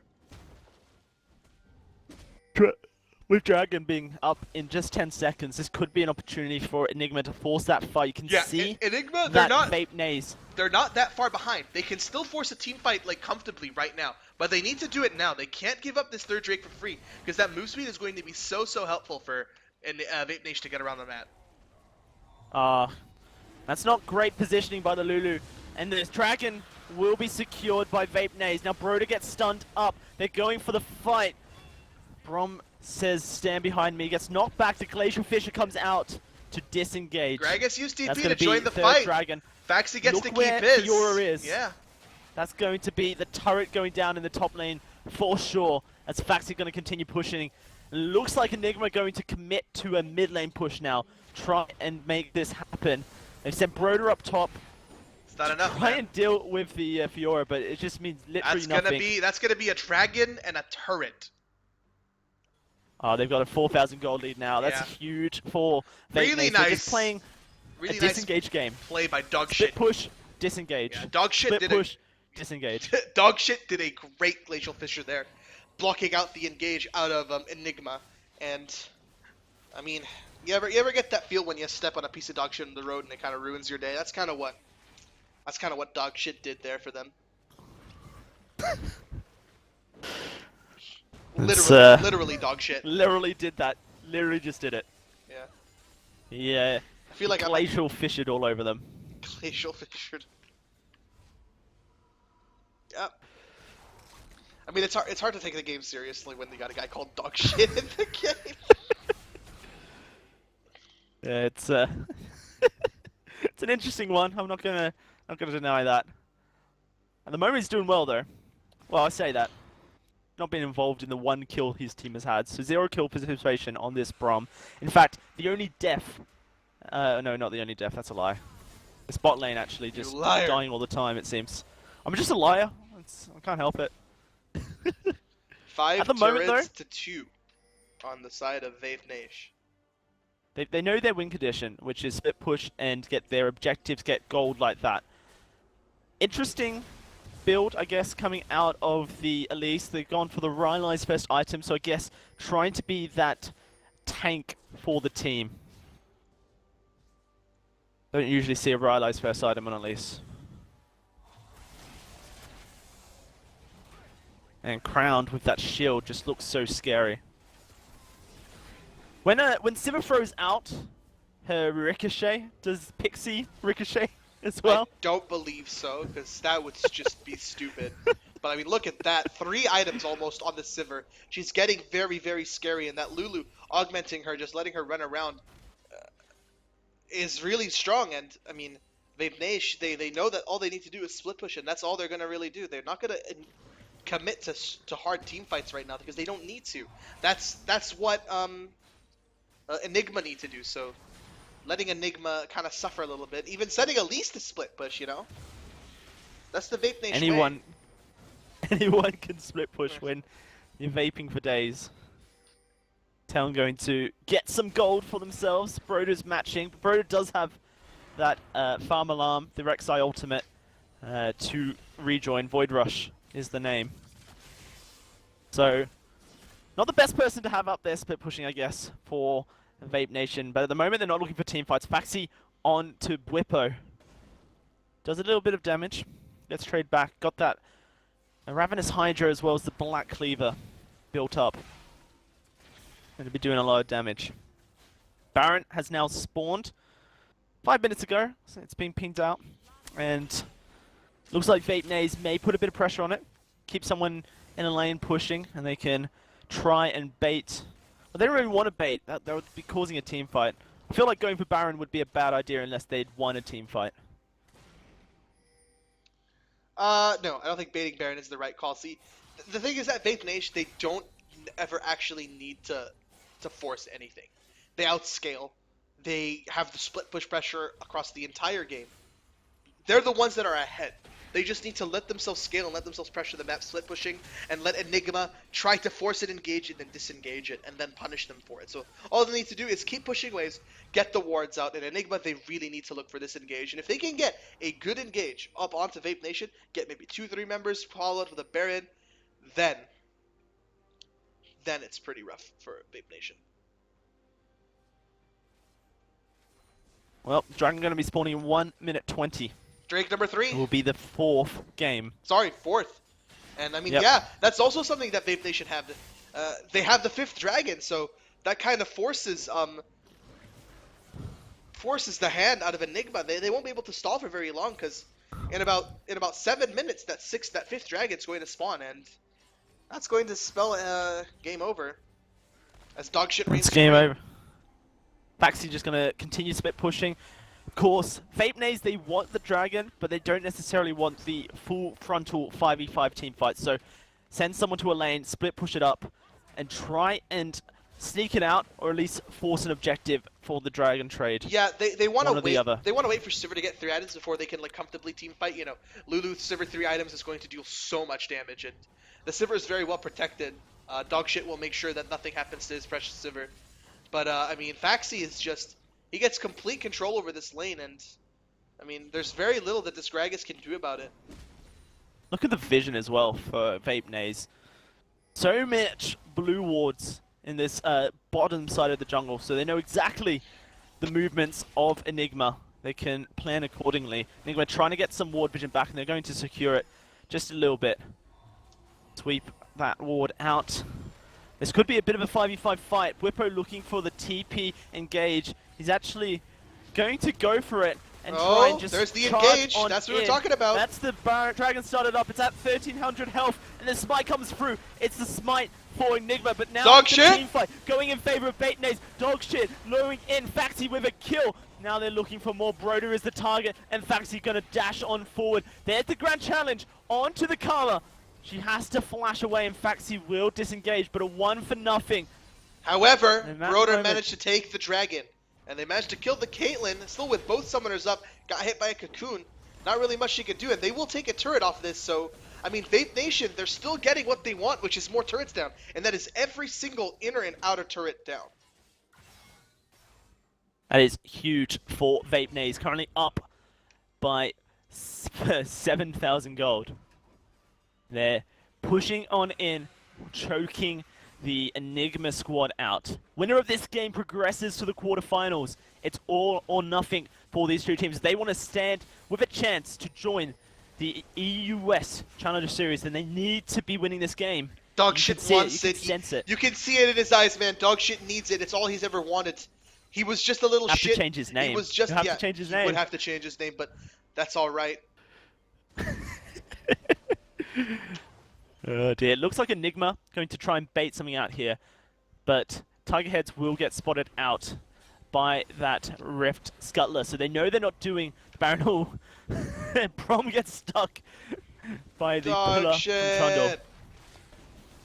With Dragon being up in just 10 seconds, this could be an opportunity for Enigma to force that fight. You can Yeah, see Enigma, that Vapenaze. they're not that far behind. They can still force a team fight like comfortably right now, but they need to do it now. They can't give up this third Drake for free, because that move speed is going to be so helpful for Vape Nation to get around the map. That's not great positioning by the Lulu. And this Dragon will be secured by Vape Naze. Now Broder gets stunned up. They're going for the fight. Brom says, stand behind me. Gets knocked back. The Glacial Fisher comes out to disengage. Gragas used That's TP going to to be join the third fight. Dragon. Faxi gets Look to keep where his. Fiora is. Yeah. That's going to be the turret going down in the top lane for sure. As Faxi going to continue pushing. Looks like Enigma going to commit to a mid lane push now. Try and make this happen. They've sent Broder up top. It's not enough, Try man. and deal with the Fiora, but it just means literally nothing. That's gonna be a dragon and a turret. Oh, they've got a 4,000 gold lead now. That's Yeah. huge for Vape Really Naze. They're nice. just playing Really a nice disengaged game. play by Dog Split Shit. push, disengage. Yeah, Dog Shit Split did push, disengage. Dog Shit did a great Glacial Fisher there, blocking out the engage out of Enigma. And I mean, you ever get that feel when you step on a piece of dog shit on the road and it kind of ruins your day? That's kind of what Dog Shit did there for them. It's, Literally dog shit. Literally did that. Literally just did it. Yeah. Yeah. I feel like I'm Glacial fished all over them. Glacial Fisher. Yep. I mean, it's hard to take the game seriously when you got a guy called Dog Shit in the game. Yeah, it's it's an interesting one. I'm not gonna deny that. At the moment, he's doing well though. Well, I say that. Not been involved in the one kill his team has had, so 0 kill participation on this Brom. In fact, the only death. No, not the only death. That's a lie. The spot lane actually just liar. dying all the time. It seems. I'm just a liar. I can't help it. 5 At the moment, turrets to 2 on the side of Vape Nation. They know their win condition, which is split push and get their objectives, get gold like that. Interesting build, I guess, coming out of the Elise. They've gone for the Rylai's first item, so I guess trying to be that tank for the team. Don't usually see a Rylai's first item on Elise. And crowned with that shield just looks so scary. When Sivir throws out her ricochet, does Pixie ricochet as well? I don't believe so, because that would just be stupid. But I mean, look at that. 3 items almost on the Sivir. She's getting very, very scary, and that Lulu augmenting her, just letting her run around, is really strong. And I mean, they know that all they need to do is split push, and that's all they're going to really do. They're not going to commit to hard team fights right now, because they don't need to. That's what Enigma need to do, so letting Enigma kind of suffer a little bit, even setting at least a split push, you know? That's the Vape Nation way. Anyone can split push when you're vaping for days. Town going to get some gold for themselves. Broder's matching. Broder does have that farm alarm, the Rek'Sai ultimate, to rejoin. Void Rush is the name. So, not the best person to have up there split pushing, I guess, for Vape Nation. But at the moment, they're not looking for team fights. Faxi on to Bwippo. Does a little bit of damage. Let's trade back. Got that Ravenous Hydra as well as the Black Cleaver built up. Going to be doing a lot of damage. Baron has now spawned 5 minutes ago, so it's been pinged out. And looks like Vape Naze may put a bit of pressure on it. Keep someone in a lane pushing, and they can try and bait. Well, they don't really want to bait. That would be causing a team fight. I feel like going for Baron would be a bad idea unless they'd won a team fight. No, I don't think baiting Baron is the right call. See, the thing is that Vape Nation, they don't ever actually need to force anything. They outscale. They have the split push pressure across the entire game. They're the ones that are ahead. They just need to let themselves scale and let themselves pressure the map split pushing and let Enigma try to force it, engage it, and then disengage it, and then punish them for it. So all they need to do is keep pushing waves, get the wards out, and Enigma, they really need to look for this engage. And if they can get a good engage up onto Vape Nation, get maybe 2-3 members, followed with a Baron, then it's pretty rough for Vape Nation. Well, Dragon going to be spawning in 1 minute 20. Drake number 3. It will be the 4th game. Sorry, 4th. And I mean, Yep. yeah, that's also something that Vape Nation have. They have the 5th dragon, so that kind of forces forces the hand out of Enigma. They won't be able to stall for very long because in about 7 minutes that fifth dragon's going to spawn, and that's going to spell game over. As dogshit reigns It's game supreme. over. Faxi just gonna continue split pushing. Of course, Vapenaze, they want the dragon, but they don't necessarily want the full frontal 5v5 team fight. So send someone to a lane, split push it up, and try and sneak it out, or at least force an objective for the dragon trade. Yeah, they want One to or the wait. other. They want to wait for Sivir to get 3 items before they can like comfortably team fight. You know, Lulu Sivir 3 items is going to deal so much damage, and the Sivir is very well protected. Dogshit will make sure that nothing happens to his precious Sivir. But I mean, Faxi is just he gets complete control over this lane, and I mean, there's very little that this Gragas can do about it. Look at the vision as well for Vapenaze. So much blue wards in this bottom side of the jungle, so they know exactly the movements of Enigma. They can plan accordingly. Enigma trying to get some ward vision back, and they're going to secure it just a little bit. Sweep that ward out. This could be a bit of a 5v5 fight. Whippo looking for the TP engage. He's actually going to go for it and try and just there's the charge engage. on That's what we're in. talking about. That's the dragon started up. It's at 1300 health, and the smite comes through. It's the smite for Enigma, but now Dog it's shit. the team fight going in favor of Baitnaze. Dogshit lowering in. Faxi with a kill. Now they're looking for more. Broder is the target, and Faxi gonna dash on forward. There's the grand challenge onto the Karma. She has to flash away, and Faxi will disengage, but a 1-for-0. However, In that Broder moment- managed to take the dragon, and they managed to kill the Caitlyn, still with both summoners up, got hit by a cocoon. Not really much she could do, and they will take a turret off this, so, I mean, Vape Nation, they're still getting what they want, which is more turrets down, and that is every single inner and outer turret down. That is huge for Vapenaze, currently up by 7,000 gold. They're pushing on in, choking the Enigma squad out. Winner of this game progresses to the quarterfinals. It's all or nothing for these two teams. They want to stand with a chance to join the EUS Challenger Series, and they need to be winning this game. Dogshit wants you it. can sense it. You can see it in his eyes, man. Dogshit needs it. It's all he's ever wanted. He was just a little Have shit. to change his name. He was just You have yeah, to change his he name. would have to change his name, but that's all right. Oh dear, it looks like Enigma going to try and bait something out here, but Tiger Heads will get spotted out by that Rift Scuttler, so they know they're not doing Baron Hall. Prom gets stuck by the pillar from Trundle. Dogshit.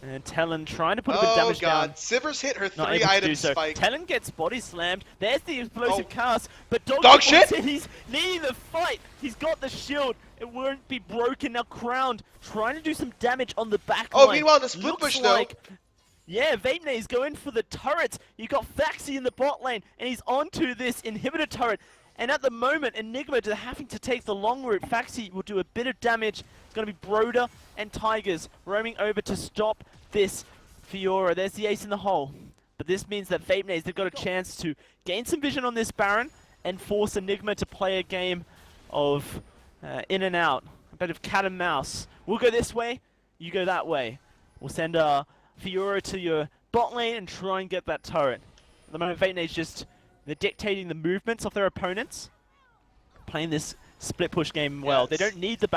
And Talon trying to put a bit of Oh damage god, down. Sivir's hit her Not 3 able to do item so. spike. Talon gets body slammed. There's the explosive Oh. cast, but Dogshit! Dogshit, he's leading the fight. He's got the shield. It won't be broken. Now Crowned trying to do some damage on the back Oh, line. meanwhile, the split Looks push, though. like, yeah, Vapenaze going for the turrets. You got Faxi in the bot lane, and he's onto this inhibitor turret. And at the moment, Enigma are having to take the long route. Faxi will do a bit of damage. It's going to be Broder and Tigers roaming over to stop this Fiora. There's the ace in the hole. But this means that Vapenaze, they've got a chance to gain some vision on this Baron and force Enigma to play a game of in and out. A bit of cat and mouse. We'll go this way, you go that way. We'll send Fiora to your bot lane and try and get that turret. At the moment, Vapenaze just they're dictating the movements of their opponents. Playing this split push game well. They Yes. don't need the